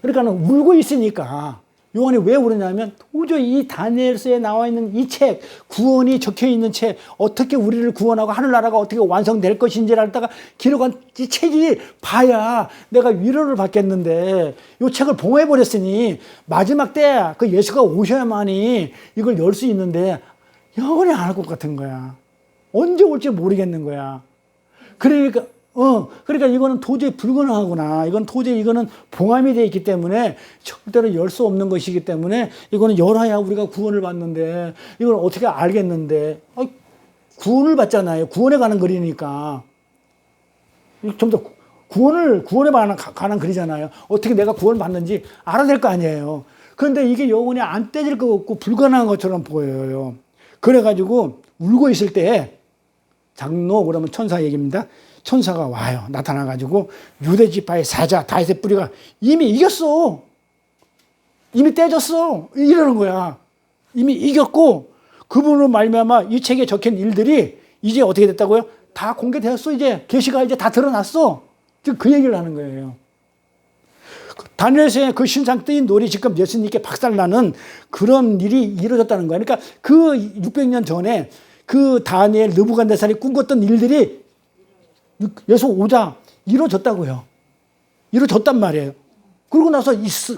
Speaker 1: 그러니까 울고 있으니까 요한이 왜 울었냐면 도저히 이 다니엘서에 나와 있는 이 책, 구원이 적혀 있는 책, 어떻게 우리를 구원하고 하늘나라가 어떻게 완성될 것인지를 갖다가 기록한 이 책이 봐야 내가 위로를 받겠는데 이 책을 봉해버렸으니 마지막 때 그 예수가 오셔야만이 이걸 열 수 있는데 영원히 안 할 것 같은 거야. 언제 올지 모르겠는 거야. 그러니까 이거는 도저히 불가능하구나. 이거는 봉함이 되어 있기 때문에 절대로 열 수 없는 것이기 때문에 이거는 열어야 우리가 구원을 받는데 이걸 어떻게 알겠는데. 구원을 받잖아요. 구원에 관한 글이니까. 좀 더 구원에 관한 글이잖아요. 어떻게 내가 구원을 받는지 알아야 될 거 아니에요. 그런데 이게 영원히 안 떼질 것 같고 불가능한 것처럼 보여요. 그래가지고 울고 있을 때 장로 그러면 천사 얘기입니다. 천사가 와요. 나타나가지고 유대 지파의 사자 다윗의 뿌리가 이미 이겼어. 이미 떼졌어. 이러는 거야. 이미 이겼고 그분으로 말미암아 이 책에 적힌 일들이 이제 어떻게 됐다고요? 다 공개되었어. 이제 계시가 이제 다 드러났어. 지금 그 얘기를 하는 거예요. 다니엘서의 그 신상 뜨인 놀이 지금 예수님께 박살나는 그런 일이 이루어졌다는 거야. 그러니까 그 600년 전에 그 다니엘 느부갓네살이 꿈꿨던 일들이 예수 오자 이루어졌다고요. 이루어졌단 말이에요. 그러고 나서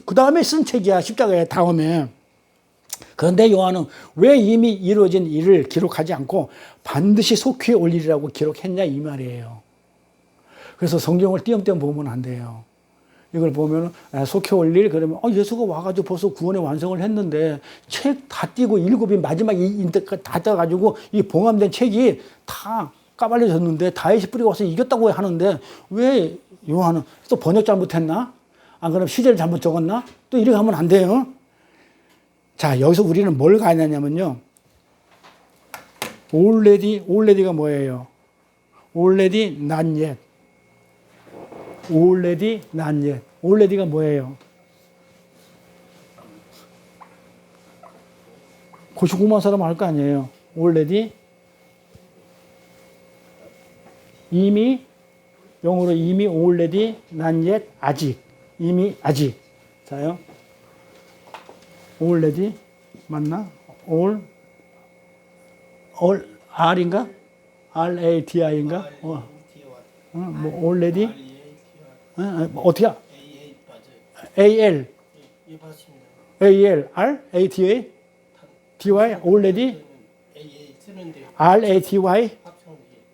Speaker 1: 그 다음에 쓴 책이야. 십자가의 다음에. 그런데 요한은 왜 이미 이루어진 일을 기록하지 않고 반드시 속히 올리리라고 기록했냐 이 말이에요. 그래서 성경을 띄엄띄엄 보면 안 돼요. 이걸 보면 속히 올릴 그러면 예수가 와가지고 벌써 구원의 완성을 했는데 책 다 띄고 일곱이 마지막 다 떠가지고 이 봉함된 책이 다 까발려졌는데 다윗이 뿌리가 와서 이겼다고 하는데 왜 요한은 또 번역 잘못했나? 안 그러면 시제를 잘못 적었나? 또 이렇게 하면 안 돼요. 자, 여기서 우리는 뭘 가냐면요. already가 뭐예요? already not yet. already not yet. already가 뭐예요? 99만 사람 할 거 아니에요. already 이미 영어로 이미 already not yet 아직 이미 아직. 자요. already 맞나? all R인가? RATI인가? 뭐 already? 어떻게? AL. AL, R, ATA, DY, already, RATY,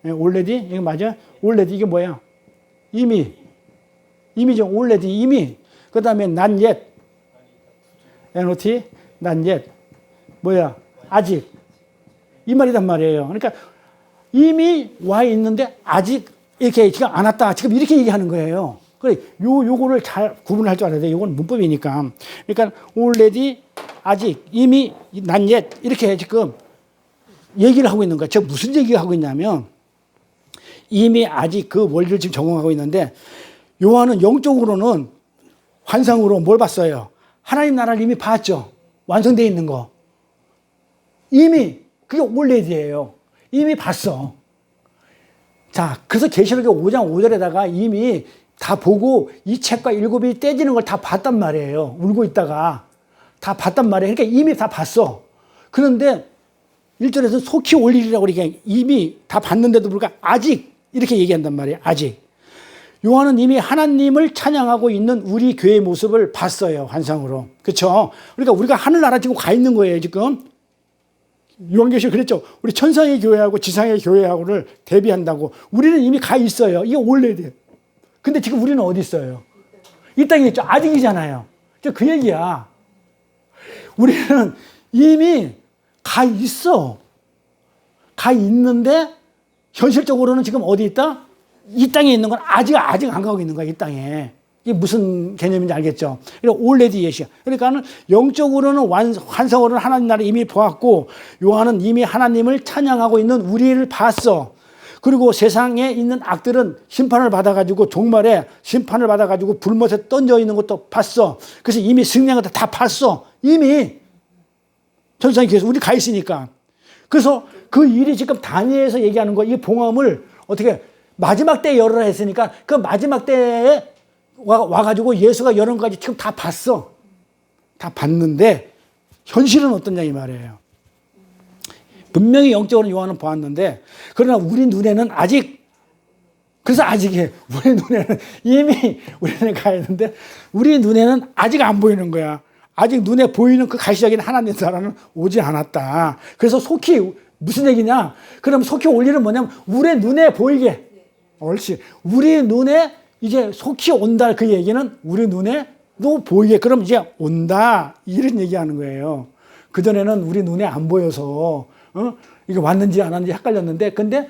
Speaker 1: already, 이거 맞아? already 이게 뭐야? 이미죠. already 이미. 그 다음에 not yet, NOT, not yet, 뭐야? 아직. 이 말이란 말이에요. 그러니까 이미 와 있는데 아직 이렇게 지금 안 왔다. 지금 이렇게 얘기하는 거예요. 그래, 요거를 잘 구분할 줄 알아야 돼. 요건 문법이니까. 그러니까 already 아직 이미 not yet 이렇게 지금 얘기를 하고 있는 거야. 저 무슨 얘기를 하고 있냐면 이미 아직 그 원리를 지금 적용하고 있는데 요한은 영적으로는 환상으로 뭘 봤어요? 하나님 나라를 이미 봤죠. 완성되어 있는 거. 이미 그게 already예요. 이미 봤어. 자, 그래서 계시록의 5장 5절에다가 이미 다 보고 이 책과 일곱이 떼지는 걸 다 봤단 말이에요. 울고 있다가 다 봤단 말이에요. 그러니까 이미 다 봤어. 그런데 1절에서 속히 올리리라고 그러니까 이미 다 봤는데도 불구하고 아직 이렇게 얘기한단 말이에요. 아직. 요한은 이미 하나님을 찬양하고 있는 우리 교회의 모습을 봤어요. 환상으로. 그렇죠? 그러니까 우리가 하늘나라 지금 가 있는 거예요. 지금. 요한계시록 그랬죠. 우리 천상의 교회하고 지상의 교회하고를 대비한다고. 우리는 이미 가 있어요. 이게 already. 근데 지금 우리는 어디 있어요? 이 땅에 있죠. 아직이잖아요. 그 얘기야. 우리는 이미 가 있어. 가 있는데 현실적으로는 지금 어디 있다? 이 땅에 있는 건 아직 안 가고 있는 거야. 이 땅에. 이게 무슨 개념인지 알겠죠? 그러니까 already yet이야. 그러니까는 영적으로는 환상으로는 하나님 나라를 이미 보았고 요한은 이미 하나님을 찬양하고 있는 우리를 봤어. 그리고 세상에 있는 악들은 심판을 받아가지고 종말에 심판을 받아가지고 불못에 던져 있는 것도 봤어. 그래서 이미 승리한 것도 다 봤어. 이미 천상의 교회에서 우리 가 있으니까. 그래서 그 일이 지금 다니엘에서 얘기하는 거, 이 봉함을 어떻게 마지막 때에 열어라 했으니까 그 마지막 때에 와가지고 예수가 여러 가지 지금 다 봤어. 다 봤는데 현실은 어떠냐 이 말이에요. 분명히 영적으로 요한은 보았는데 그러나 우리 눈에는 아직 그래서 아직이에요. 우리 눈에는 이미 우리는 가 있는데 우리 눈에는 아직 안 보이는 거야. 아직 눈에 보이는 그 가시적인 하나님 나라는 오지 않았다. 그래서 속히 무슨 얘기냐? 그럼 속히 올 일은 뭐냐면 우리 눈에 보이게. 옳지. 우리 눈에 이제 속히 온다 그 얘기는 우리 눈에도 보이게. 그럼 이제 온다. 이런 얘기하는 거예요. 그전에는 우리 눈에 안 보여서 이게 왔는지 안 왔는지 헷갈렸는데 근데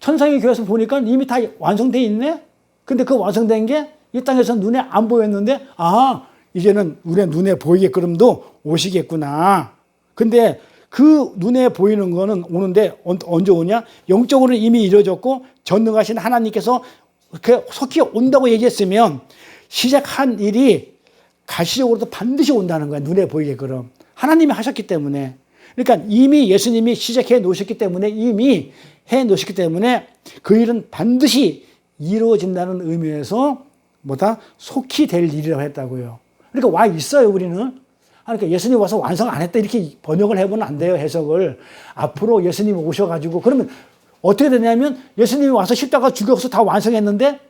Speaker 1: 천상의 교회에서 보니까 이미 다 완성되어 있네. 근데 그 완성된 게 이 땅에서 눈에 안 보였는데 이제는 우리 눈에 보이게끔도 오시겠구나. 근데 그 눈에 보이는 거는 오는데 언제 오냐? 영적으로는 이미 이루어졌고 전능하신 하나님께서 속히 온다고 얘기했으면 시작한 일이 가시적으로도 반드시 온다는 거야. 눈에 보이게끔. 하나님이 하셨기 때문에. 그러니까 이미 예수님이 시작해 놓으셨기 때문에 이미 해 놓으셨기 때문에 그 일은 반드시 이루어진다는 의미에서 속히 될 일이라고 했다고요. 그러니까 와 있어요 우리는. 그러니까 예수님 와서 완성 안 했다 이렇게 번역을 해보면 안 돼요. 해석을. 앞으로 예수님이 오셔가지고 그러면 어떻게 되냐면 예수님이 와서 십자가 죽여서 다 완성했는데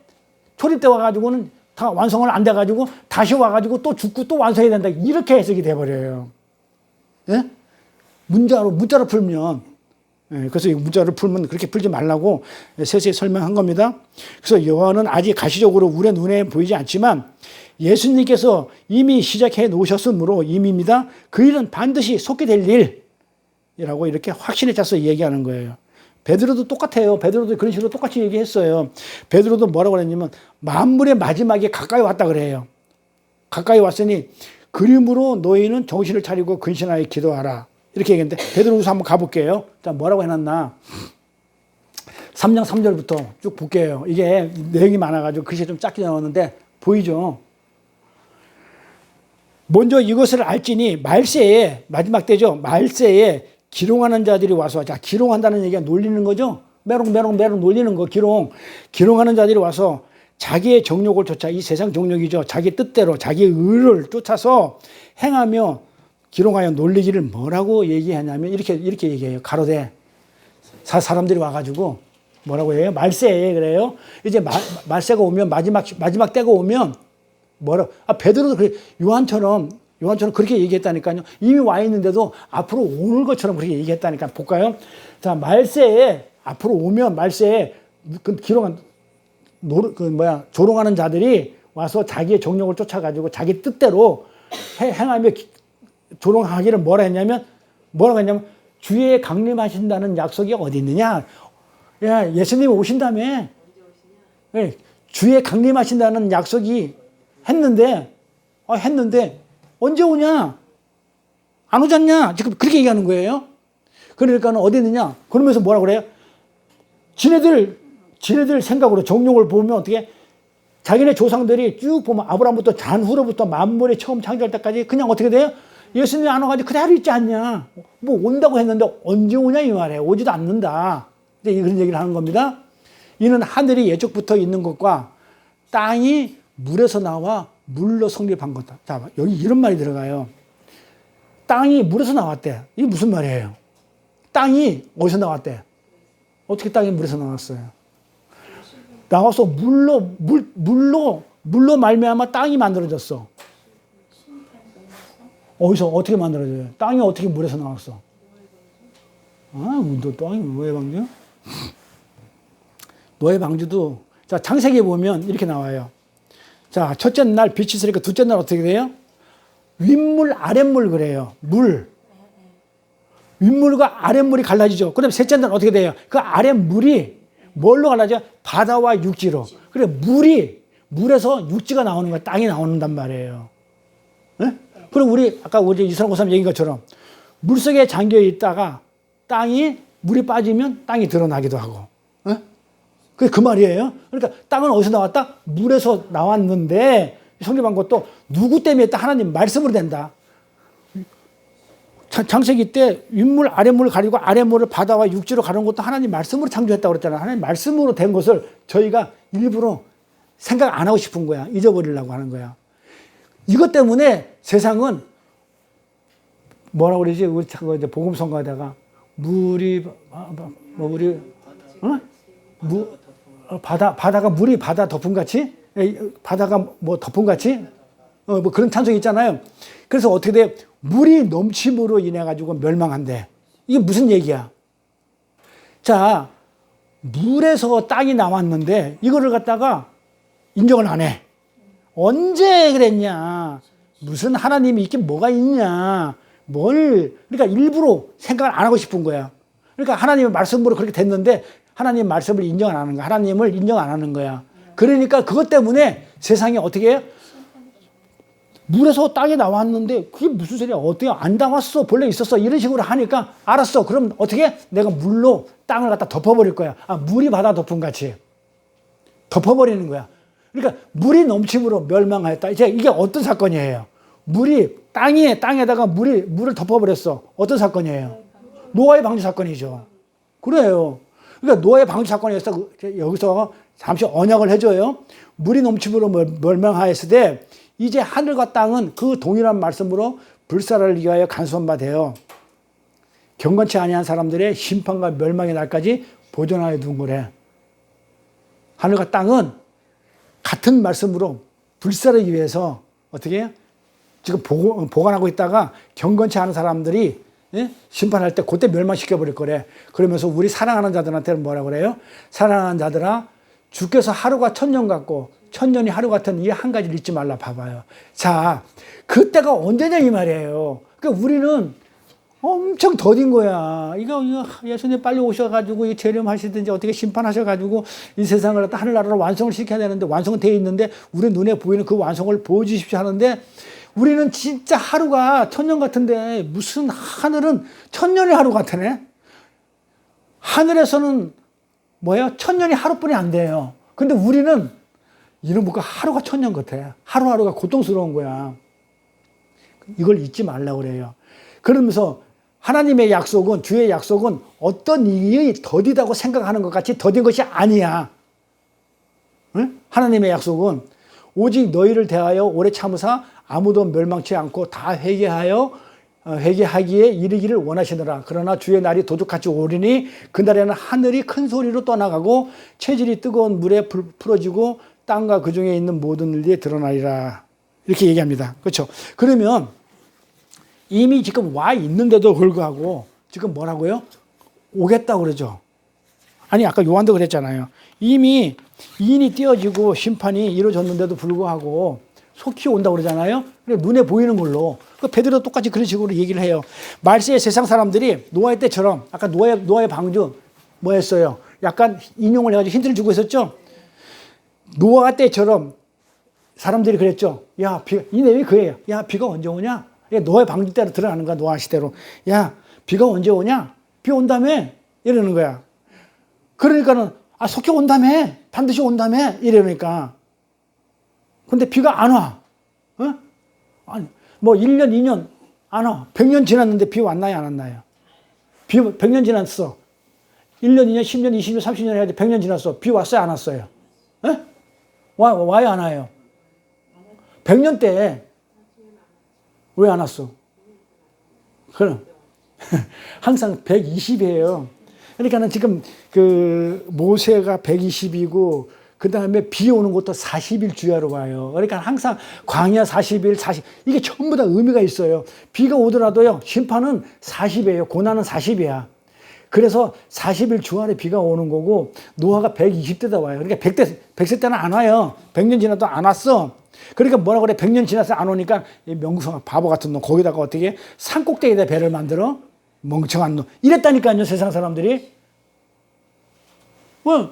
Speaker 1: 초림 때 와가지고는 다 완성을 안 돼가지고 다시 와가지고 또 죽고 또 완성해야 된다. 이렇게 해석이 돼버려요. 예? 문자로 풀면. 예, 그래서 이 문자를 풀면 그렇게 풀지 말라고 세세히 설명한 겁니다. 그래서 요한은 아직 가시적으로 우리의 눈에 보이지 않지만 예수님께서 이미 시작해 놓으셨으므로 이미입니다. 그 일은 반드시 속게 될 일이라고 이렇게 확신에 차서 얘기하는 거예요. 베드로도 똑같아요. 베드로도 그런 식으로 똑같이 얘기했어요. 베드로도 뭐라고 그랬냐면 만물의 마지막에 가까이 왔다 그래요. 가까이 왔으니 그림으로 너희는 정신을 차리고 근신하여 기도하라. 이렇게 얘기했는데 베드로후서 한번 가볼게요. 자, 뭐라고 해놨나. 3장 3절부터 쭉 볼게요. 이게 내용이 많아가지고 글씨 좀 작게 나왔는데 보이죠? 먼저 이것을 알지니 말세에 마지막 때죠. 말세에 기롱하는 자들이 와서 자 기롱한다는 얘기가 놀리는 거죠. 메롱 놀리는 거 기롱하는 자들이 와서 자기의 정욕을 쫓아, 이 세상 정욕이죠. 자기 뜻대로 자기의 의를 쫓아서 행하며 기롱하여 놀리기를 뭐라고 얘기하냐면 이렇게 얘기해요. 가로되 사람들이 와가지고 뭐라고 해요? 말세 그래요. 이제 말세가 오면 마지막 때가 오면 베드로도 그래, 요한처럼 그렇게 얘기했다니까요. 이미 와 있는데도 앞으로 오는 것처럼 그렇게 얘기했다니까. 볼까요? 자, 말세에 앞으로 오면 말세에 조롱하는 자들이 와서 자기의 정욕을 쫓아가지고 자기 뜻대로 행하며 조롱하기를 뭐라고 했냐면 주의 강림하신다는 약속이 어디 있느냐? 야, 예수님이 오신다며. 네, 주의 강림하신다는 약속이 했는데 언제 오냐? 안 오잖냐? 지금 그렇게 얘기하는 거예요. 그러니까 어디 있느냐? 그러면서 뭐라고 그래요? 지네들 생각으로 정욕을 보면 어떻게 자기네 조상들이 쭉 보면 아브라함부터 잔후로부터 만물이 처음 창조할 때까지 그냥 어떻게 돼요? 예수님이 안 와가지고 그대로 있지 않냐? 뭐 온다고 했는데 언제 오냐 이 말이에요. 오지도 않는다. 이제 그런 얘기를 하는 겁니다. 이는 하늘이 예적부터 있는 것과 땅이 물에서 나와 물로 성립한 거다. 자, 여기 이런 말이 들어가요. 땅이 물에서 나왔대. 이게 무슨 말이에요? 땅이 어디서 나왔대? 어떻게 땅이 물에서 나왔어요? 나와서 물로 말미암아 땅이 만들어졌어. 어디서 어떻게 만들어져요? 땅이 어떻게 물에서 나왔어? 너 땅이 노예 방주? 노예 방주도 자 창세기에 보면 이렇게 나와요. 자 첫째 날 빛이 있으니까 둘째 날 어떻게 돼요? 윗물 아랫물 그래요. 윗물과 아랫물이 갈라지죠. 그다음에 셋째 날 어떻게 돼요? 그 아랫물이 뭘로 갈라져요? 바다와 육지로. 그래 물에서 육지가 나오는 거야. 땅이 나오는단 말이에요. 네? 그럼 아까 우리 이스라엘 고사님 얘기한 것처럼 물속에 잠겨 있다가 물이 빠지면 땅이 드러나기도 하고. 네? 그 말이에요. 그러니까 땅은 어디서 나왔다? 물에서 나왔는데 성립한 것도 누구 때문에 했다? 하나님 말씀으로 된다. 창세기 때 윗물 아랫물을 가리고 아랫물을 바다와 육지로 가는 것도 하나님 말씀으로 창조했다고 그랬잖아요. 하나님 말씀으로 된 것을 저희가 일부러 생각 안 하고 싶은 거야. 잊어버리려고 하는 거야. 이것 때문에 세상은 뭐라고 그러지? 우리 복음 선거하다가 바다가 물이 바다 덮음 같이 바다가 뭐 덮음 같이 뭐 그런 찬송이 있잖아요. 그래서 어떻게 돼? 물이 넘침으로 인해 가지고 멸망한대. 이게 무슨 얘기야? 자, 물에서 땅이 나왔는데 이거를 갖다가 인정을 안 해. 언제 그랬냐? 무슨 하나님이 있긴 뭐가 있냐? 그러니까 일부러 생각을 안 하고 싶은 거야. 그러니까 하나님의 말씀으로 그렇게 됐는데 하나님의 말씀을 인정 안 하는 거야. 하나님을 인정 안 하는 거야. 그러니까 그것 때문에 세상이 어떻게 해요? 물에서 땅에 나왔는데 그게 무슨 소리야? 어떻게 안 나왔어? 본래 있었어. 이런 식으로 하니까 알았어. 그럼 어떻게? 내가 물로 땅을 갖다 덮어버릴 거야. 물이 바다 덮음 같이. 덮어버리는 거야. 그러니까 물이 넘침으로 멸망하였다. 이제 이게 어떤 사건이에요? 땅에다가 물을 덮어버렸어. 어떤 사건이에요? 노아의 방주 사건이죠. 그래요. 그러니까 노아의 방주 사건에서 여기서 잠시 언약을 해줘요. 물이 넘침으로 멸망하였을 때 이제 하늘과 땅은 그 동일한 말씀으로 불사를 위하여 간수한 바 되어 경건치 아니한 사람들의 심판과 멸망의 날까지 보존하여 둔 거래. 하늘과 땅은 같은 말씀으로 불사를 위해서 어떻게 해요? 지금 보관하고 있다가 경건치 않은 사람들이 심판할 때 그때 멸망시켜버릴 거래. 그러면서 우리 사랑하는 자들한테는 뭐라고 그래요? 사랑하는 자들아, 주께서 하루가 1000년 같고 1000년이 하루 같은 이 한 가지를 잊지 말라. 봐봐요. 자, 그때가 언제냐 이 말이에요. 그러니까 우리는 엄청 더딘 거야. 이거 예수님 빨리 오셔가지고 이 재림하시든지 어떻게 심판하셔가지고 이 세상을 하늘나라로 완성을 시켜야 되는데 완성은 되어 있는데 우리 눈에 보이는 그 완성을 보여주십시오 하는데 우리는 진짜 하루가 1000년 같은데 무슨 하늘은 1000년이 하루 같으네. 하늘에서는 1000년이 하루뿐이 안 돼요. 근데 우리는 이런 뭐가 하루가 1000년 같아. 하루하루가 고통스러운 거야. 이걸 잊지 말라고 그래요. 그러면서 하나님의 약속은, 주의 약속은 어떤 일이 더디다고 생각하는 것 같이 더딘 것이 아니야. 응? 하나님의 약속은 오직 너희를 대하여 오래 참으사 아무도 멸망치 않고 다 회개하기에 이르기를 원하시느라. 그러나 주의 날이 도둑같이 오리니 그날에는 하늘이 큰 소리로 떠나가고 체질이 뜨거운 물에 풀어지고 땅과 그 중에 있는 모든 일이 드러나리라. 이렇게 얘기합니다. 그렇죠? 그러면 이미 지금 와 있는데도 불구하고 지금 뭐라고요? 오겠다고 그러죠. 아니 아까 요한도 그랬잖아요. 이미 인이 띄어지고 심판이 이루어졌는데도 불구하고 속히 온다고 그러잖아요. 눈에 보이는 걸로. 베드로 똑같이 그런 식으로 얘기를 해요. 말세의 세상 사람들이 노아의 때처럼 아까 노아의 방주 뭐 했어요? 약간 인용을 해가지고 힌트를 주고 있었죠. 노아 때처럼 사람들이 그랬죠. 야, 이 내용이 그예요. 야, 비가 언제 오냐? 노아의 방주 때로 들어가는 거야, 노아 시대로. 야, 비가 언제 오냐? 비 온다며? 이러는 거야. 그러니까는, 속히 온다며? 반드시 온다며? 이러니까. 근데 비가 안 와. 어? 아니, 뭐 1년, 2년 안 와. 100년 지났는데 비 왔나요, 안 왔나요? 100년 지났어. 1년, 2년, 10년, 20년, 30년 해야지 100년 지났어. 비 왔어요, 안 왔어요? 에? 와요, 안 와요? 100년 때 왜 안 왔어? 그럼 항상 120이에요. 그러니까는 지금 그 모세가 120이고 그 다음에 비 오는 것도 40일 주야로 와요. 그러니까 항상 광야 40일, 40 이게 전부 다 의미가 있어요. 비가 오더라도요 심판은 40이에요. 고난은 40이야. 그래서 40일 주안에 비가 오는 거고 노아가 120대다 와요. 그러니까 100세 때는 안 와요. 100년 지나도 안 왔어. 그러니까 뭐라 그래? 100년 지나서 안 오니까 명성아 바보 같은 놈 거기다가 어떻게 산 꼭대기에다 배를 만들어? 멍청한 놈. 이랬다니까요 세상 사람들이. 뭐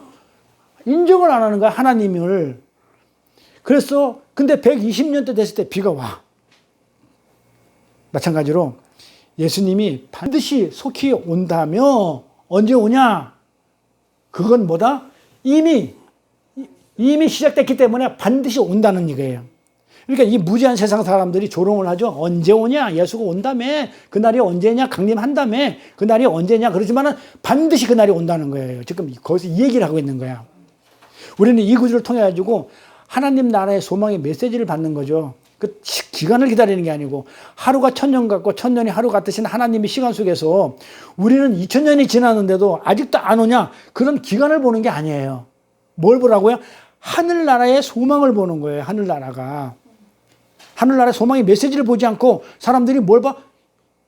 Speaker 1: 인정을 안 하는 거야 하나님을. 그래서 근데 120년 때 됐을 때 비가 와. 마찬가지로 예수님이 반드시 속히 온다며 언제 오냐? 그건 뭐다? 이미 시작됐기 때문에 반드시 온다는 얘기예요. 그러니까 이 무지한 세상 사람들이 조롱을 하죠. 언제 오냐? 예수가 온다며. 그날이 언제냐? 강림한다며. 그날이 언제냐? 그러지만은 반드시 그날이 온다는 거예요. 지금 거기서 이 얘기를 하고 있는 거야. 우리는 이 구절을 통해 가지고 하나님 나라의 소망의 메시지를 받는 거죠. 그 기간을 기다리는 게 아니고 하루가 1000년 같고 1000년이 하루 같으신 하나님의 시간 속에서 우리는 2000년이 지났는데도 아직도 안 오냐? 그런 기간을 보는 게 아니에요. 뭘 보라고요? 하늘나라의 소망을 보는 거예요. 하늘나라의 소망의 메시지를 보지 않고 사람들이 뭘 봐?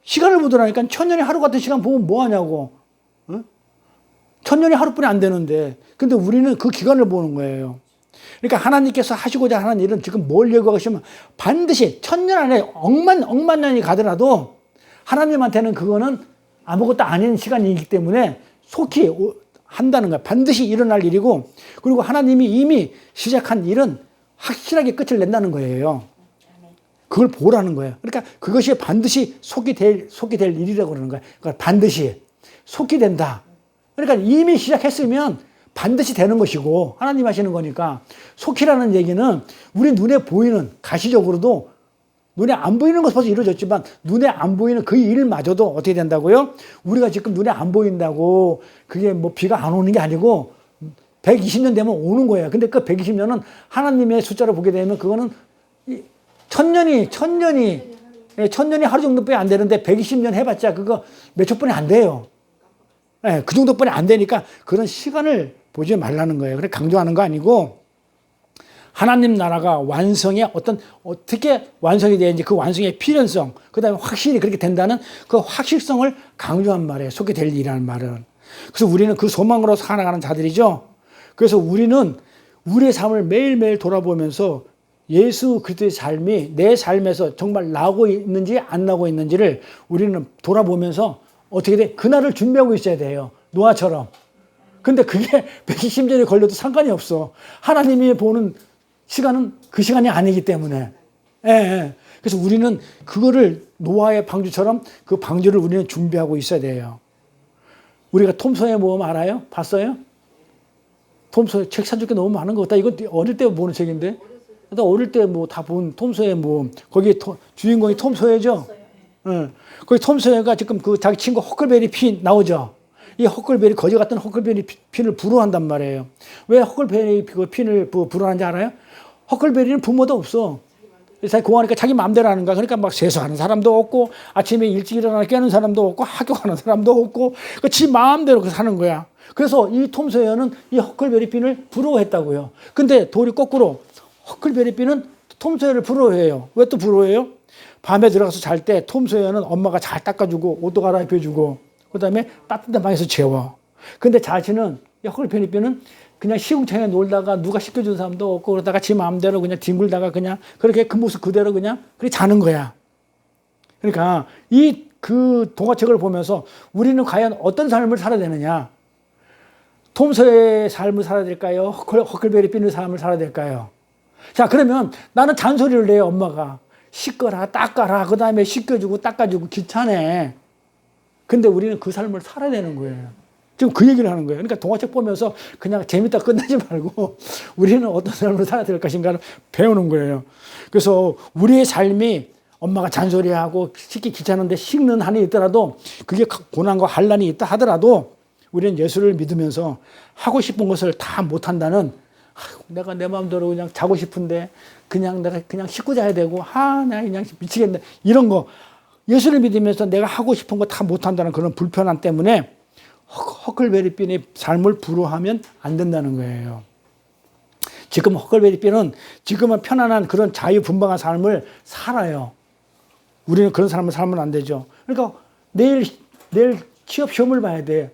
Speaker 1: 시간을 보더라니까 1000년이 하루 같은 시간 보면 뭐 하냐고. 어? 1000년이 하루뿐이 안 되는데. 근데 우리는 그 기간을 보는 거예요. 그러니까 하나님께서 하시고자 하는 일은 지금 뭘 예고하시면 반드시 1000년 안에 억만 년이 가더라도 하나님한테는 그거는 아무것도 아닌 시간이기 때문에 속히 한다는 거야. 반드시 일어날 일이고 그리고 하나님이 이미 시작한 일은 확실하게 끝을 낸다는 거예요. 그걸 보라는 거예요. 그러니까 그것이 반드시 속이 될 일이라고 그러는 거예요. 그러니까 반드시 속이 된다. 그러니까 이미 시작했으면 반드시 되는 것이고 하나님 하시는 거니까 속히라는 얘기는 우리 눈에 보이는 가시적으로도 눈에 안 보이는 것은 벌써 이루어졌지만 눈에 안 보이는 그 일마저도 어떻게 된다고요? 우리가 지금 눈에 안 보인다고 그게 뭐 비가 안 오는 게 아니고 120년 되면 오는 거예요. 근데 그 120년은 하나님의 숫자로 보게 되면 그거는 1000년이 하루 정도뿐이 안 되는데 120년 해봤자 그거 몇 초뿐이 안 돼요. 네, 그 정도뿐이 안 되니까 그런 시간을 보지 말라는 거예요. 그래 강조하는 거 아니고 하나님 나라가 어떻게 완성이 되는지 그 완성의 필연성, 그 다음에 확실히 그렇게 된다는 그 확실성을 강조한 말이에요. 속히 될 일이라는 말은. 그래서 우리는 그 소망으로 살아가는 자들이죠. 그래서 우리는 우리의 삶을 매일매일 돌아보면서 예수 그리스도의 삶이 내 삶에서 정말 나고 있는지 안 나고 있는지를 우리는 돌아보면서 어떻게 돼? 그날을 준비하고 있어야 돼요. 노아처럼. 근데 그게 120년이 걸려도 상관이 없어. 하나님이 보는 시간은 그 시간이 아니기 때문에. 예. 그래서 우리는 그거를 노아의 방주처럼 그 방주를 우리는 준비하고 있어야 돼요. 우리가 톰 소의 모험 알아요? 봤어요? 톰 소의 책 산 적이 너무 많은 것 같다. 이거 어릴 때 보는 책인데. 나 어릴 때 뭐 다 본 톰 소의 모험. 거기 주인공이 톰 소예죠? 예. 거기 톰 소예가 지금 그 자기 친구 허클베리 피 나오죠? 이 허클베리, 거지 같은 허클베리 핀을 부러워한단 말이에요. 왜 허클베리 핀을 부러워하는지 알아요? 허클베리는 부모도 없어. 자기 공하니까 자기 마음대로 하는 거야. 그러니까 막 세수하는 사람도 없고, 아침에 일찍 일어나 깨는 사람도 없고, 학교 가는 사람도 없고, 지 마음대로 사는 거야. 그래서 이 톰 소여는 이 허클베리 핀을 부러워했다고요. 근데 돌이 거꾸로 허클베리 핀은 톰 소여를 부러워해요. 왜 또 부러워해요? 밤에 들어가서 잘 때 톰 소여는 엄마가 잘 닦아주고, 옷도 갈아입혀주고, 그 다음에 따뜻한 방에서 재워. 근데 자신은, 이 허클베리 핀은 그냥 시궁창에 놀다가 누가 시켜준 사람도 없고, 그러다가 지 마음대로 그냥 뒹굴다가 그냥 그렇게 그 모습 그대로 그냥 그렇게 자는 거야. 그러니까 그 동화책을 보면서 우리는 과연 어떤 삶을 살아야 되느냐? 톰 소여의 삶을 살아야 될까요? 허클베리 핀의 삶을 살아야 될까요? 자, 그러면 나는 잔소리를 해요, 엄마가. 씻거라, 닦아라, 그 다음에 씻겨주고 닦아주고 귀찮네. 근데 우리는 그 삶을 살아야 되는 거예요. 지금 그 얘기를 하는 거예요. 그러니까 동화책 보면서 그냥 재밌다 끝내지 말고 우리는 어떤 삶을 살아야 될 것인가를 배우는 거예요. 그래서 우리의 삶이 엄마가 잔소리하고 씻기 귀찮은데 씻는 한이 있더라도 그게 고난과 환난이 있다 하더라도 우리는 예수를 믿으면서 하고 싶은 것을 다 못한다는, 내가 내 마음대로 그냥 자고 싶은데 그냥 내가 그냥 씻고 자야 되고, 나 그냥 미치겠네, 이런 거, 예수를 믿으면서 내가 하고 싶은 거 다 못한다는 그런 불편함 때문에 허클베리 핀의 삶을 부러워하면 안 된다는 거예요. 지금 허클베리 핀은 지금은 편안한 그런 자유분방한 삶을 살아요. 우리는 그런 삶을 살면 안 되죠. 그러니까 내일 취업 시험을 봐야 돼.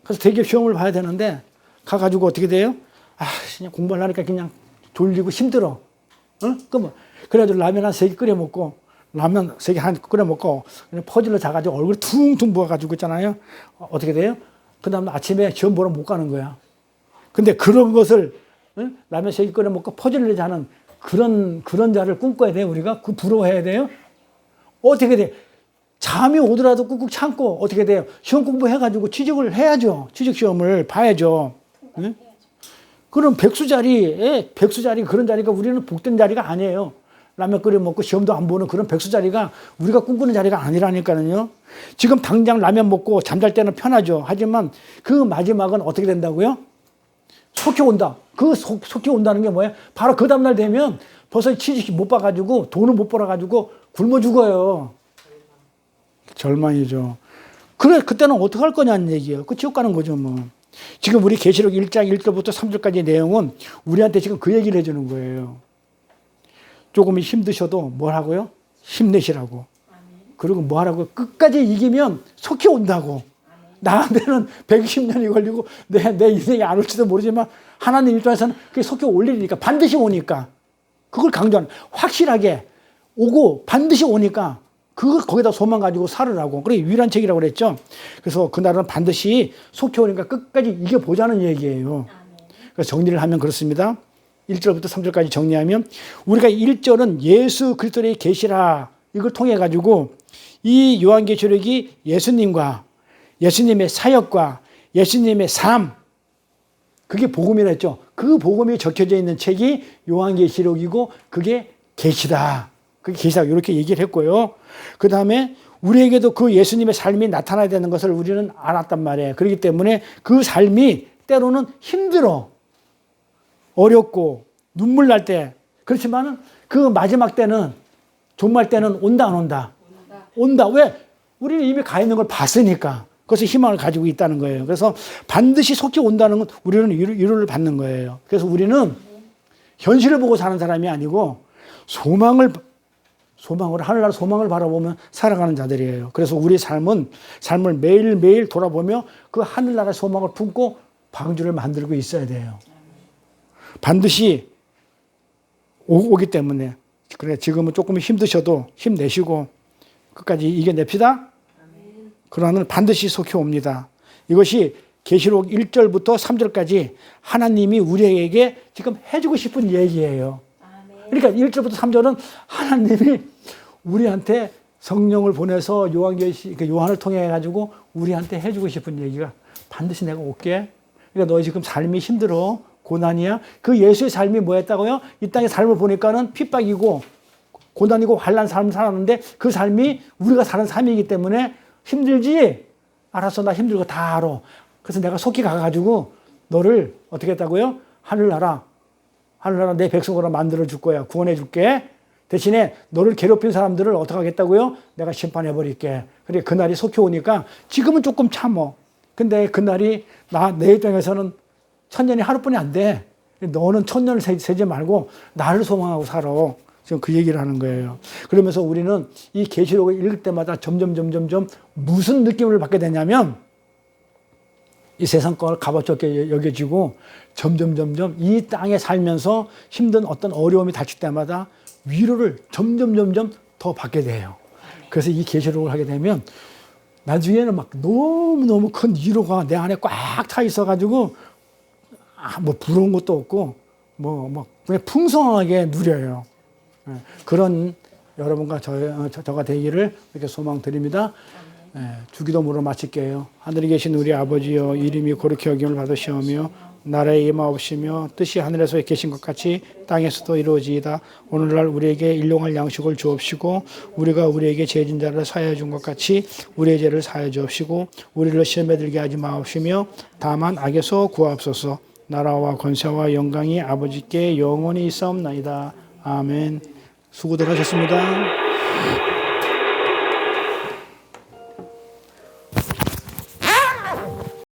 Speaker 1: 그래서 대기업 시험을 봐야 되는데 가가지고 어떻게 돼요? 그냥 공부를 하니까 그냥 졸리고 힘들어. 그래가지고 라면 한 3개 끓여 먹고, 라면 3개 한 끓여 먹고, 그냥 퍼즐로 자가지고 얼굴 퉁퉁 부어가지고 있잖아요. 어떻게 돼요? 그 다음에 아침에 시험 보러 못 가는 거야. 근데 그런 것을, 라면 3개 끓여 먹고 퍼즐로 자는 그런 자를 꿈꿔야 돼요, 우리가? 부러워해야 돼요? 어떻게 돼? 잠이 오더라도 꾹꾹 참고 어떻게 돼요? 시험 공부해가지고 취직을 해야죠. 취직 시험을 봐야죠. 네? 그럼 백수 자리 그런 자리가 우리는 복된 자리가 아니에요. 라면 끓여 먹고 시험도 안 보는 그런 백수 자리가 우리가 꿈꾸는 자리가 아니라니까요. 지금 당장 라면 먹고 잠잘 때는 편하죠. 하지만 그 마지막은 어떻게 된다고요? 속히 온다. 그 속히 온다는 게 뭐예요? 바로 그 다음날 되면 벌써 취직 못 봐가지고 돈을 못 벌어가지고 굶어 죽어요. 절망이죠. 그래, 그때는 어떻게 할 거냐는 얘기예요. 그 지옥 가는 거죠, 뭐. 지금 우리 계시록 1장 1절부터 3절까지 내용은 우리한테 지금 그 얘기를 해주는 거예요. 조금 힘드셔도 뭘 하고요? 힘내시라고. 그리고 뭐 하라고? 끝까지 이기면 속히 온다고. 나한테는 120년이 걸리고 내 인생이 안 올지도 모르지만 하나님 입장에서는 그게 속히 올 일이니까, 반드시 오니까. 그걸 강조하는, 확실하게 오고 반드시 오니까 그걸 거기다 소망 가지고 살으라고. 그게 유일한 책이라고 그랬죠. 그래서 그날은 반드시 속히 오니까 끝까지 이겨보자는 얘기예요. 그래서 정리를 하면 그렇습니다. 1절부터 3절까지 정리하면, 우리가 1절은 예수 그리스도의 계시라, 이걸 통해 가지고 이 요한계시록이 예수님과 예수님의 사역과 예수님의 삶, 그게 복음이라 했죠. 그 복음이 적혀져 있는 책이 요한계시록이고 그게 계시다. 그게 계시다, 이렇게 얘기를 했고요. 그 다음에 우리에게도 그 예수님의 삶이 나타나야 되는 것을 우리는 알았단 말이에요. 그렇기 때문에 그 삶이 때로는 힘들어, 어렵고 눈물 날 때, 그렇지만 그 마지막 때는, 종말 때는 온다 안 온다? 온다. 왜? 우리는 이미 가 있는 걸 봤으니까. 그것을 희망을 가지고 있다는 거예요. 그래서 반드시 속히 온다는 건 우리는 위로를 받는 거예요. 그래서 우리는 현실을 보고 사는 사람이 아니고 소망을 하늘나라 소망을 바라보며 살아가는 자들이에요. 그래서 우리 삶을 매일매일 돌아보며 그 하늘나라 소망을 품고 방주를 만들고 있어야 돼요. 반드시 오기 때문에. 그래, 지금은 조금 힘드셔도 힘내시고 끝까지 이겨냅시다. 그러나는 반드시 속히 옵니다. 이것이 계시록 1절부터 3절까지 하나님이 우리에게 지금 해주고 싶은 얘기예요. 그러니까 1절부터 3절은 하나님이 우리한테 성령을 보내서 요한을 통해 가지고 우리한테 해주고 싶은 얘기가, 반드시 내가 올게. 그러니까 너 지금 삶이 힘들어, 고난이야. 그 예수의 삶이 뭐였다고요? 이 땅의 삶을 보니까는 핍박이고 고난이고 환난 삶을 살았는데 그 삶이 우리가 사는 삶이기 때문에 힘들지? 알았어, 나 힘들고 다 알아. 그래서 내가 속히 가가지고 너를 어떻게 했다고요? 하늘나라 내 백성으로 만들어 줄 거야. 구원해 줄게. 대신에 너를 괴롭힌 사람들을 어떻게 하겠다고요? 내가 심판해 버릴게. 그래, 그날이 속히 오니까 지금은 조금 참어. 근데 그날이 내 입장에서는 1000년이 하루뿐이 안 돼. 너는 1000년을 세지 말고 나를 소망하고 살아. 지금 그 얘기를 하는 거예요. 그러면서 우리는 이 계시록을 읽을 때마다 점점 무슨 느낌을 받게 되냐면 이 세상 걸 값어치게 여겨지고 점점 이 땅에 살면서 힘든 어떤 어려움이 닥칠 때마다 위로를 점점 더 받게 돼요. 그래서 이 계시록을 하게 되면 나중에는 막 너무 큰 위로가 내 안에 꽉 차 있어가지고 뭐 부러운 것도 없고 뭐 그냥 풍성하게 누려요. 그런 여러분과 저가 되기를 이렇게 소망드립니다. 주기도문으로 마칠게요. 하늘에 계신 우리 아버지여, 이름이 거룩히 여김을 받으시오며 나라에 임하옵시며 뜻이 하늘에서 계신 것 같이 땅에서도 이루어지이다. 오늘날 우리에게 일용할 양식을 주옵시고 우리가 우리에게 죄진 자를 사하여 준 것 같이 우리의 죄를 사하여 주옵시고 우리를 시험에 들게 하지 마옵시며 다만 악에서 구하옵소서. 나라와 권세와 영광이 아버지께 영원히 있사옵나이다. 아멘. 수고들 하셨습니다.